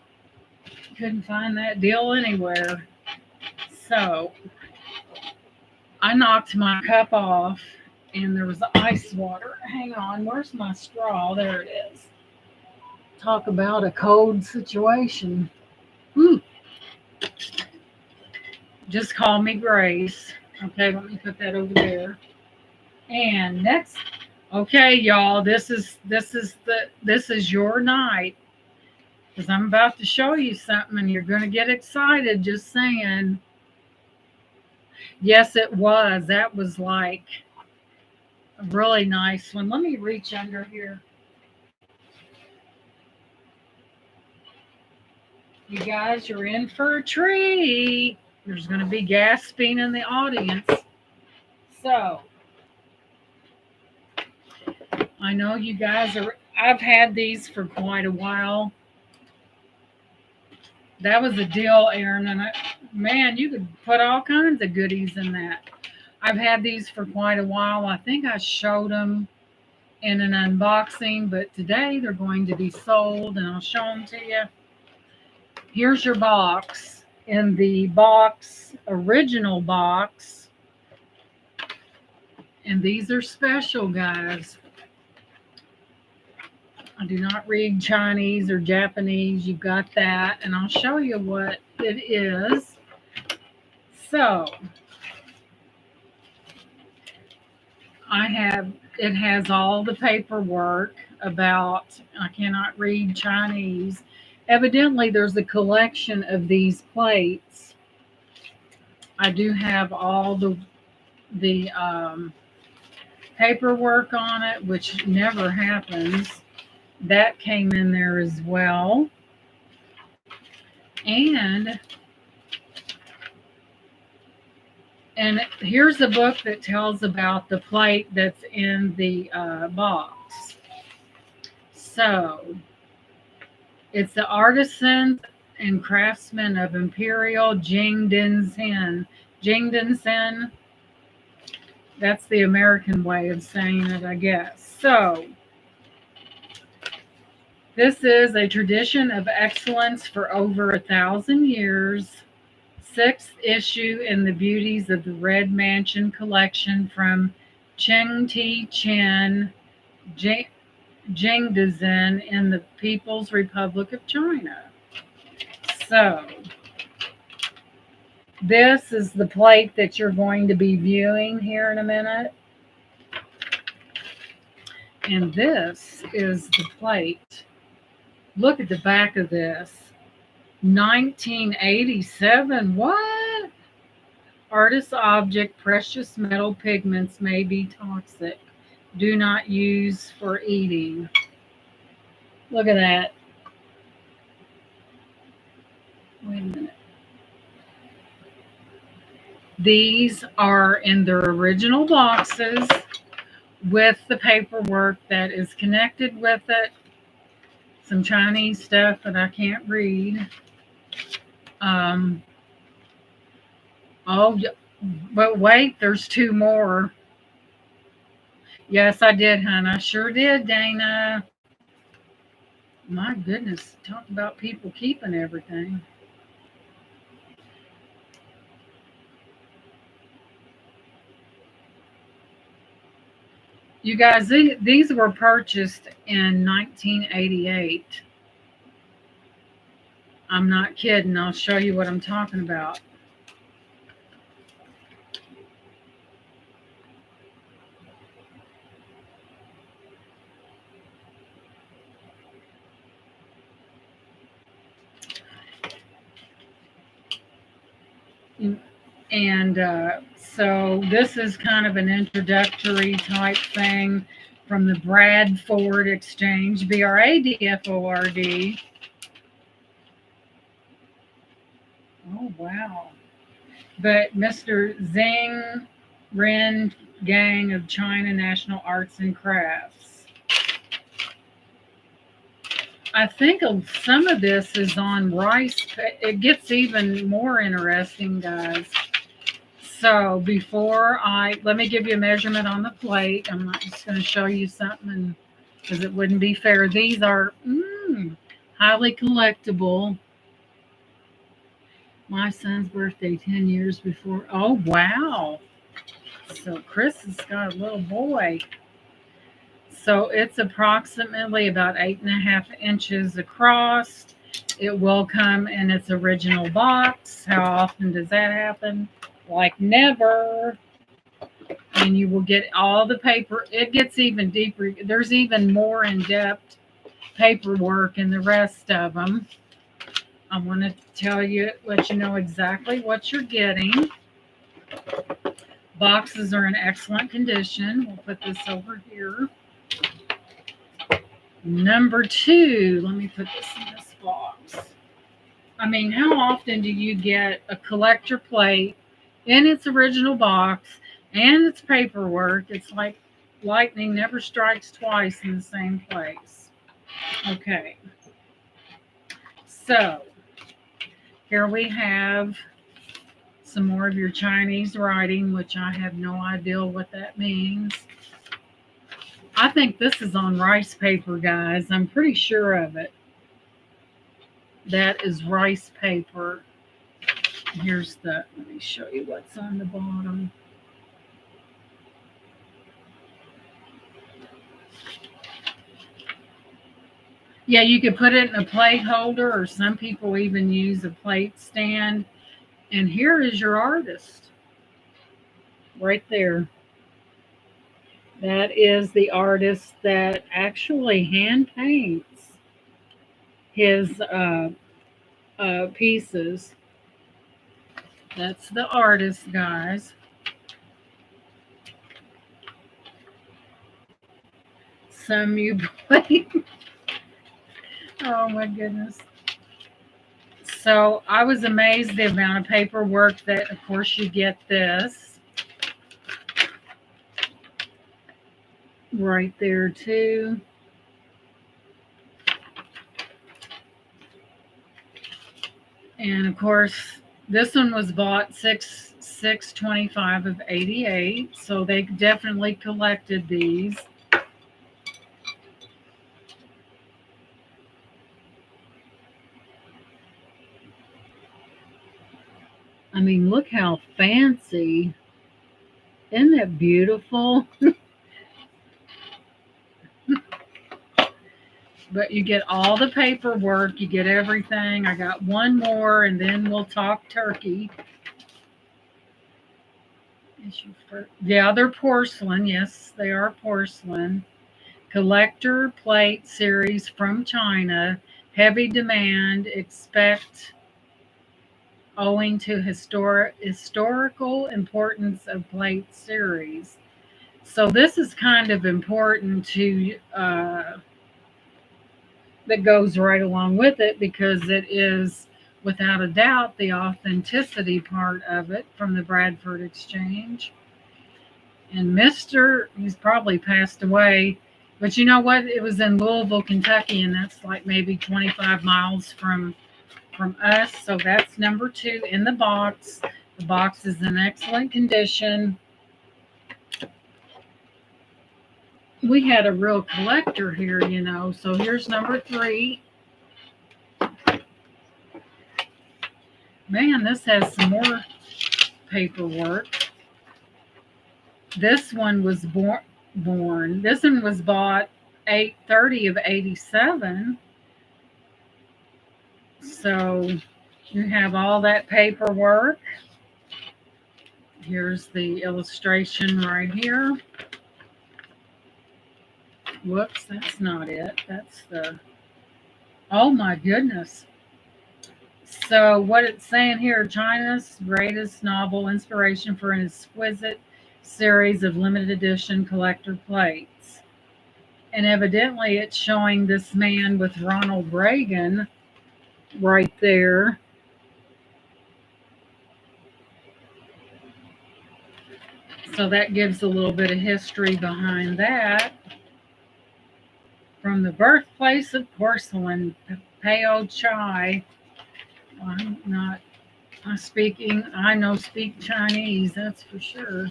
Couldn't find that deal anywhere. So I knocked my cup off, and there was ice water. Hang on, where's my straw? There it is. Talk about a cold situation. Whew. Just call me Grace. Okay, let me put that over there. And next, okay, y'all, this is your night because I'm about to show you something, and you're gonna get excited. Just saying. Yes, it was. That was like a really nice one. Let me reach under here. You guys, you're in for a treat. There's going to be gasping in the audience. So, I know you guys are, I've had these for quite a while. That was a deal, Aaron. And man, you could put all kinds of goodies in that. I've had these for quite a while. I think I showed them in an unboxing, but today they're going to be sold, and I'll show them to you. Here's your box. In the box, original box, and these are special, guys. I do not read Chinese or Japanese. You've got that, and I'll show you what it is. So, it has all the paperwork about, I cannot read Chinese. Evidently, there's a collection of these plates. I do have all the paperwork on it, which never happens. That came in there as well. And here's a book that tells about the plate that's in the box. So, it's the artisans and craftsmen of Imperial Jingdenzhen. Jingdenzhen. That's the American way of saying it, I guess. So, this is a tradition of excellence for over 1,000 years. 6th issue in the Beauties of the Red Mansion collection from Cheng Ti Chen, Jingdezhen in the People's Republic of China. So, this is the plate that you're going to be viewing here in a minute. And this is the plate. Look at the back of this. 1987. What? Artist object, precious metal pigments may be toxic. Do not use for eating. Look at that. Wait a minute. These are in their original boxes with the paperwork that is connected with it. Some Chinese stuff that I can't read. Oh, but wait, there's 2 more. Yes, I did, hon. I sure did, Dana. My goodness, talk about people keeping everything. You guys, these were purchased in 1988. I'm not kidding. I'll show you what I'm talking about. And so this is kind of an introductory type thing from the Bradford Exchange, Bradford. Oh, wow. But Mr. Zhang Ren Gang of China National Arts and Crafts. I think some of this is on rice. It gets even more interesting, guys. So let me give you a measurement on the plate. I'm not just going to show you something because it wouldn't be fair. These are highly collectible. My son's birthday 10 years before. Oh, wow. So Chris has got a little boy. So it's approximately about 8.5 inches across. It will come in its original box. How often does that happen? Like never. And you will get all the paper. It gets even deeper. There's even more in-depth paperwork in the rest of them. I want to let you know exactly what you're getting. Boxes are in excellent condition. We'll put this over here. Number 2, let me put this in this box. I mean, how often do you get a collector plate in its original box and its paperwork? It's like lightning never strikes twice in the same place. Okay. So, here we have some more of your Chinese writing, which I have no idea what that means. I think this is on rice paper, guys. I'm pretty sure of it. That is rice paper. Let me show you what's on the bottom. Yeah, you could put it in a plate holder, or some people even use a plate stand. And here is your artist. Right there. That is the artist that actually hand paints his pieces. That's the artist, guys. Some you play. Oh my goodness. So I was amazed the amount of paperwork that, of course, you get this. Right there, too. And, of course, this one was bought 6/25 of 88. So they definitely collected these. I mean, look how fancy. Isn't that beautiful? But you get all the paperwork, you get everything. I got one more, and then we'll talk turkey. Yeah, they're porcelain. Yes, they are porcelain. Collector plate series from China. Heavy demand. Expect owing to historical importance of plate series. So this is kind of important to that goes right along with it, because it is without a doubt the authenticity part of it from the Bradford Exchange. And he's probably passed away, but you know what? It was in Louisville, Kentucky, and that's like maybe 25 miles from us. So that's number 2 in the box. The box is in excellent condition. We had a real collector here, So here's number 3. Man, this has some more paperwork. This one was born. This one was bought 8/30 of 87. So you have all that paperwork. Here's the illustration right here. Whoops, that's not it. That's oh my goodness. So what it's saying here, China's greatest novel inspiration for an exquisite series of limited edition collector plates. And evidently it's showing this man with Ronald Reagan right there. So that gives a little bit of history behind that. From the birthplace of porcelain, Pao Chai. I'm not I know speak Chinese, that's for sure.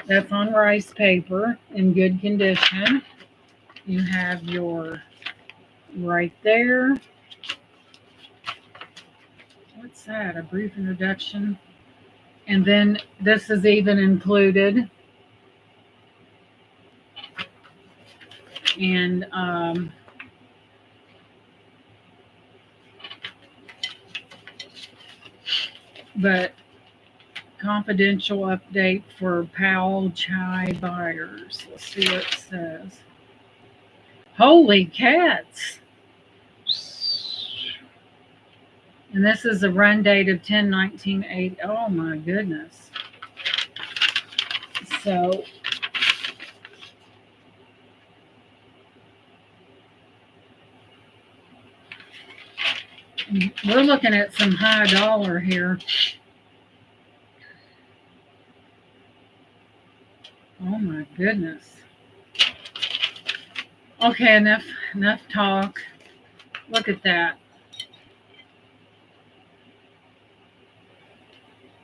That's on rice paper in good condition. You have your right there. What's that? A brief introduction. And then this is even included. And but confidential update for Powell Chai buyers. Let's see what it says. Holy cats! And this is a run date of 10/19/8. Oh my goodness. So we're looking at some high dollar here. Oh my goodness. Okay, enough talk. Look at that.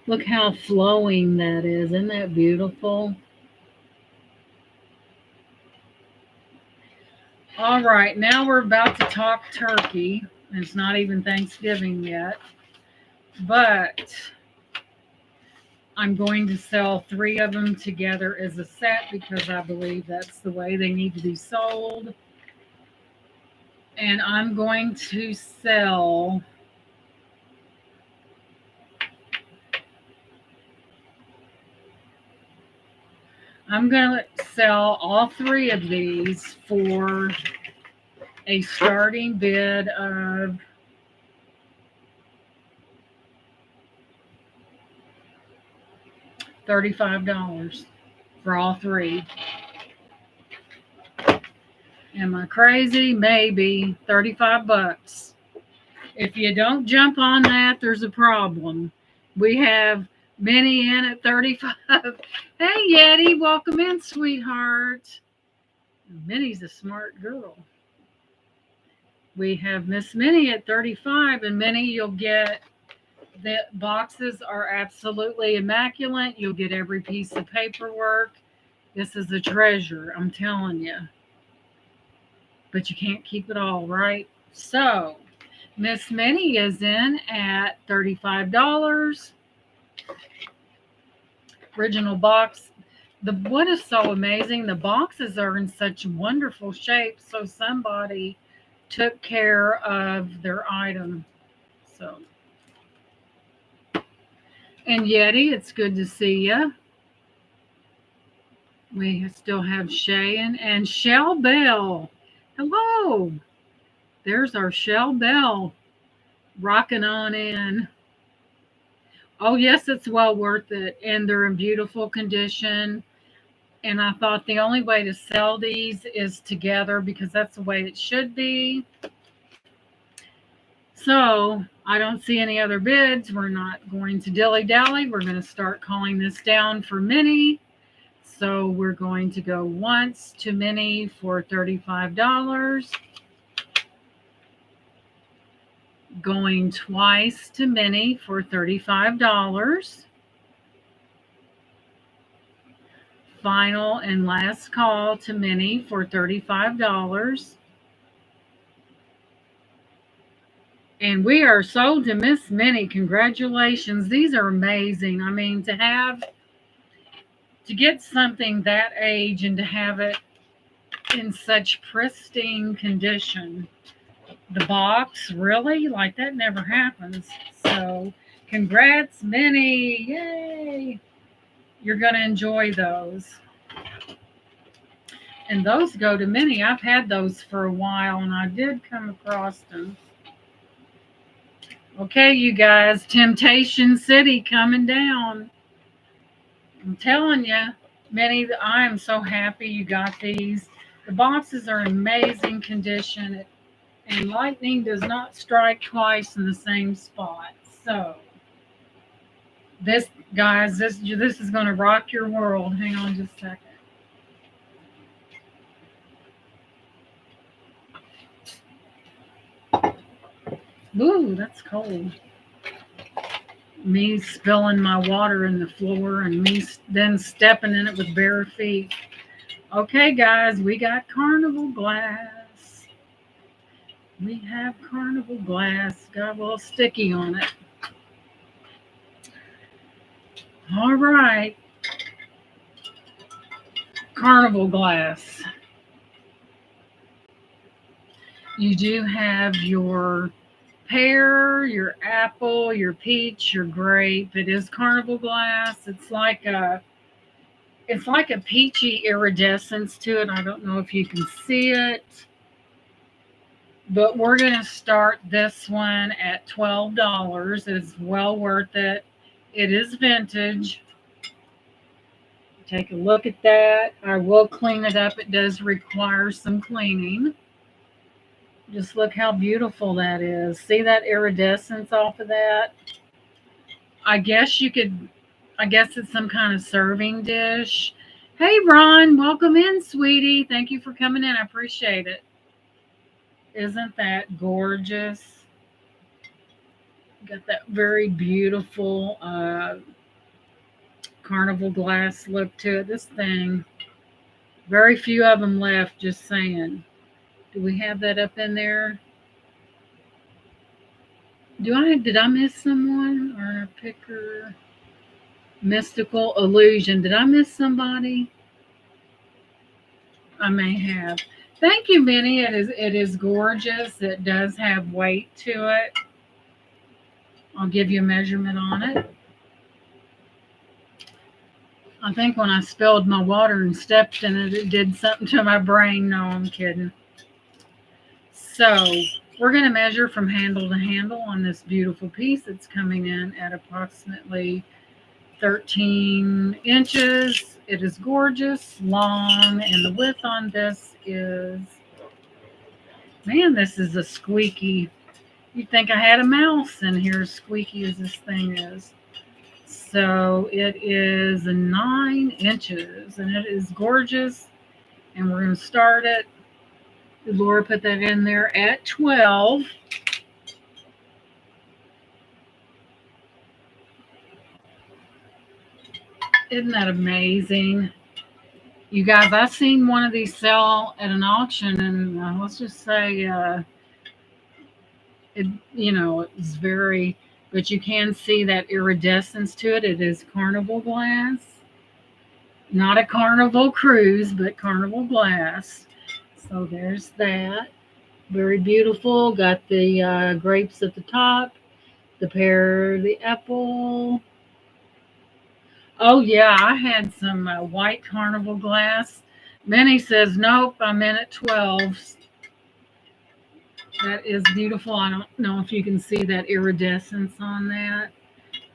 Look how flowing that is. Isn't that beautiful? All right, now we're about to talk turkey. It's not even Thanksgiving yet, but I'm going to sell 3 of them together as a set because I believe that's the way they need to be sold. And I'm going to sell all 3 of these for a starting bid of $35 for all 3. Am I crazy? Maybe. $35. If you don't jump on that, there's a problem. We have Minnie in at 35. Hey, Yeti, welcome in, sweetheart. Minnie's a smart girl. We have Miss Minnie at 35, and Minnie, you'll get the boxes are absolutely immaculate. You'll get every piece of paperwork. This is a treasure, I'm telling you. But you can't keep it all, right? So, Miss Minnie is in at $35. Original box. What is so amazing, the boxes are in such wonderful shape, so somebody took care of their item. So, and Yeti, it's good to see you. We still have Shay and Shell Bell. Hello. There's our Shell Bell rocking on in. Oh, yes, it's well worth it. And they're in beautiful condition. And I thought the only way to sell these is together because that's the way it should be. So I don't see any other bids. We're not going to dilly-dally. We're going to start calling this down for Minnie. So we're going to go once to Minnie for $35. Going twice to Minnie for $35. Final and last call to Minnie for $35. And we are sold to Miss Minnie. Congratulations. These are amazing. I mean, to get something that age and to have it in such pristine condition. The box, really? Like, that never happens. So, congrats, Minnie. Yay. You're going to enjoy those. And those go to Minnie. I've had those for a while, and I did come across them. Okay, you guys, Temptation City coming down. I'm telling you, Minnie, I am so happy you got these. The boxes are in amazing condition, and lightning does not strike twice in the same spot. So, this, guys, this is going to rock your world. Hang on just a second. Ooh, that's cold. Me spilling my water in the floor and me then stepping in it with bare feet. Okay, guys, we got Carnival glass. We have Carnival glass. Got a little sticky on it. All right. Carnival glass. You do have your pear, your apple, your peach, your grape. It is Carnival glass. It's like a peachy iridescence to it. I don't know if you can see it, but we're going to start this one at $12. It's well worth it. It is vintage. Take a look at that. I will clean it up. It does require some cleaning. Just look how beautiful that is. See that iridescence off of that? I guess it's some kind of serving dish. Hey, Ron, welcome in, sweetie. Thank you for coming in. I appreciate it. Isn't that gorgeous? Got that very beautiful Carnival glass look to it. This thing, very few of them left, just saying. Do we have that up in there? Did I miss someone or a picker? Mystical illusion. Did I miss somebody? I may have. Thank you, Minnie. It is gorgeous. It does have weight to it. I'll give you a measurement on it. I think when I spilled my water and stepped in it, it did something to my brain. No, I'm kidding. So we're going to measure from handle to handle on this beautiful piece. It's coming in at approximately 13 inches. It is gorgeous, long, and the width on this is, man, this is a squeaky. You'd think I had a mouse in here, as squeaky as this thing is. So it is 9 inches, and it is gorgeous. And we're going to start it. Laura put that in there at 12. Isn't that amazing? You guys, I've seen one of these sell at an auction, and let's just say, it's very, but you can see that iridescence to it. It is Carnival glass. Not a Carnival cruise, but Carnival glass. So there's that. Very beautiful. Got the grapes at the top, the pear, the apple. Oh, yeah, I had some white Carnival glass. Minnie says, nope, I'm in at 12. That is beautiful. I don't know if you can see that iridescence on that,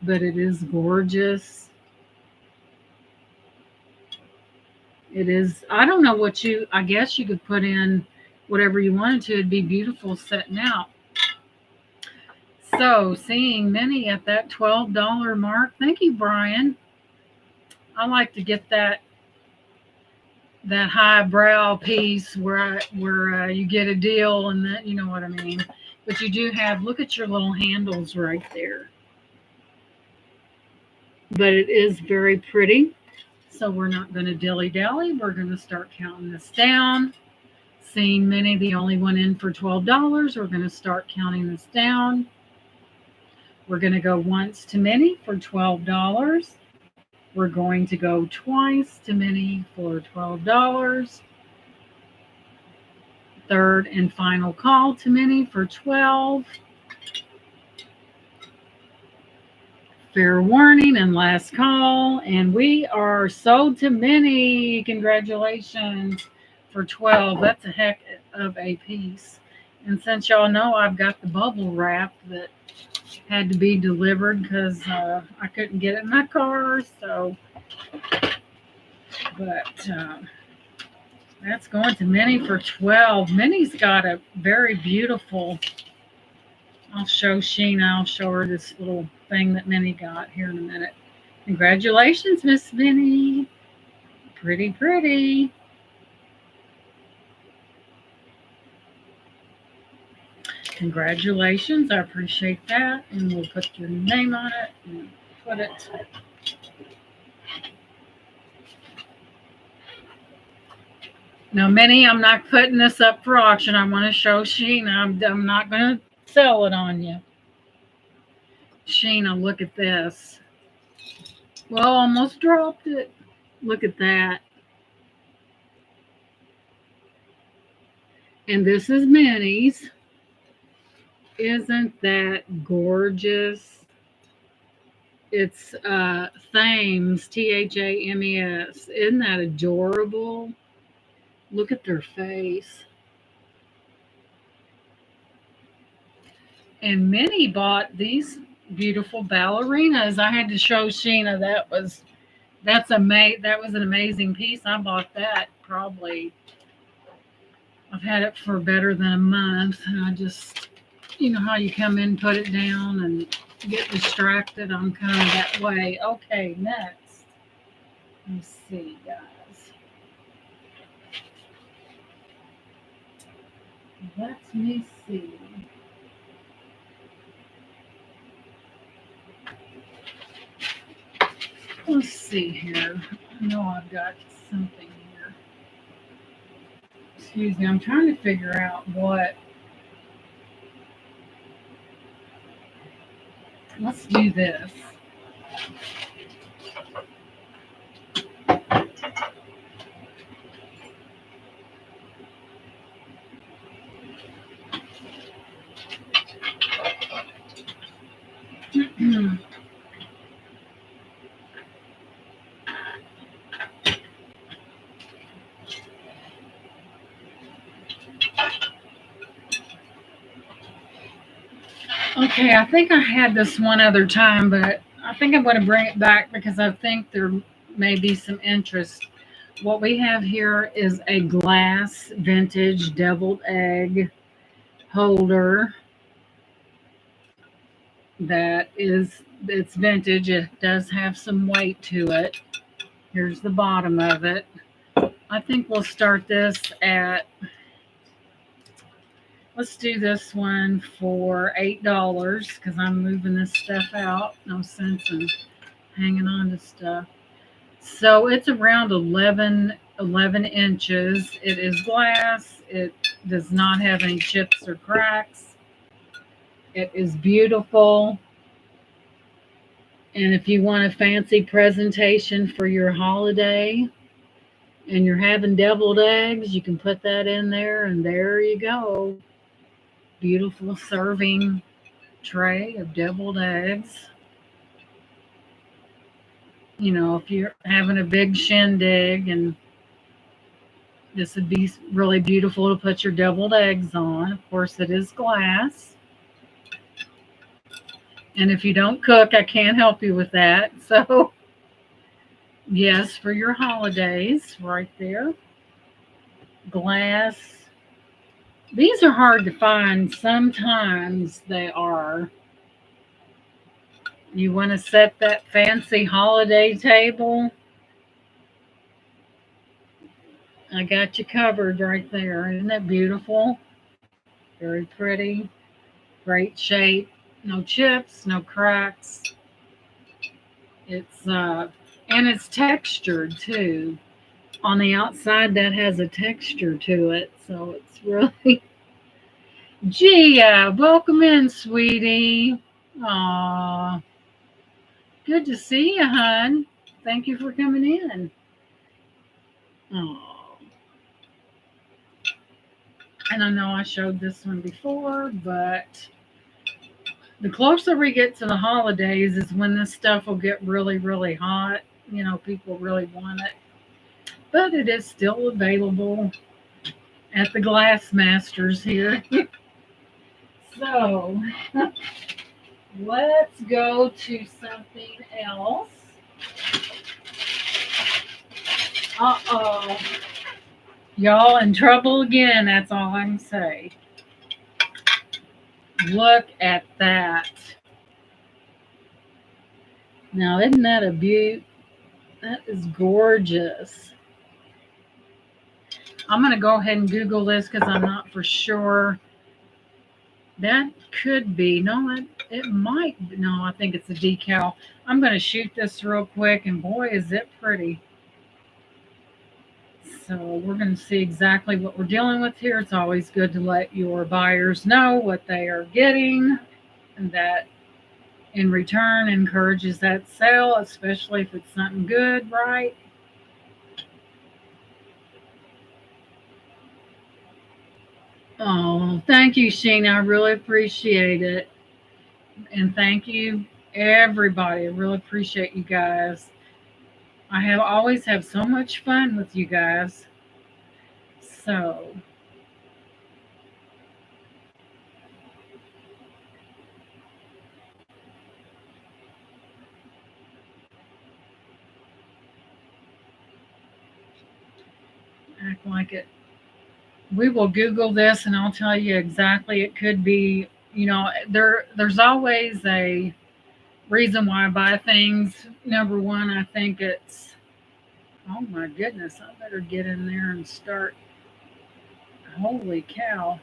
but it is gorgeous. It is, I don't know I guess you could put in whatever you wanted to. It'd be beautiful setting out. So seeing Minnie at that $12 mark. Thank you, Brian. I like to get that highbrow piece where you get a deal, and that, you know what I mean. But you do have, look at your little handles right there. But it is very pretty. So we're not going to dilly-dally. We're going to start counting this down. Seeing Minnie, the only one in for $12, we're going to start counting this down. We're going to go once to Minnie for $12. We're going to go twice to Minnie for $12. Third and final call to Minnie for $12. Fair warning and last call. And we are sold to Minnie. Congratulations for $12. That's a heck of a piece. And since y'all know, I've got the bubble wrap that had to be delivered because I couldn't get it in my car. So, but that's going to Minnie for $12. Minnie's got a very beautiful. I'll show Sheena. I'll show her this little thing that Minnie got here in a minute. Congratulations, Miss Minnie. Pretty, pretty. Congratulations. I appreciate that. And we'll put your name on it and put it. Now, Minnie, I'm not putting this up for auction. I want to show Sheena. I'm not going to sell it on you. Sheena, look at this. Well, almost dropped it. Look at that. And this is Minnie's. Isn't that gorgeous? It's Thames, Thames. Isn't that adorable? Look at their face. And Minnie bought these beautiful ballerinas. I had to show Sheena that was an amazing piece. I bought that probably. I've had it for better than a month, and I just, you know how you come in, put it down, and get distracted. I'm kind of that way. Okay, next. Let's see, guys. Let me see. Let's see here. I know I've got something here. Excuse me, I'm trying to figure out what. Let's do this. Okay, I think I had this one other time, but I think I'm going to bring it back because I think there may be some interest. What we have here is a glass vintage deviled egg holder it's vintage. It does have some weight to it. Here's the bottom of it. I think we'll start this at, let's do this one for $8 because I'm moving this stuff out. No sense in hanging on to stuff. So it's around 11 inches. It is glass. It does not have any chips or cracks. It is beautiful. And if you want a fancy presentation for your holiday and you're having deviled eggs, you can put that in there, and there you go. Beautiful serving tray of deviled eggs. You know, if you're having a big shindig, and this would be really beautiful to put your deviled eggs on. Of course, it is glass. And if you don't cook, I can't help you with that. So, yes, for your holidays, right there. Glass. These are hard to find. Sometimes they are. You want to set that fancy holiday table? I got you covered right there. Isn't that beautiful? Very pretty. Great shape. No chips, no cracks. And it's textured too. On the outside, that has a texture to it, so it's really. Gia, welcome in, sweetie. Aw, good to see you, hon. Thank you for coming in. Oh, and I know I showed this one before, but the closer we get to the holidays is when this stuff will get really, really hot. You know, people really want it. But it is still available at the Glass Masters here. So, let's go to something else. Uh-oh. Y'all in trouble again, that's all I can say. Look at that. Now, isn't that a beaut? That is gorgeous. I'm going to go ahead and Google this because I'm not for sure That could be. No, it might. No, I think it's a decal. I'm going to shoot this real quick, and boy, is it pretty. So we're going to see exactly what we're dealing with here. It's always good to let your buyers know what they are getting, and that in return encourages that sale, especially if it's something good, right? Oh, thank you, Sheena. I really appreciate it. And thank you, everybody. I really appreciate you guys. I have always have so much fun with you guys. So, act like it. We will Google this and I'll tell you exactly. It could be, there's always a reason why I buy things. Number one, I think it's, oh my goodness, I better get in there and start. Holy cow.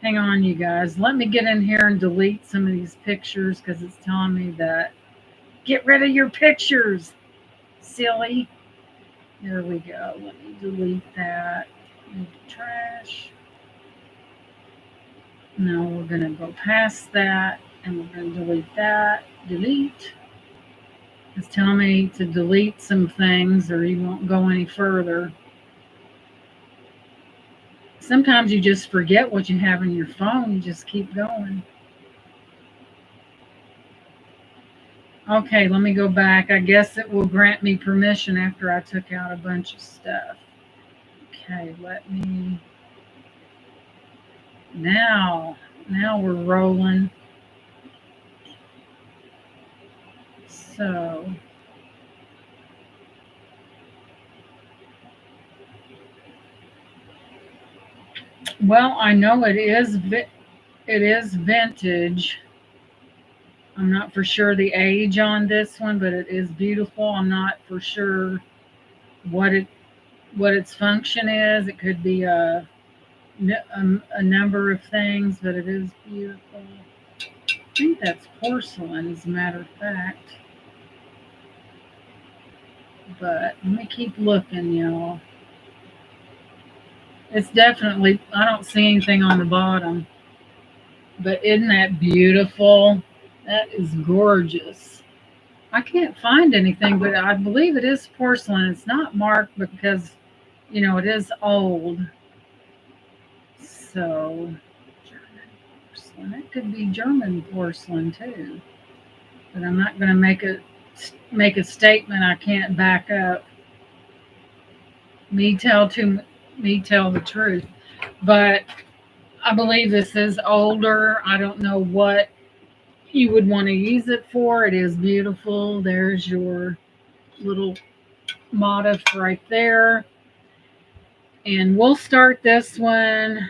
Hang on, you guys. Let me get in here and delete some of these pictures because it's telling me that get rid of your pictures, silly. There we go. Let me delete that. Move to trash. Now we're going to go past that and we're going to delete that. Delete. It's telling me to delete some things or you won't go any further. Sometimes you just forget what you have in your phone. You just keep going. Okay, let me go back. I guess it will grant me permission after I took out a bunch of stuff. Okay, let me. Now we're rolling. So, well, I know it is vintage. I'm not for sure the age on this one, but it is beautiful. I'm not for sure what it what its function is. It could be a number of things, but it is beautiful. I think that's porcelain, as a matter of fact. But let me keep looking, y'all. It's definitely, I don't see anything on the bottom, but isn't that beautiful? That is gorgeous. I can't find anything, but I believe it is porcelain. It's not marked because, it is old. So, German porcelain. It could be German porcelain too. But I'm not going to make a statement I can't back up. Me tell to me tell the truth. But I believe this is older. I don't know what you would want to use it for. It is beautiful. There's your little motif right there. And we'll start this one.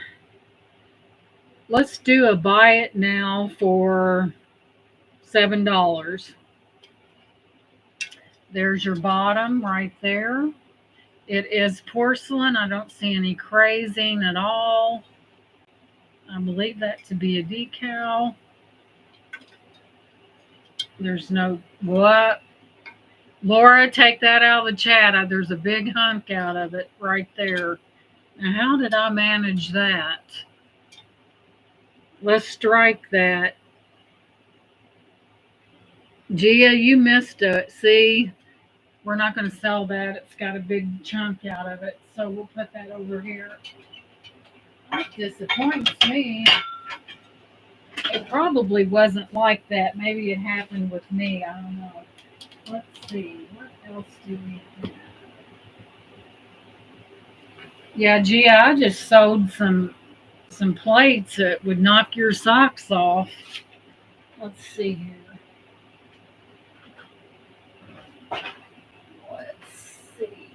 Let's do a buy it now for $7. There's your bottom right there. It is porcelain. I don't see any crazing at all. I believe that to be a decal. There's no what? Laura, take that out of the chat. There's a big hunk out of it right there. Now, how did I manage that? Let's strike that. Gia, you missed it. See, we're not going to sell that. It's got a big chunk out of it. So we'll put that over here. That disappoints me. It probably wasn't like that. Maybe it happened with me. I don't know. Let's see. What else do we have? Yeah, Gia, I just sold some plates that would knock your socks off. Let's see here. Let's see.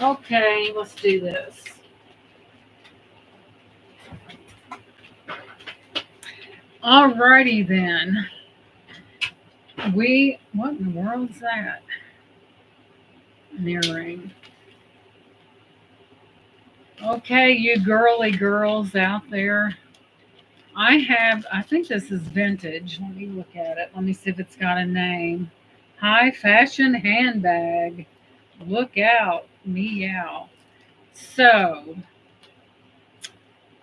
Okay, let's do this. Alrighty then. What in the world's that? An earring. Okay, you girly girls out there. I think this is vintage. Let me look at it. Let me see if it's got a name. High fashion handbag. Look out. Meow. So,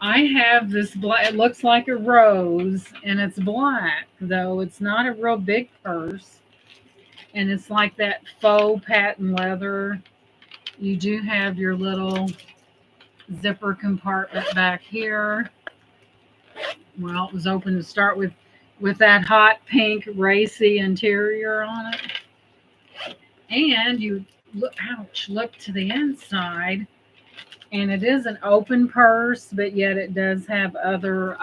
I have this black, it looks like a rose, and it's black, though it's not a real big purse. And it's like that faux patent leather. You do have your little zipper compartment back here. Well, it was open to start with that hot pink racy interior on it. And you look, ouch, look to the inside, and it is an open purse, but yet it does have other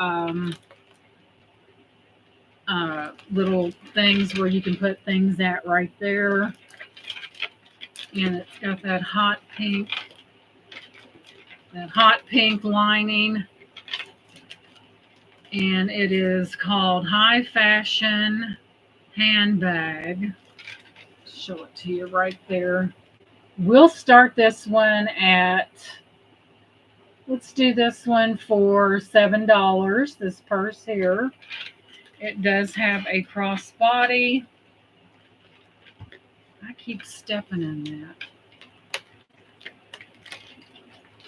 little things where you can put things at right there. And it's got that hot pink lining. And it is called High Fashion Handbag. Show it to you right there. We'll start this one at, let's do this one for $7. This purse here. It does have a crossbody. I keep stepping in that.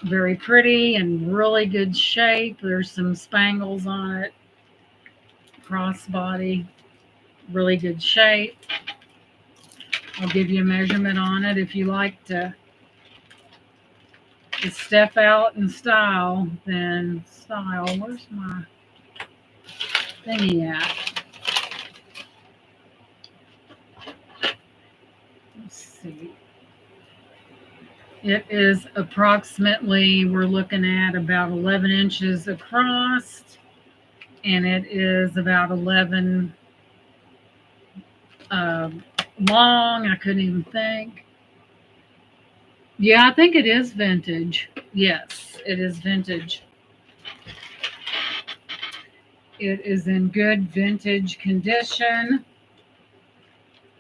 Very pretty and really good shape. There's some spangles on it. Crossbody, really good shape. I'll give you a measurement on it if you like to step out in style. Then style. Where's my thingy at? Let's see. It is approximately, we're looking at about 11 inches across, and it is about 11 long. I couldn't even think. Yeah, I think it is vintage. Yes, it is vintage. It is in good vintage condition.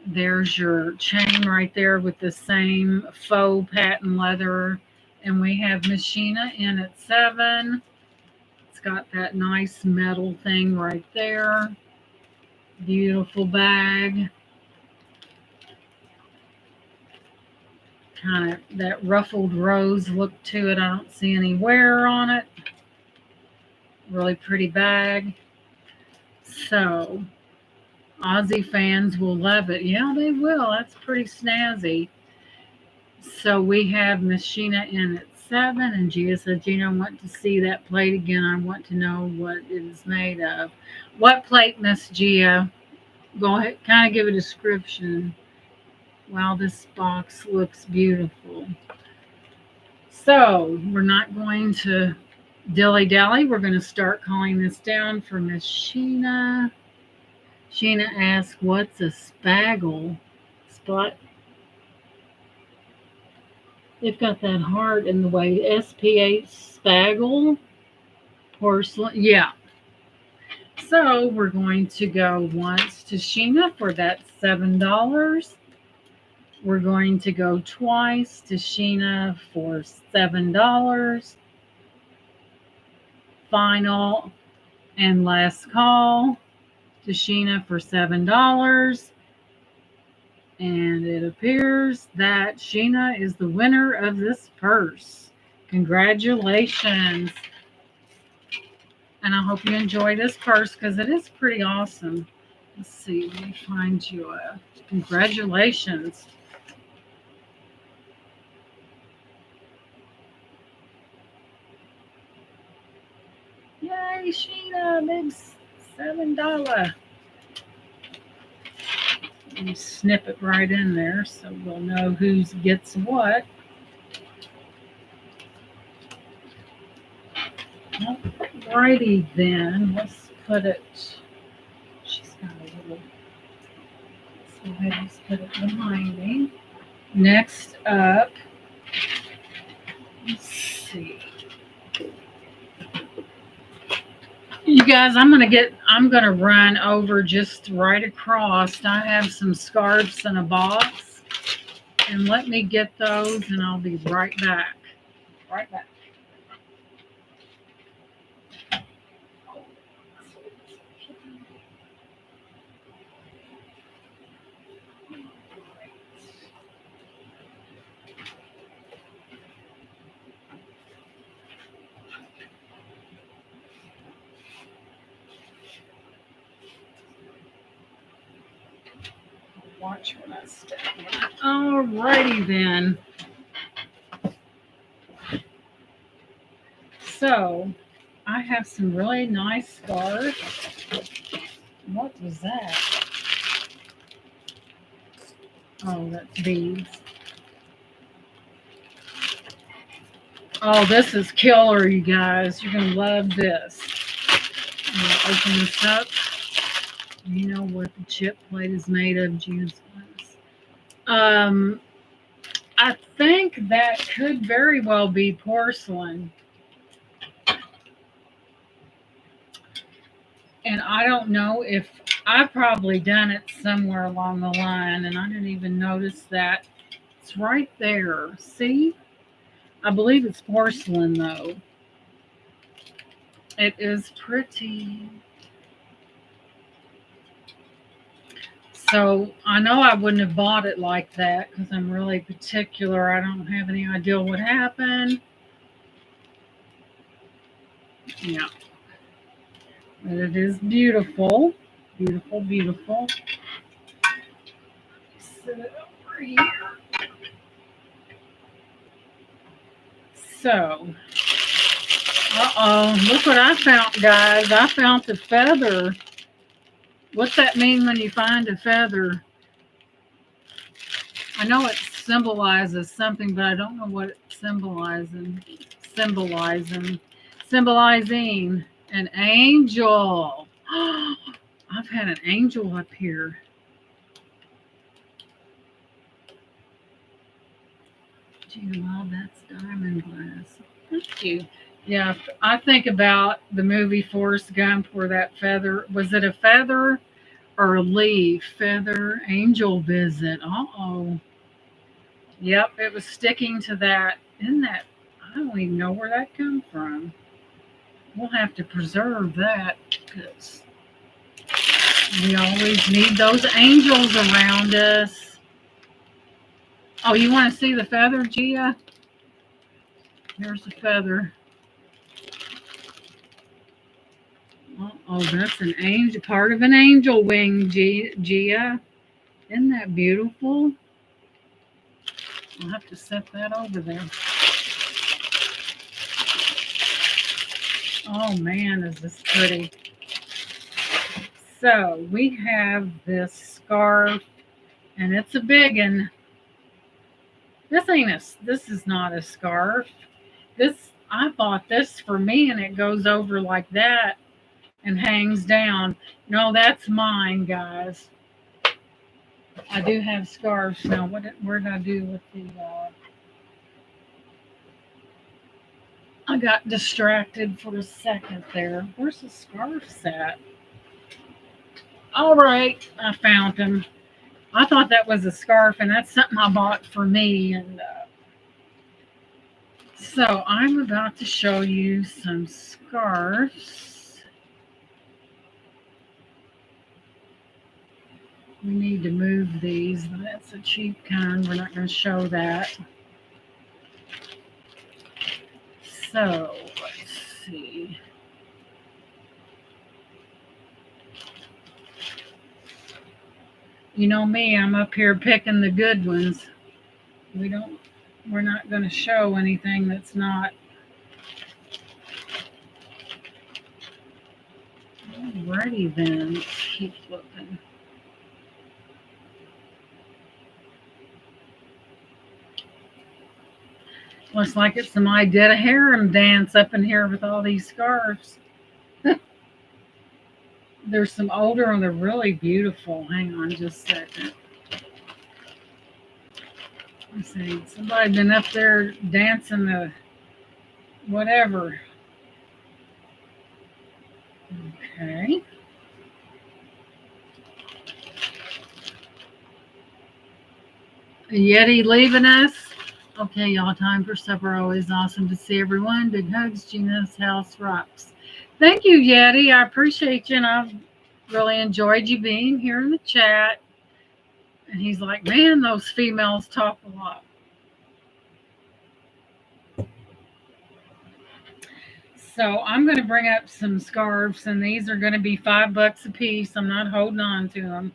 There's your chain right there with the same faux patent leather. And we have Machina in at 7. It's got that nice metal thing right there. Beautiful bag. Kind of that ruffled rose look to it. I don't see any wear on it. Really pretty bag. So, Aussie fans will love it. Yeah, they will. That's pretty snazzy. So we have Machina in at 7, and Gia said, Gina, I want to see that plate again. I want to know what it is made of. What plate, Miss Gia? Go ahead, kind of give a description. Wow, this box looks beautiful. So we're not going to dilly-dally. We're going to start calling this down for Miss Sheena. Sheena asks, what's a spaggle? Spot. They've got that heart in the way. SPH spaggle. Porcelain. Yeah. So we're going to go once to Sheena for that $7. We're going to go twice to Sheena for $7. Final and last call to Sheena for $7. And it appears that Sheena is the winner of this purse. Congratulations. And I hope you enjoy this purse because it is pretty awesome. Let's see, let me find you a congratulations. Yay, Sheena, big $7. Let me snip it right in there so we'll know who gets what. Alrighty then, let's put it, she's got a little, let's go ahead and put it behind me. Next up, let's see. You guys, I'm gonna run over just right across. I have some scarves in a box, And let me get those and I'll be right back. Right back. Watch when I step in. Alrighty then. So, I have some really nice scarves. What was that? Oh, that's beads. Oh, this is killer, you guys. You're going to love this. I'm going to open this up. You know what the chip plate is made of, Jesus. I think that could very well be porcelain. And I don't know if I've probably done it somewhere along the line and I didn't even notice that. It's right there. See? I believe it's porcelain though. It is pretty. So I know I wouldn't have bought it like that because I'm really particular. I don't have any idea what happened. Yeah. But it is beautiful. Beautiful, beautiful. Set it over here. So, look what I found, guys. I found the feather. What's that mean when you find a feather? I know it symbolizes something, but I don't know what it's symbolizing. Symbolizing an angel. I've had an angel up here. Gee, well, that's diamond glass. Thank you. Yeah, I think about the movie Forrest Gump where that feather, was it a feather or a leaf? Feather, angel visit. Uh-oh. Yep, it was sticking to that. Isn't that, I don't even know where that come from. We'll have to preserve that because we always need those angels around us. Oh, you want to see the feather, Gia? Here's the feather. Oh, that's an angel, part of an angel wing, Gia. Isn't that beautiful? I'll have to set that over there. Oh man, is this pretty. So we have this scarf and it's a big one. This is not a scarf. I bought this for me and it goes over like that and hangs down. No, that's mine, guys. I do have scarves now. Where did I do with the? I got distracted for a second there. Where's the scarves at? All right, I found them. I thought that was a scarf, and that's something I bought for me. And so I'm about to show you some scarves. We need to move these. That's a cheap kind. We're not going to show that. So let's see. You know me, I'm up here picking the good ones. We're not going to show anything that's not. Alrighty then, let's keep looking. Looks like it's somebody did a harem dance up in here with all these scarves. There's some older and they're really beautiful. Hang on just a second. Let's see. Somebody been up there dancing the whatever. Okay. Yeti leaving us. Okay, y'all, time for supper. Always awesome to see everyone. Big hugs. Gina's house rocks. Thank you, Yeti. I appreciate you, and I've really enjoyed you being here in the chat. And he's like, man, those females talk a lot. So I'm going to bring up some scarves, and these are going to be $5 a piece. I'm not holding on to them.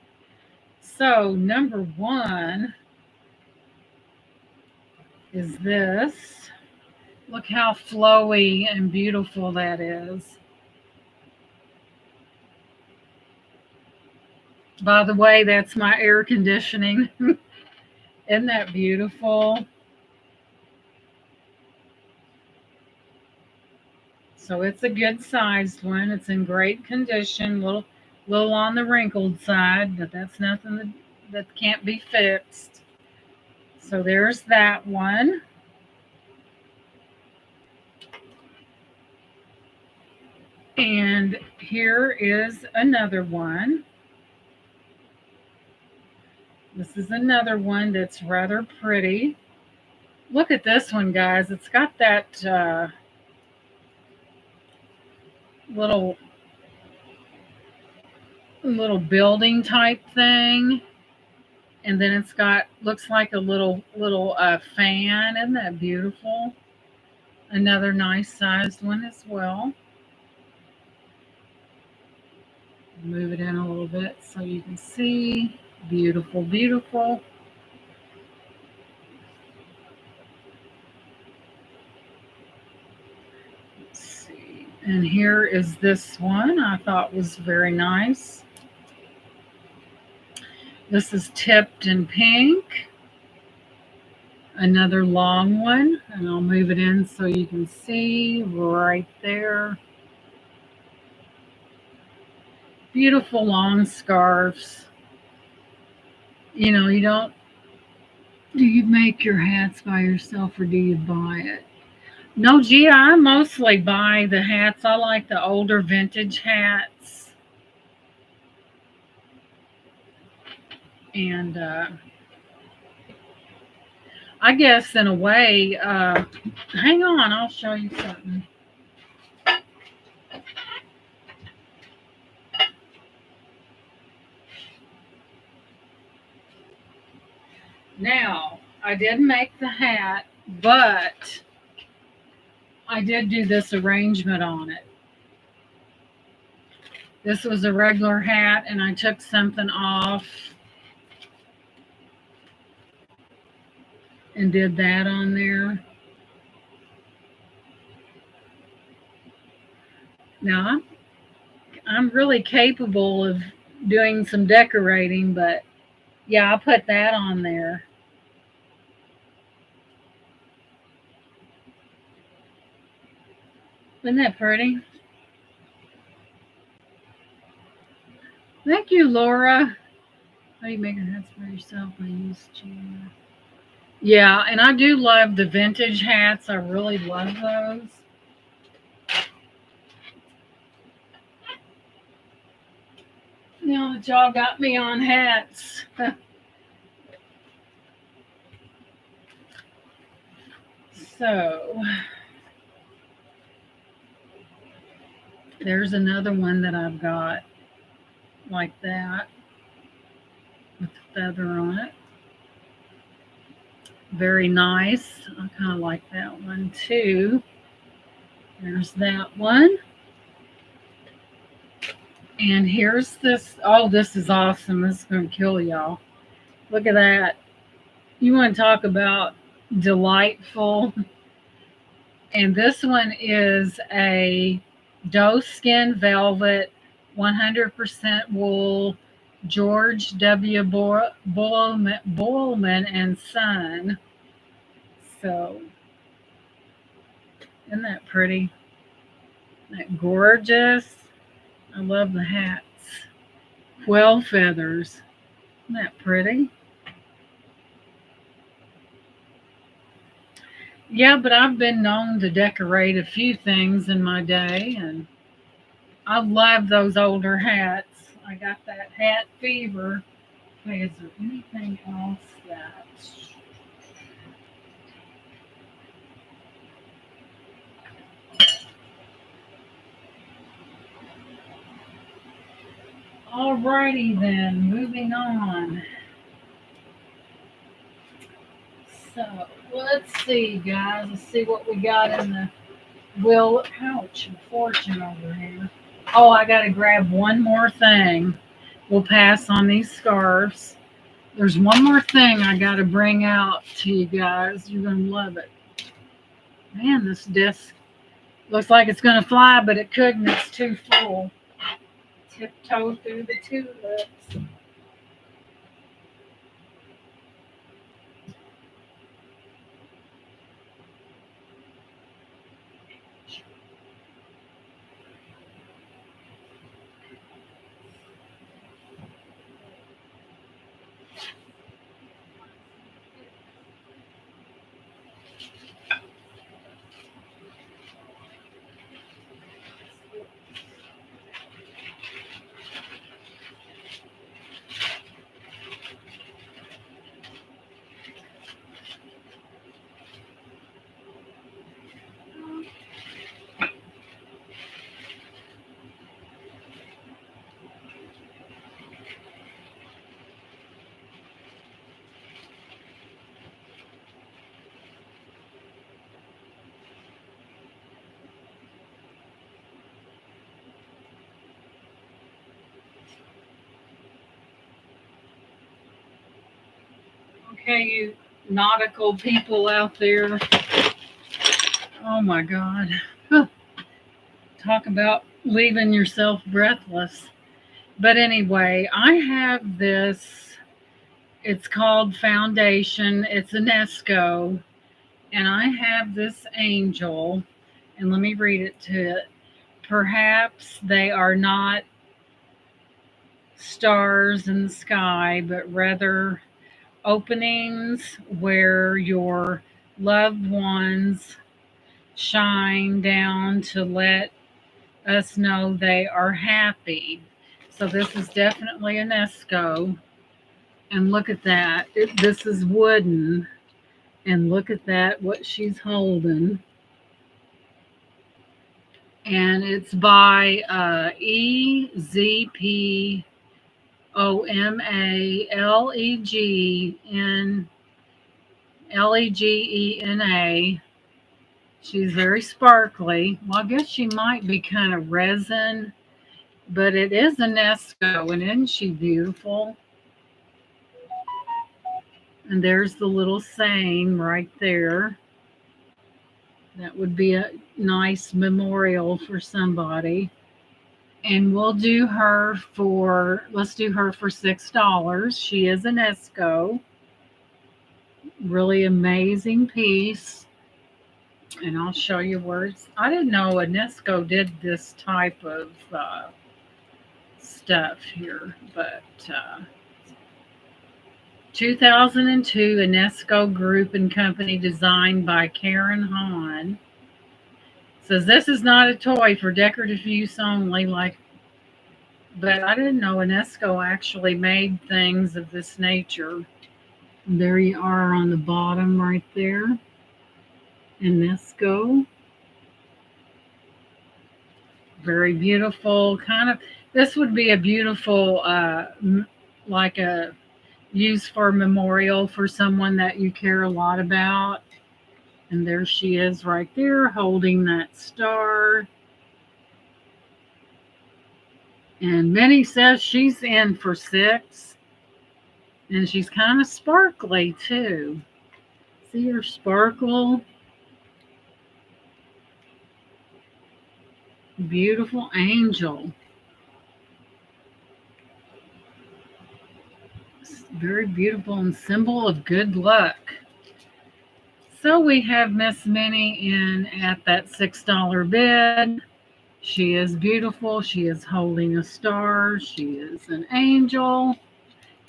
So number one is this. Look how flowy and beautiful that is. By the way, that's my air conditioning. Isn't that beautiful? So it's a good sized one. It's in great condition. Little on the wrinkled side, but that's nothing that can't be fixed. So there's that one. And here is another one. This is another one that's rather pretty. Look at this one, guys. It's got that little building type thing, and then it's got looks like a little fan. Isn't that beautiful? Another nice sized one as well. Move it in a little bit so you can see. Beautiful, beautiful. Let's see. And here is this one I thought was very nice. This is tipped in pink. Another long one, and I'll move it in so you can see right there. Beautiful long scarves. You know, do you make your hats by yourself or do you buy it? No, gee, I mostly buy the hats. I like the older vintage hats. And I guess in a way, hang on, I'll show you something. Now, I did make the hat, but I did do this arrangement on it. This was a regular hat, and I took something off and did that on there. Now, I'm really capable of doing some decorating, but yeah, I put that on there. Isn't that pretty? Thank you, Laura. How do you make your hats for yourself? I use Gina. Yeah, and I do love the vintage hats. I really love those. Now that y'all got me on hats. So, there's another one that I've got like that with a feather on it. Very nice. I kind of like that one too. There's that one. And here's this. Oh, this is awesome. This is going to kill y'all. Look at that. You want to talk about delightful. And this one is a doe skin velvet, 100% wool, George W. Bollman and Son. So, isn't that pretty? Isn't that gorgeous? I love the hats. Quill feathers. Isn't that pretty? Yeah, but I've been known to decorate a few things in my day, and I love those older hats. I got that hat fever. Okay, is there anything else that Alrighty then, moving on. So let's see, guys. Let's see what we got in the wheel pouch of fortune over here. Oh, I gotta grab one more thing. We'll pass on these scarves. There's one more thing I gotta bring out to you guys. You're gonna love it. Man, this disc looks like it's gonna fly, but it couldn't. It's too full. Tiptoe through the tulips. Okay, you nautical people out there. Oh my God. Huh. Talk about leaving yourself breathless. But anyway, I have this. It's called Foundation. It's an Esco. And I have this angel. And let me read it to it. Perhaps they are not stars in the sky, but rather openings where your loved ones shine down to let us know they are happy. So this is definitely an Esco. And look at that. This is wooden. And look at that, what she's holding. And it's by EZPOMALEGENLEGENA. She's very sparkly. Well, I guess she might be kind of resin, but it is an Esco, and isn't she beautiful? And there's the little saying right there. That would be a nice memorial for somebody. And we'll do her for, let's do her for $6. She is an Esco. Really amazing piece. And I'll show you where it's, I didn't know an Esco did this type of stuff here, but 2002 Esco Group and Company, designed by Karen Hahn. Says this is not a toy for decorative use only, but I didn't know Esco actually made things of this nature. And there you are on the bottom right there. Esco. Very beautiful. Kind of, this would be a beautiful, like a use for memorial for someone that you care a lot about. And there she is right there holding that star. And Minnie says she's in for $6. And she's kind of sparkly too. See her sparkle? Beautiful angel. Very beautiful and symbol of good luck. So we have Miss Minnie in at that $6 bid. She is beautiful. She is holding a star. She is an angel.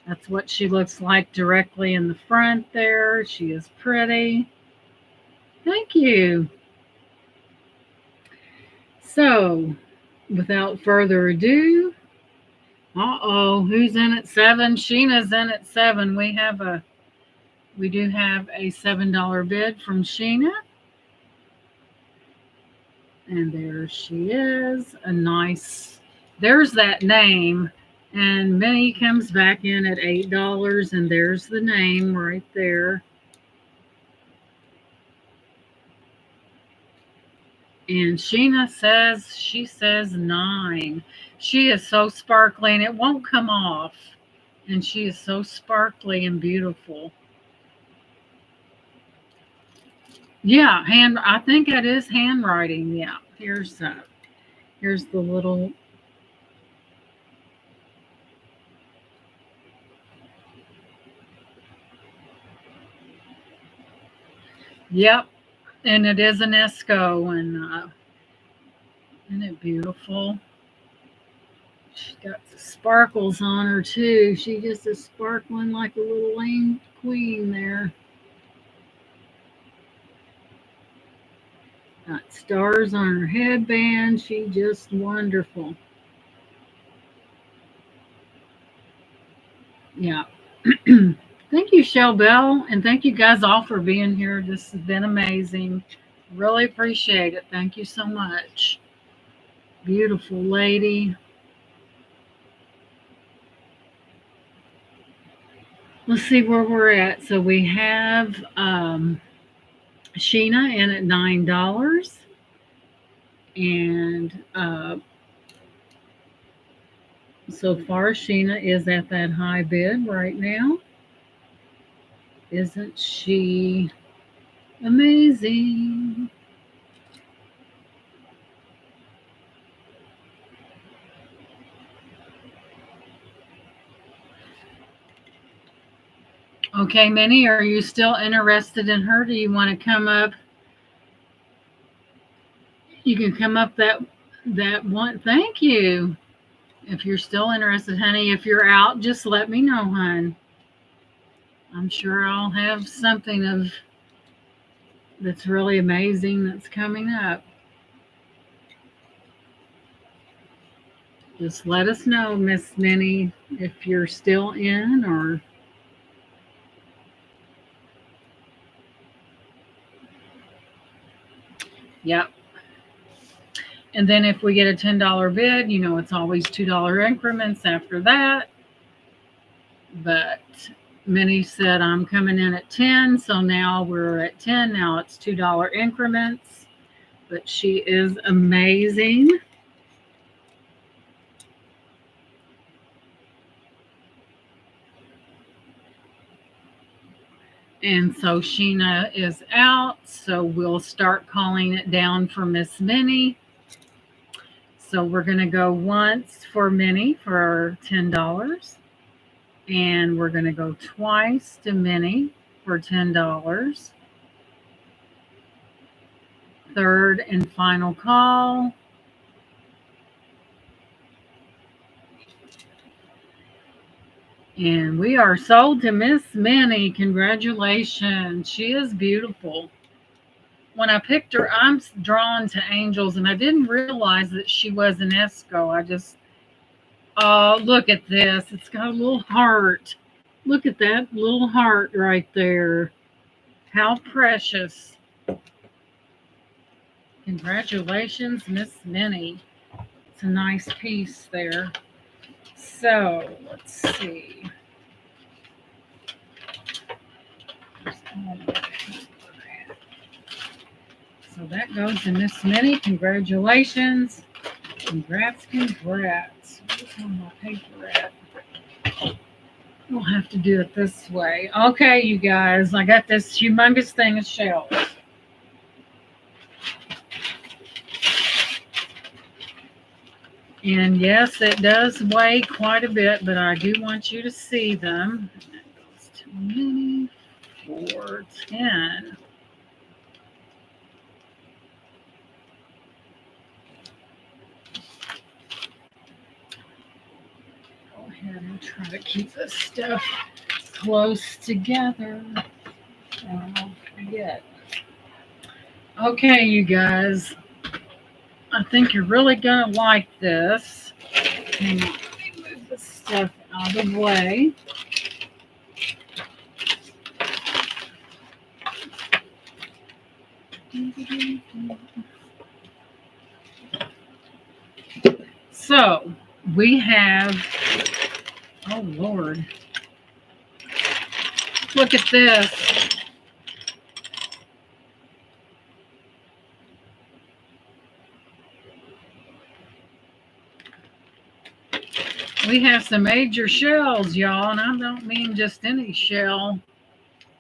That's what she looks like directly in the front there. She is pretty. Thank you. So, without further ado, who's in at 7? Sheena's in at 7. We have a We do have a $7 bid from Sheena. And there she is. A nice, there's that name. And Minnie comes back in at $8. And there's the name right there. And Sheena says, she says 9. She is so sparkly and it won't come off. And she is so sparkly and beautiful. Yeah, I think it is handwriting. Yeah, here's the little. Yep, and it is an Esco, and isn't it beautiful? She's got the sparkles on her too. She just is sparkling like a little lame queen there. Got stars on her headband. She just wonderful. Yeah. Thank you, Shell Bell, and thank you guys all for being here. This has been amazing. Really appreciate it. Thank you so much. Beautiful lady. Let's see where we're at. So we have Sheena in at $9. And so far, Sheena is at that high bid right now. Isn't she amazing? Okay, Minnie, are you still interested in her? Do you want to come up? You can come up that one. Thank you. If you're still interested, honey. If you're out, just let me know, hon. I'm sure I'll have something that's really amazing that's coming up. Just let us know, Miss Minnie, if you're still in or. Yep. And then if we get a $10 bid, it's always $2 increments after that. But Minnie said, I'm coming in at 10. So now we're at 10. Now it's $2 increments. But she is amazing. And so Sheena is out. So we'll start calling it down for Miss Minnie. So we're going to go once for Minnie for $10. And we're going to go twice to Minnie for $10. Third and final call. And we are sold to Miss Minnie. Congratulations. She is beautiful. When I picked her, I'm drawn to angels, and I didn't realize that she was an Esco. Oh, look at this. It's got a little heart. Look at that little heart right there. How precious. Congratulations, Miss Minnie. It's a nice piece there. So, let's see. So that goes to Miss Minnie. Congratulations. Congrats. Where's all my paper at? We'll have to do it this way. Okay, you guys. I got this humongous thing of shells. And yes, it does weigh quite a bit, but I do want you to see them. That goes to Minnie for 10. Go ahead and try to keep this stuff close together. I'll forget. Okay, you guys. I think you're really going to like this. Hang on, let me move this stuff out of the way. So we have, oh Lord, look at this. We have some major shells, y'all, and I don't mean just any shell.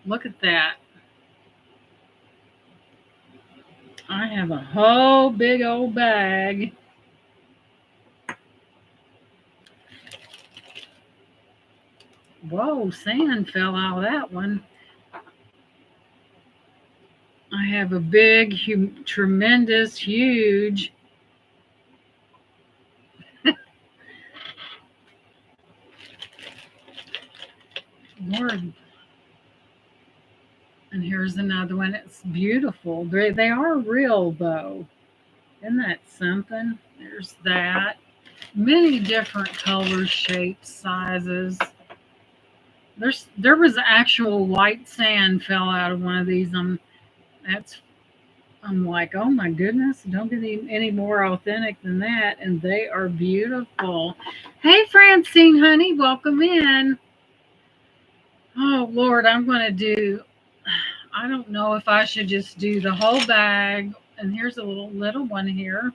Look at that. I have a whole big old bag. Whoa, sand fell out of that one. I have a big, tremendous, huge. Lord. And here's another one. It's beautiful. They are real, though. Isn't that something? There's that. Many different colors, shapes, sizes. There was actual white sand fell out of one of these. I'm like, oh my goodness, don't get any more authentic than that. And they are beautiful. Hey, Francine, honey, welcome in. Oh Lord, I don't know if I should just do the whole bag. And here's a little one here.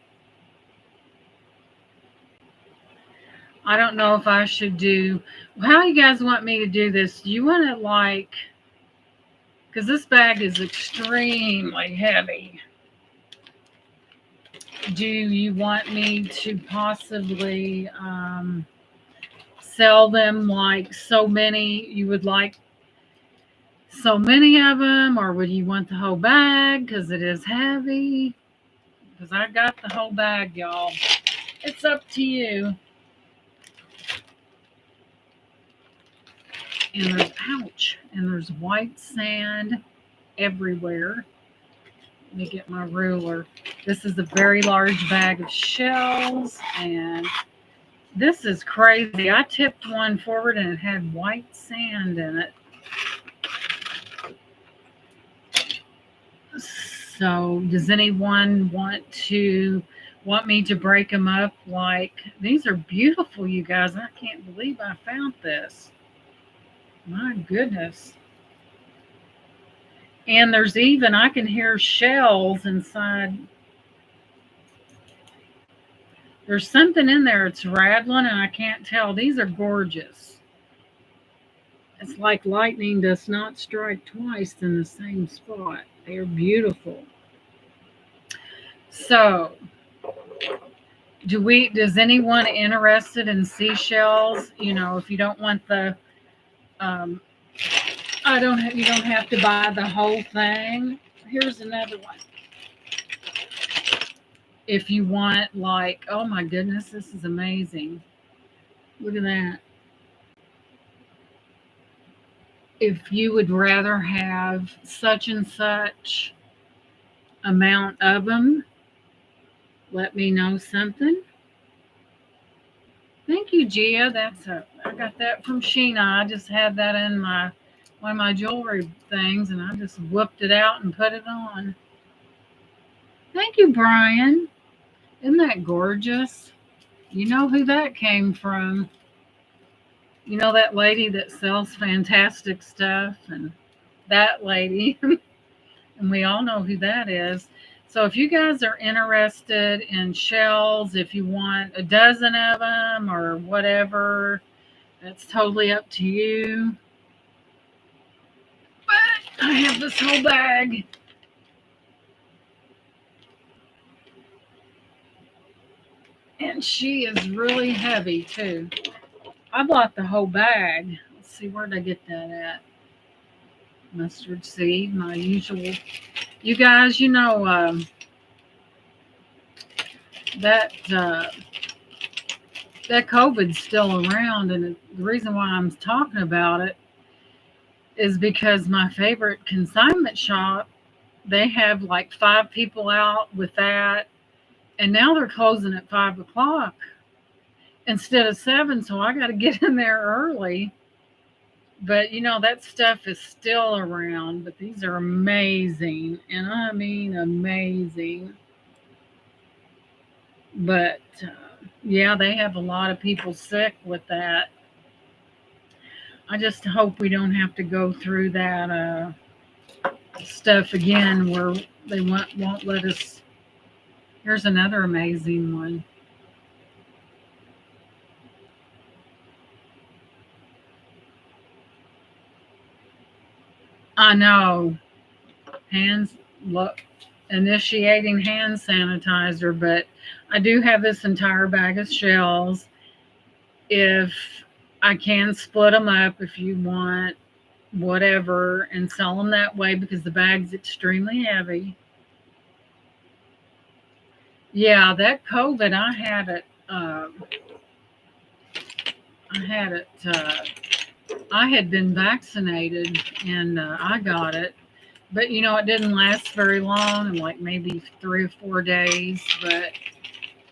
I don't know if I should do, how you guys want me to do this? Do you want to because this bag is extremely heavy. Do you want me to possibly sell them like so many? You would like so many of them, or would you want the whole bag because it is heavy? Because I got the whole bag, y'all. It's up to you. And there's white sand everywhere. Let me get my ruler. This is a very large bag of shells, and this is crazy. I tipped one forward and it had white sand in it. So does anyone want me to break them up? These are beautiful, you guys. I can't believe I found this. My goodness. And there's even, I can hear shells inside. There's something in there. It's rattling and I can't tell. These are gorgeous. It's like lightning does not strike twice in the same spot. They're beautiful. So, does anyone interested in seashells? If you don't want the, you don't have to buy the whole thing. Here's another one. If you want oh my goodness, this is amazing. Look at that. If you would rather have such and such amount of them, let me know something. Thank you, Gia. I got that from Sheena. I just had that in one of my jewelry things, and I just whipped it out and put it on. Thank you, Brian. Isn't that gorgeous? You know who that came from. You know that lady that sells fantastic stuff, and that lady. And we all know who that is. So if you guys are interested in shells, if you want a dozen of them or whatever, that's totally up to you. But I have this whole bag. And she is really heavy too. I bought the whole bag. Let's see, where'd I get that at? Mustard seed, my usual. You guys, that COVID's still around, and the reason why I'm talking about it is because my favorite consignment shop, they have 5 people out with that, and now they're closing at 5 o'clock instead of 7, so I got to get in there early. But that stuff is still around. But these are amazing, and I mean amazing. But yeah, they have a lot of people sick with that. I just hope we don't have to go through that stuff again where they won't let us. Here's another amazing one. I know. Hands, look, initiating hand sanitizer, but I do have this entire bag of shells. If I can split them up if you want, whatever, and sell them that way because the bag's extremely heavy. Yeah, that COVID, I had it. I had been vaccinated and I got it, but it didn't last very long, like maybe 3 or 4 days. But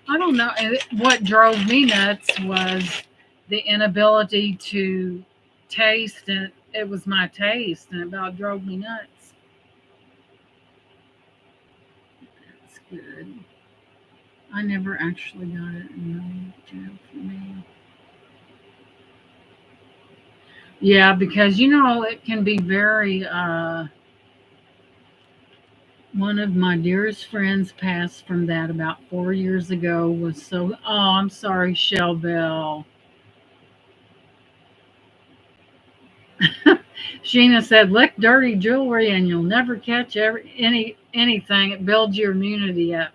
I don't know. And what drove me nuts was the inability to taste, and it was my taste, and it about drove me nuts. That's good. I never actually got it in the jail for me. Yeah, because it can be very. One of my dearest friends passed from that about 4 years ago. Was so. Oh, I'm sorry, Shelbell. Sheena said, "Lick dirty jewelry, and you'll never catch anything. It builds your immunity up."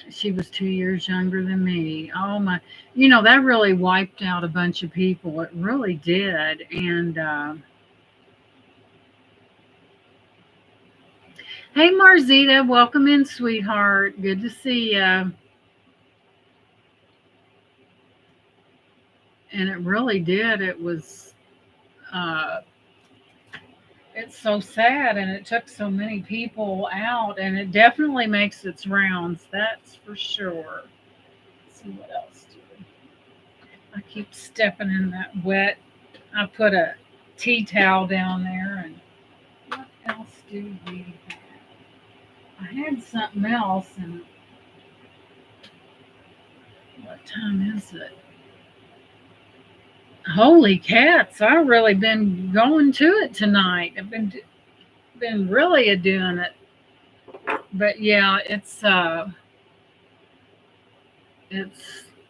She was 2 years younger than me. Oh my! That really wiped out a bunch of people. It really did. And hey, Marzita, welcome in, sweetheart. Good to see you. And it really did. It was. Uh, it's so sad, and it took so many people out, and it definitely makes its rounds. That's for sure. Let's see what else. I keep stepping in that wet. I put a tea towel down there, and what else do we have? I had something else, and what time is it? Holy cats! I've really been going to it tonight. I've been really a doing it, but yeah, it's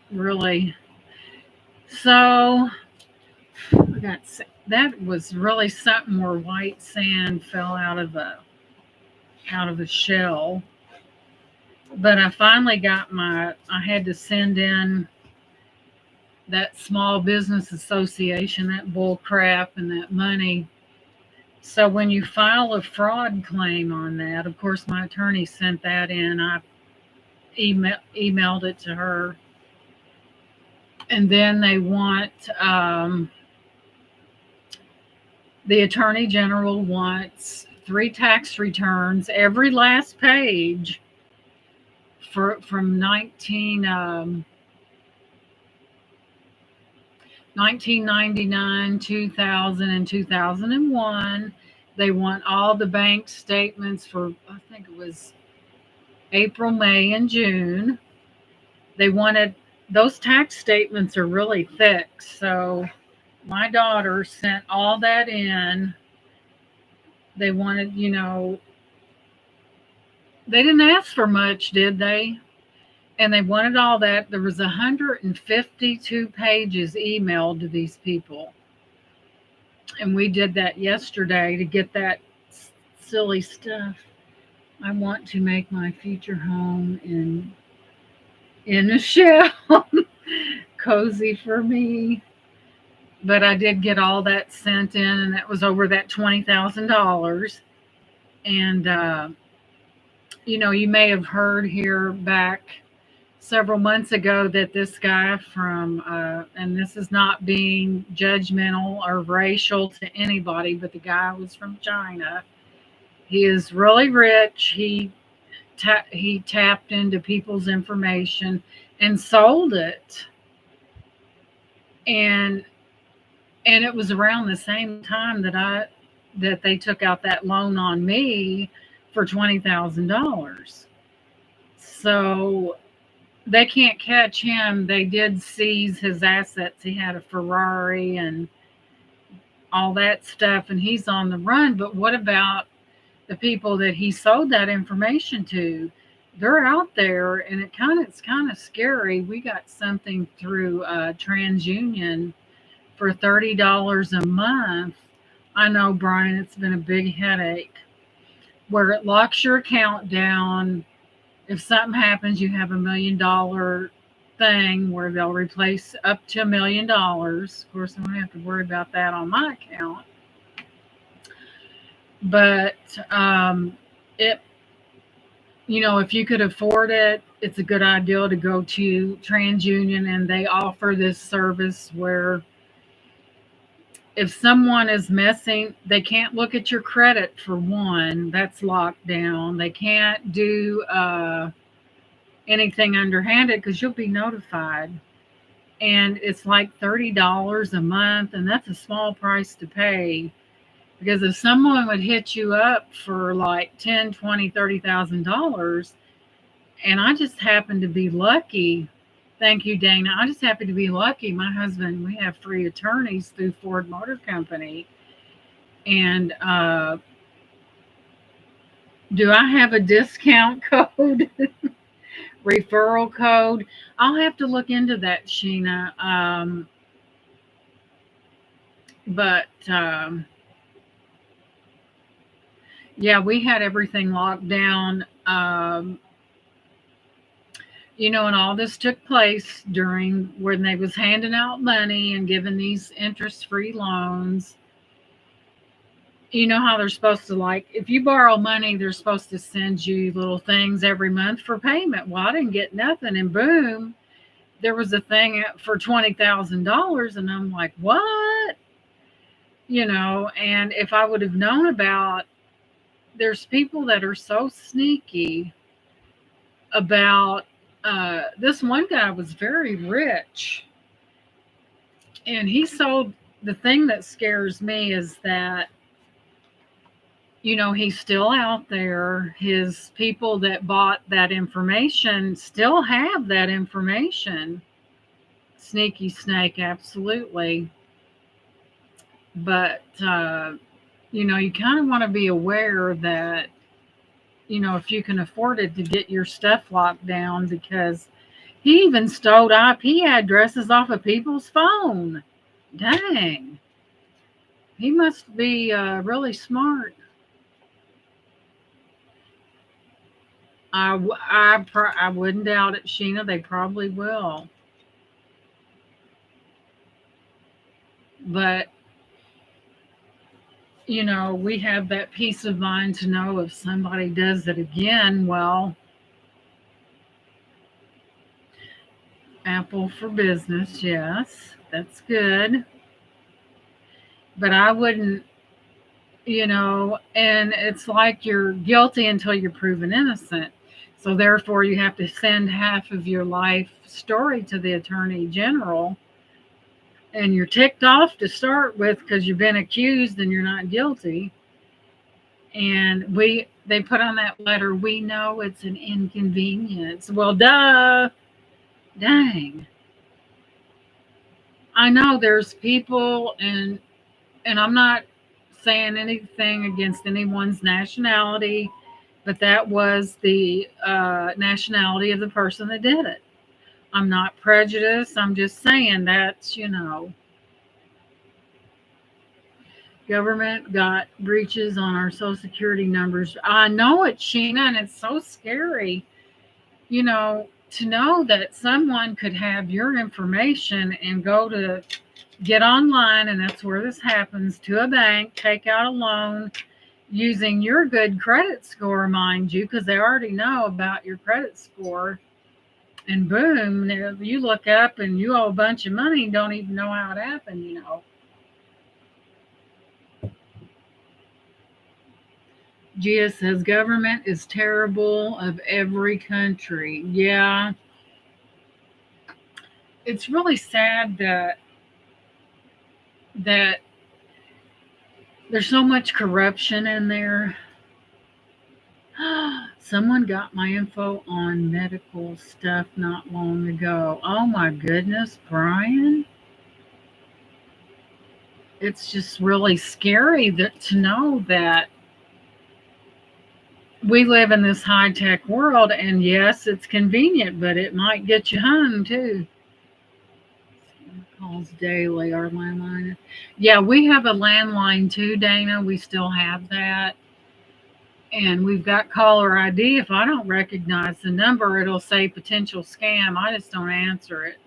really so. I got that was really something where white sand fell out of a shell. But I finally got I had to send in that small business association, that bull crap and that money. So when you file a fraud claim on that, of course, my attorney sent that in. I emailed it to her. And then they want, the attorney general wants 3 tax returns, every last page from 1999, 2000, and 2001. They want all the bank statements for, I think it was April, May, and June. They wanted, those tax statements are really thick. So my daughter sent all that in. They wanted, they didn't ask for much, did they? And they wanted all that. There was 152 pages emailed to these people. And we did that yesterday to get that silly stuff. I want to make my future home in a shell. Cozy for me. But I did get all that sent in, and that was over that $20,000. And you may have heard here back several months ago that this guy from, and this is not being judgmental or racial to anybody, but the guy was from China. He is really rich. He tapped into people's information and sold it. And And it was around the same time that they took out that loan on me for $20,000. So they can't catch him. They did seize his assets. He had a Ferrari and all that stuff, and he's on the run. But what about the people that he sold that information to? They're out there, and it's kind of scary. We got something through TransUnion for $30 a month. I know, Brian, it's been a big headache where it locks your account down. If something happens, you have $1 million thing where they'll replace up to $1 million. Of course, I don't have to worry about that on my account. But it, if you could afford it, it's a good idea to go to TransUnion, and they offer this service where if someone is messing, they can't look at your credit for one. That's locked down. They can't do anything underhanded because you'll be notified. And it's like $30 a month, and that's a small price to pay. Because if someone would hit you up for like $10, $20, $30,000, and I just happen to be lucky. Thank you, Dana. I just happen to be lucky. My husband, we have 3 attorneys through Ford Motor Company. And do I have a discount code? Referral code? I'll have to look into that, Sheena. But yeah, we had everything locked down. And all this took place during when they was handing out money and giving these interest-free loans. You know how they're supposed to, like, if you borrow money, they're supposed to send you little things every month for payment. Well, I didn't get nothing, and boom, there was a thing for $20,000, and I'm like, what? And if I would have known about, there's people that are so sneaky about. This one guy was very rich, and he sold. The thing that scares me is that he's still out there. His people that bought that information still have that information. Sneaky snake, absolutely. But you kind of want to be aware that if you can afford it, to get your stuff locked down, because he even stole IP addresses off of people's phone. Dang. He must be really smart. I wouldn't doubt it, Sheena. They probably will. But, we have that peace of mind to know if somebody does it again, well, Apple for business, yes, that's good. But I wouldn't, and it's like you're guilty until you're proven innocent. So therefore, you have to send half of your life story to the Attorney General, and you're ticked off to start with because you've been accused and you're not guilty. And they put on that letter, we know it's an inconvenience. Well, duh. Dang. I know there's people, and I'm not saying anything against anyone's nationality, but that was the nationality of the person that did it. I'm not prejudiced. I'm just saying that's, government got breaches on our Social Security numbers. I know it, Sheena, and it's so scary, to know that someone could have your information and go to get online, and that's where this happens, to a bank, take out a loan using your good credit score, mind you, because they already know about your credit score. And boom, you look up and you owe a bunch of money and don't even know how it happened, Gia says government is terrible of every country. Yeah. It's really sad that that there's so much corruption in there. Someone got my info on medical stuff not long ago. Oh my goodness, Brian. It's just really scary to know that we live in this high tech world, and yes, it's convenient, but it might get you hung too. Calls daily, our landline. Yeah, we have a landline too, Dana. We still have that. And we've got caller ID. If I don't recognize the number, it'll say potential scam. I just don't answer it.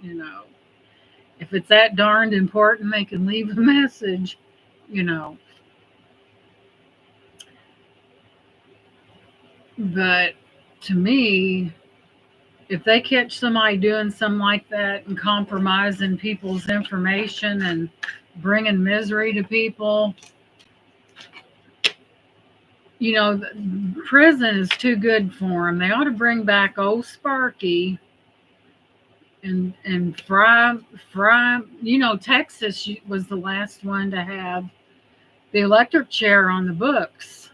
If it's that darned important, they can leave a message, you know. But to me, if they catch somebody doing something like that and compromising people's information and bringing misery to people, prison is too good for them. They ought to bring back old Sparky and fry. Texas was the last one to have the electric chair on the books,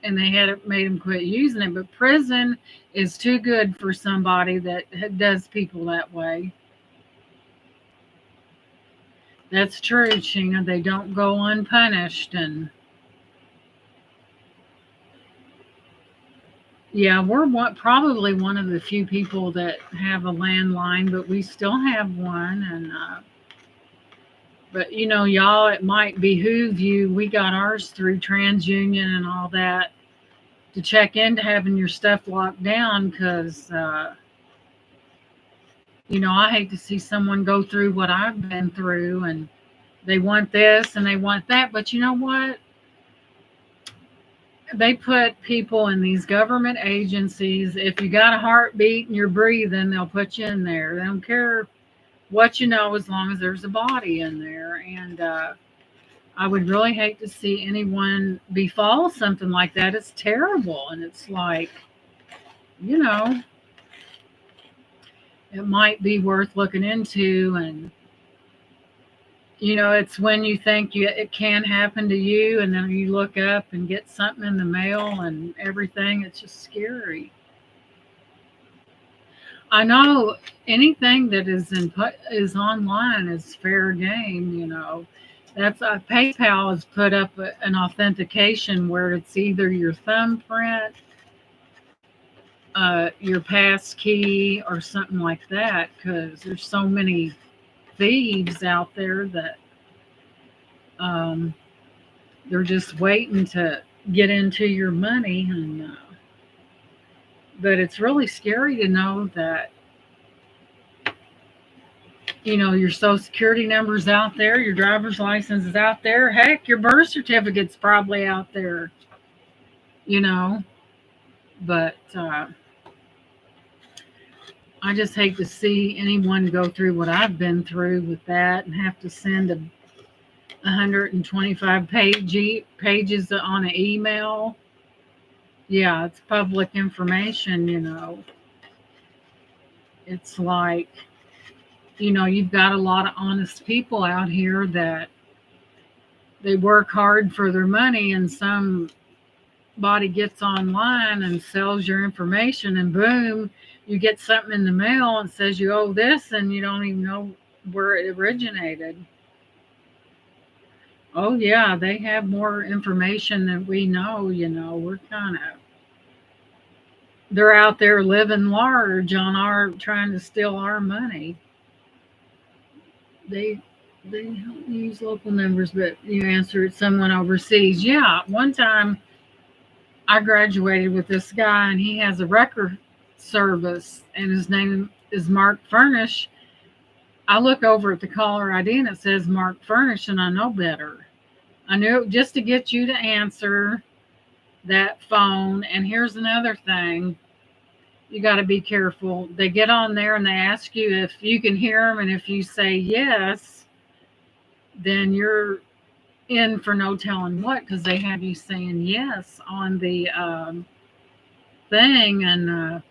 and they had made them quit using it. But prison is too good for somebody that does people that way. That's true, Sheena. They don't go unpunished. And yeah, we're probably one of the few people that have a landline, but we still have one. And but y'all, it might behoove you. We got ours through TransUnion and all that to check into having your stuff locked down, because I hate to see someone go through what I've been through, and they want this and they want that. But you know what? They put people in these government agencies. If you got a heartbeat and you're breathing, they'll put you in there. They don't care what as long as there's a body in there. And I would really hate to see anyone befall something like that. It's terrible. And it's like, it might be worth looking into. And it's when you think it can happen to you, and then you look up and get something in the mail and everything. It's just scary. I know anything that is online is fair game. That's PayPal has put up an authentication where it's either your thumbprint, your pass key, or something like that, because there's so many thieves out there that they're just waiting to get into your money. And but it's really scary to know that your social security number's out there, your driver's license is out there, heck, your birth certificate's probably out there. But I just hate to see anyone go through what I've been through with that and have to send 125 pages on an email. Yeah, it's public information. It's like, you've got a lot of honest people out here that they work hard for their money, and somebody gets online and sells your information, and boom, you get something in the mail and says you owe this, and you don't even know where it originated. Oh yeah, they have more information than we know. We're they're out there living large on trying to steal our money. They don't use local numbers, but you answered someone overseas. Yeah, one time I graduated with this guy, and he has a record service, and his name is Mark Furnish. I look over at the caller ID, and it says Mark Furnish, and I know better. I knew it just to get you to answer that phone. And here's another thing. You got to be careful. They get on there and they ask you if you can hear them, and if you say yes, then you're in for no telling what, because they have you saying yes on the thing, and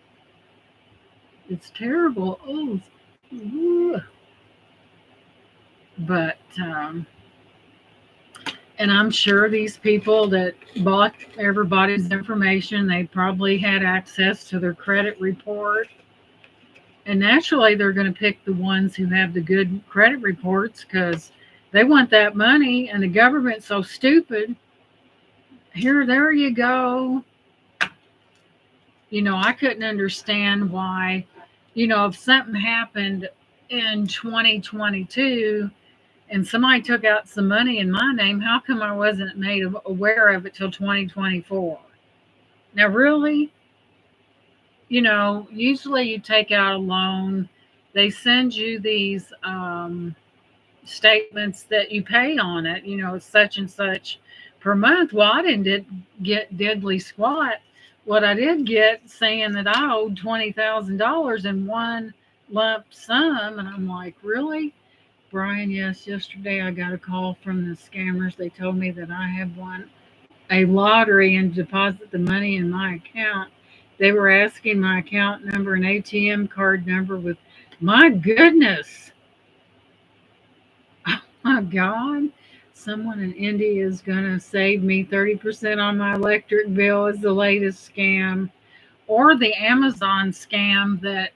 it's terrible. Oh, but And I'm sure these people that bought everybody's information, they probably had access to their credit report. And naturally, they're going to pick the ones who have the good credit reports because they want that money. And the government's so stupid. Here, there you go. I couldn't understand why, if something happened in 2022 and somebody took out some money in my name, how come I wasn't made aware of it till 2024? Now, really, usually you take out a loan, they send you these statements that you pay on it, such and such per month. Well, I didn't get diddly squat. What I did get saying that I owed $20,000 in one lump sum, and I'm like, really? Brian, yes, yesterday I got a call from the scammers. They told me that I had won a lottery and deposit the money in my account. They were asking my account number and ATM card number with, my goodness. Oh my God. Someone in India is going to save me 30% on my electric bill is the latest scam. Or the Amazon scam that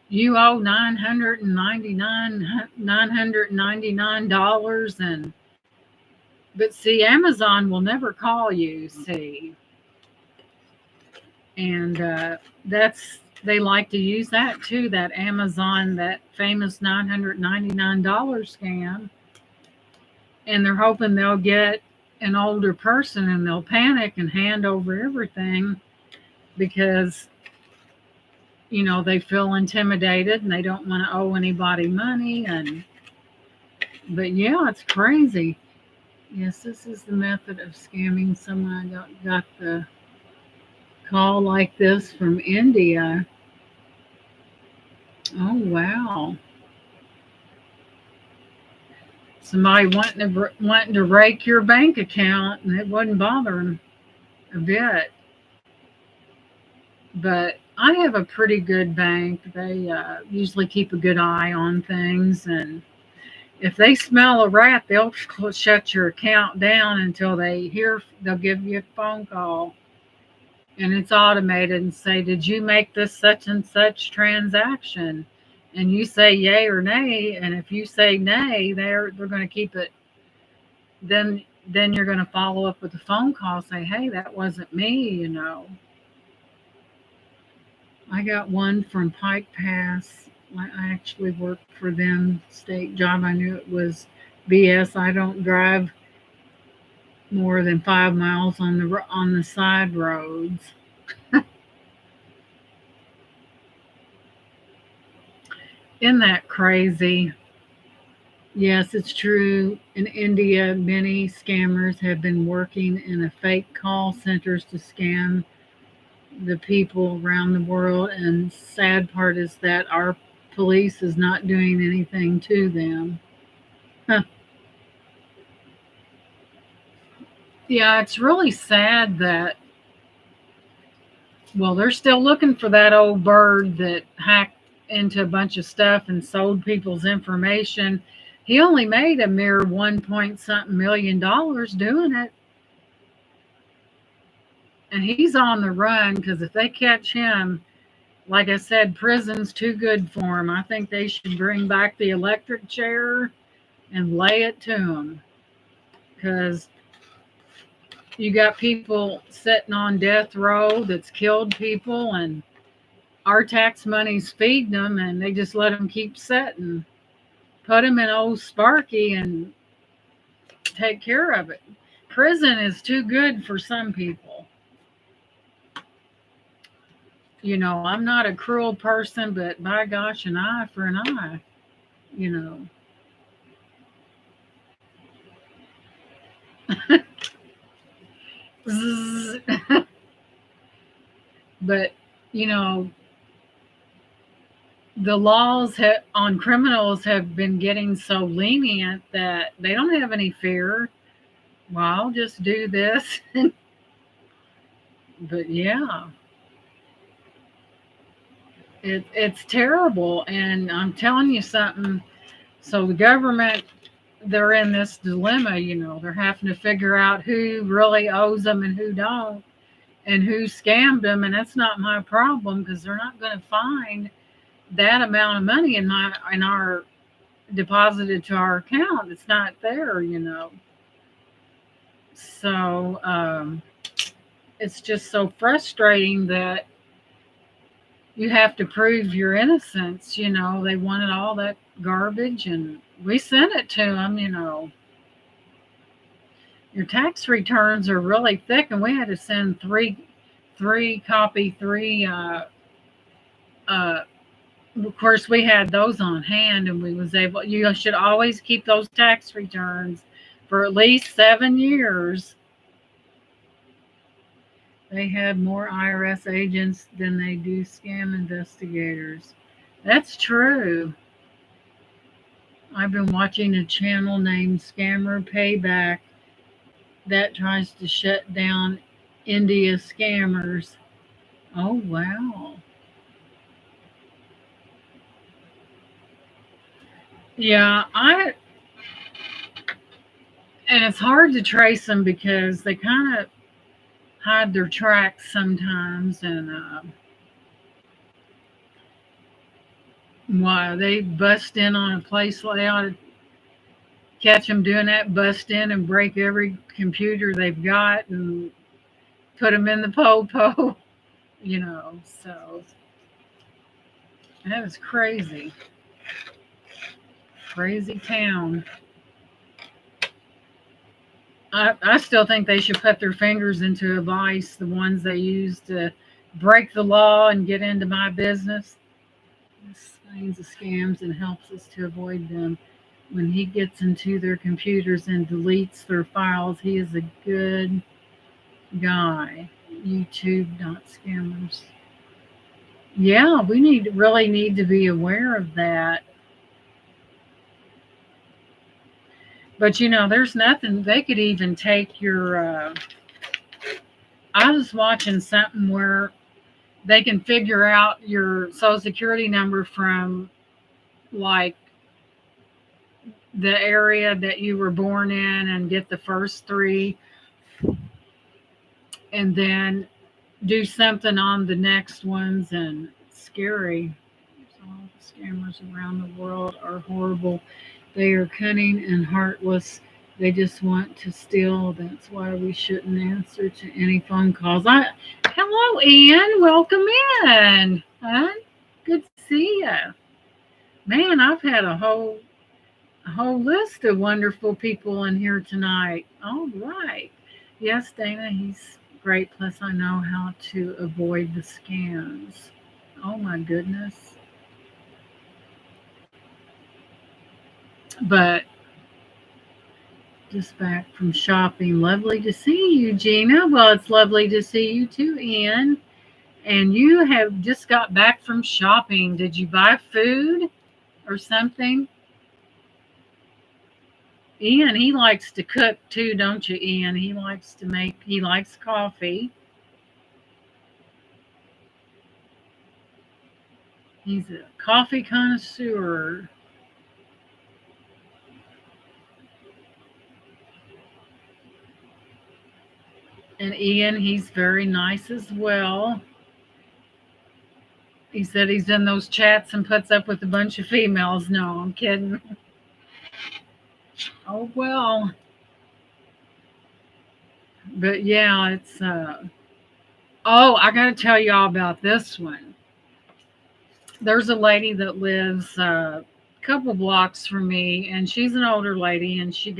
you owe $999. But see, Amazon will never call you, see. And they like to use that too, that Amazon, that famous $999 scam. And they're hoping they'll get an older person and they'll panic and hand over everything because, they feel intimidated and they don't want to owe anybody money. But yeah, it's crazy. Yes, this is the method of scamming. Someone got the call like this from India. Oh, wow. Somebody wanting to rake your bank account, and it wouldn't bother them a bit. But I have a pretty good bank. They usually keep a good eye on things, and if they smell a rat, they'll shut your account down until they'll give you a phone call, and it's automated and say, did you make this such and such transaction? And you say yay or nay, and if you say nay, they're going to keep it. Then you're going to follow up with a phone call, say, hey, that wasn't me, I got one from Pike Pass. I actually worked for them, state job. I knew it was BS. I don't drive more than 5 miles on the side roads. Isn't that crazy? Yes, it's true. In India, many scammers have been working in a fake call centers to scam the people around the world. And sad part is that our police is not doing anything to them. Huh. Yeah, it's really sad that, well, they're still looking for that old bird that hacked into a bunch of stuff and sold people's information. He only made a mere $1 million doing it. And he's on the run because if they catch him, like I said, prison's too good for him. I think they should bring back the electric chair and lay it to him, because you got people sitting on death row that's killed people, and our tax money's feeding them, and they just let them keep sitting. Put them in old Sparky and take care of it. Prison is too good for some people. I'm not a cruel person, but by gosh, an eye for an eye, But, the laws on criminals have been getting so lenient that they don't have any fear. Well, I'll just do this. But yeah, it's terrible. And I'm telling you something. So the government they're in this dilemma, they're having to figure out who really owes them and who don't, and who scammed them. And that's not my problem, because they're not going to find that amount of money in our deposited to our account. It's not there. So it's just so frustrating that you have to prove your innocence. They wanted all that garbage, and we sent it to them. Your tax returns are really thick, and we had to send three of course we had those on hand, and we was able. You should always keep those tax returns for at least 7 years. They have more IRS agents than they do scam investigators. That's true. I've been watching a channel named Scammer Payback that tries to shut down India scammers. Oh, wow. Yeah, and it's hard to trace them because they kind of hide their tracks sometimes, and why they bust in on a place like that, catch them doing that, bust in and break every computer they've got and put them in the po-po, so that was crazy. Crazy town. I still think they should put their fingers into a vice, the ones they use to break the law and get into my business. This explains the scams and helps us to avoid them. When he gets into their computers and deletes their files, he is a good guy. YouTube, not scammers. Yeah, we really need to be aware of that. But there's nothing. They could even take your. I was watching something where they can figure out your social security number from like the area that you were born in and get the first three, and then do something on the next ones. And it's scary. All the scammers around the world are horrible. They are cunning and heartless. They just want to steal. That's why we shouldn't answer to any phone calls. Hello, Ian. Welcome in. Huh? Good to see you. Man, I've had a whole list of wonderful people in here tonight. All right. Yes, Dana, he's great. Plus, I know how to avoid the scams. Oh, my goodness. But just back from shopping. Lovely to see you, Gina. Well, it's lovely to see you too, Ian. And you have just got back from shopping. Did you buy food or something? Ian, he likes to cook too, don't you, Ian? He likes coffee. He's a coffee connoisseur. And Ian, he's very nice as well. He said he's in those chats and puts up with a bunch of females. No, I'm kidding. Oh, well. But yeah, it's I got to tell y'all about this one. There's a lady that lives a couple blocks from me, and she's an older lady, and she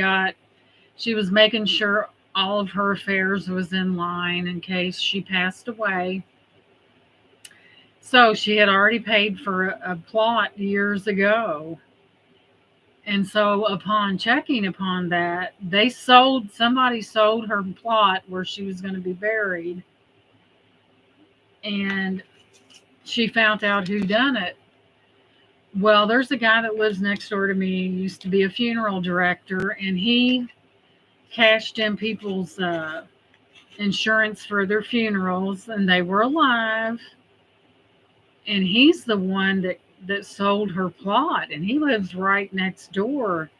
was making sure all of her affairs was in line in case she passed away. So she had already paid for a plot years ago. And so upon checking upon that, somebody sold her plot where she was going to be buried. And she found out who done it. Well, there's a guy that lives next door to me. He used to be a funeral director, and he cashed in people's insurance for their funerals, and they were alive. And he's the one that sold her plot, and he lives right next door.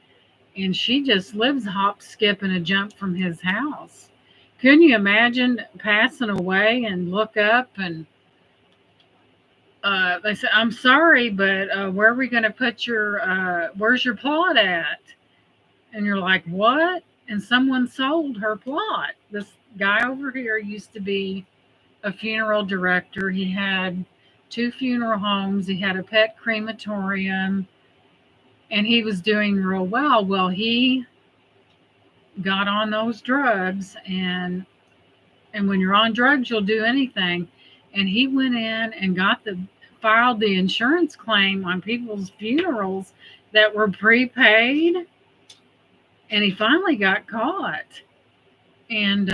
and she just lives hop, skip, and a jump from his house. Couldn't you imagine passing away and look up and they said, "I'm sorry, but where are we going to put where's your plot at?" And you're like, "What?" And someone sold her plot. This guy over here used to be a funeral director. He had 2 funeral homes. He had a pet crematorium, and he was doing real well. Well, he got on those drugs, and when you're on drugs, you'll do anything. And he went in and filed the insurance claim on people's funerals that were prepaid, and he finally got caught. And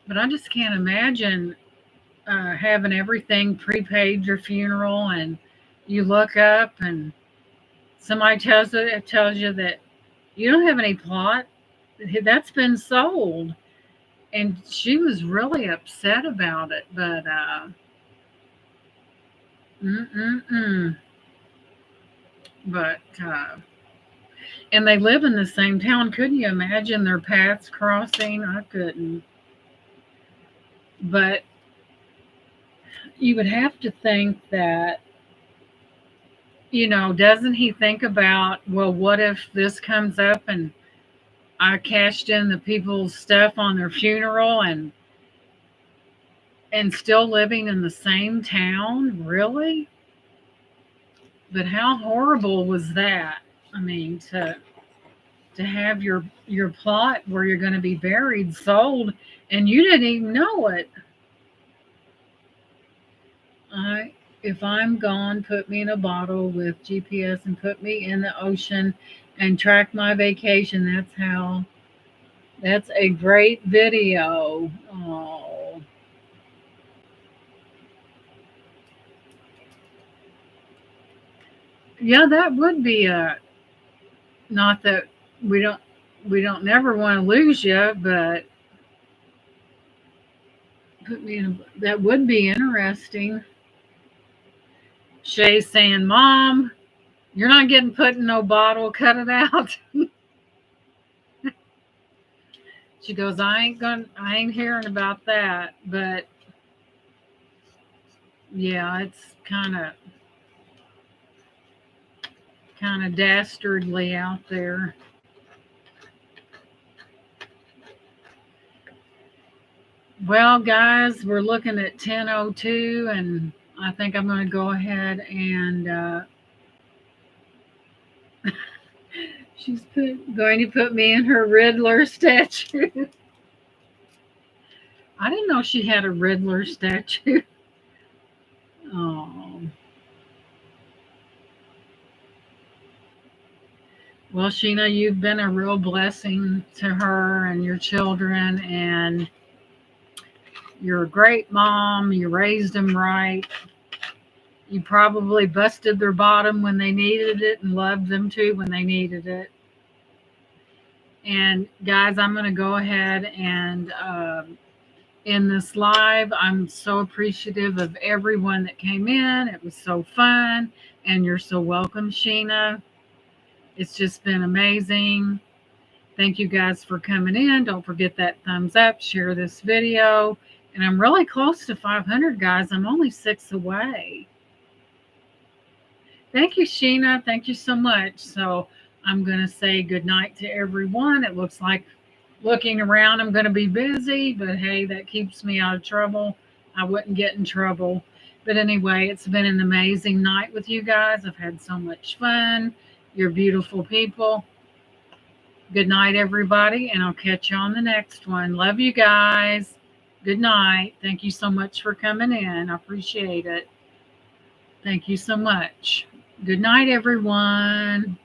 but I just can't imagine having everything prepaid, your funeral, and you look up and somebody tells you that you don't have any plot, that's been sold. And she was really upset about it, but but and they live in the same town. Couldn't you imagine their paths crossing? I couldn't. But you would have to think that, doesn't he think about, well, what if this comes up and I cashed in the people's stuff on their funeral and still living in the same town? Really? But how horrible was that? I mean, to have your plot where you're going to be buried sold, and you didn't even know it. If I'm gone, put me in a bottle with GPS and put me in the ocean and track my vacation. That's a great video. Oh. Yeah, that would be not that we don't never want to lose you, but that would be interesting. Shay's saying, "Mom, you're not getting put in no bottle. Cut it out." She goes, I ain't hearing about that. But yeah, it's kind of dastardly out there. Well, guys, we're looking at 10:02, and I think I'm going to go ahead and she's going to put me in her Riddler statue. I didn't know she had a Riddler statue. Oh. Well, Sheena, you've been a real blessing to her and your children, and you're a great mom. You raised them right. You probably busted their bottom when they needed it and loved them too when they needed it. And guys, I'm going to go ahead and in this live, I'm so appreciative of everyone that came in. It was so fun, and you're so welcome, Sheena. It's just been amazing. Thank you guys for coming in. Don't forget that thumbs up, share this video. And I'm really close to 500, guys. I'm only 6 away. Thank you, Sheena. Thank you so much. So I'm going to say good night to everyone. It looks like, looking around, I'm going to be busy, but hey, that keeps me out of trouble. I wouldn't get in trouble. But anyway, it's been an amazing night with you guys. I've had so much fun. You're beautiful people. Good night, everybody, and I'll catch you on the next one. Love you guys. Good night. Thank you so much for coming in. I appreciate it. Thank you so much. Good night, everyone.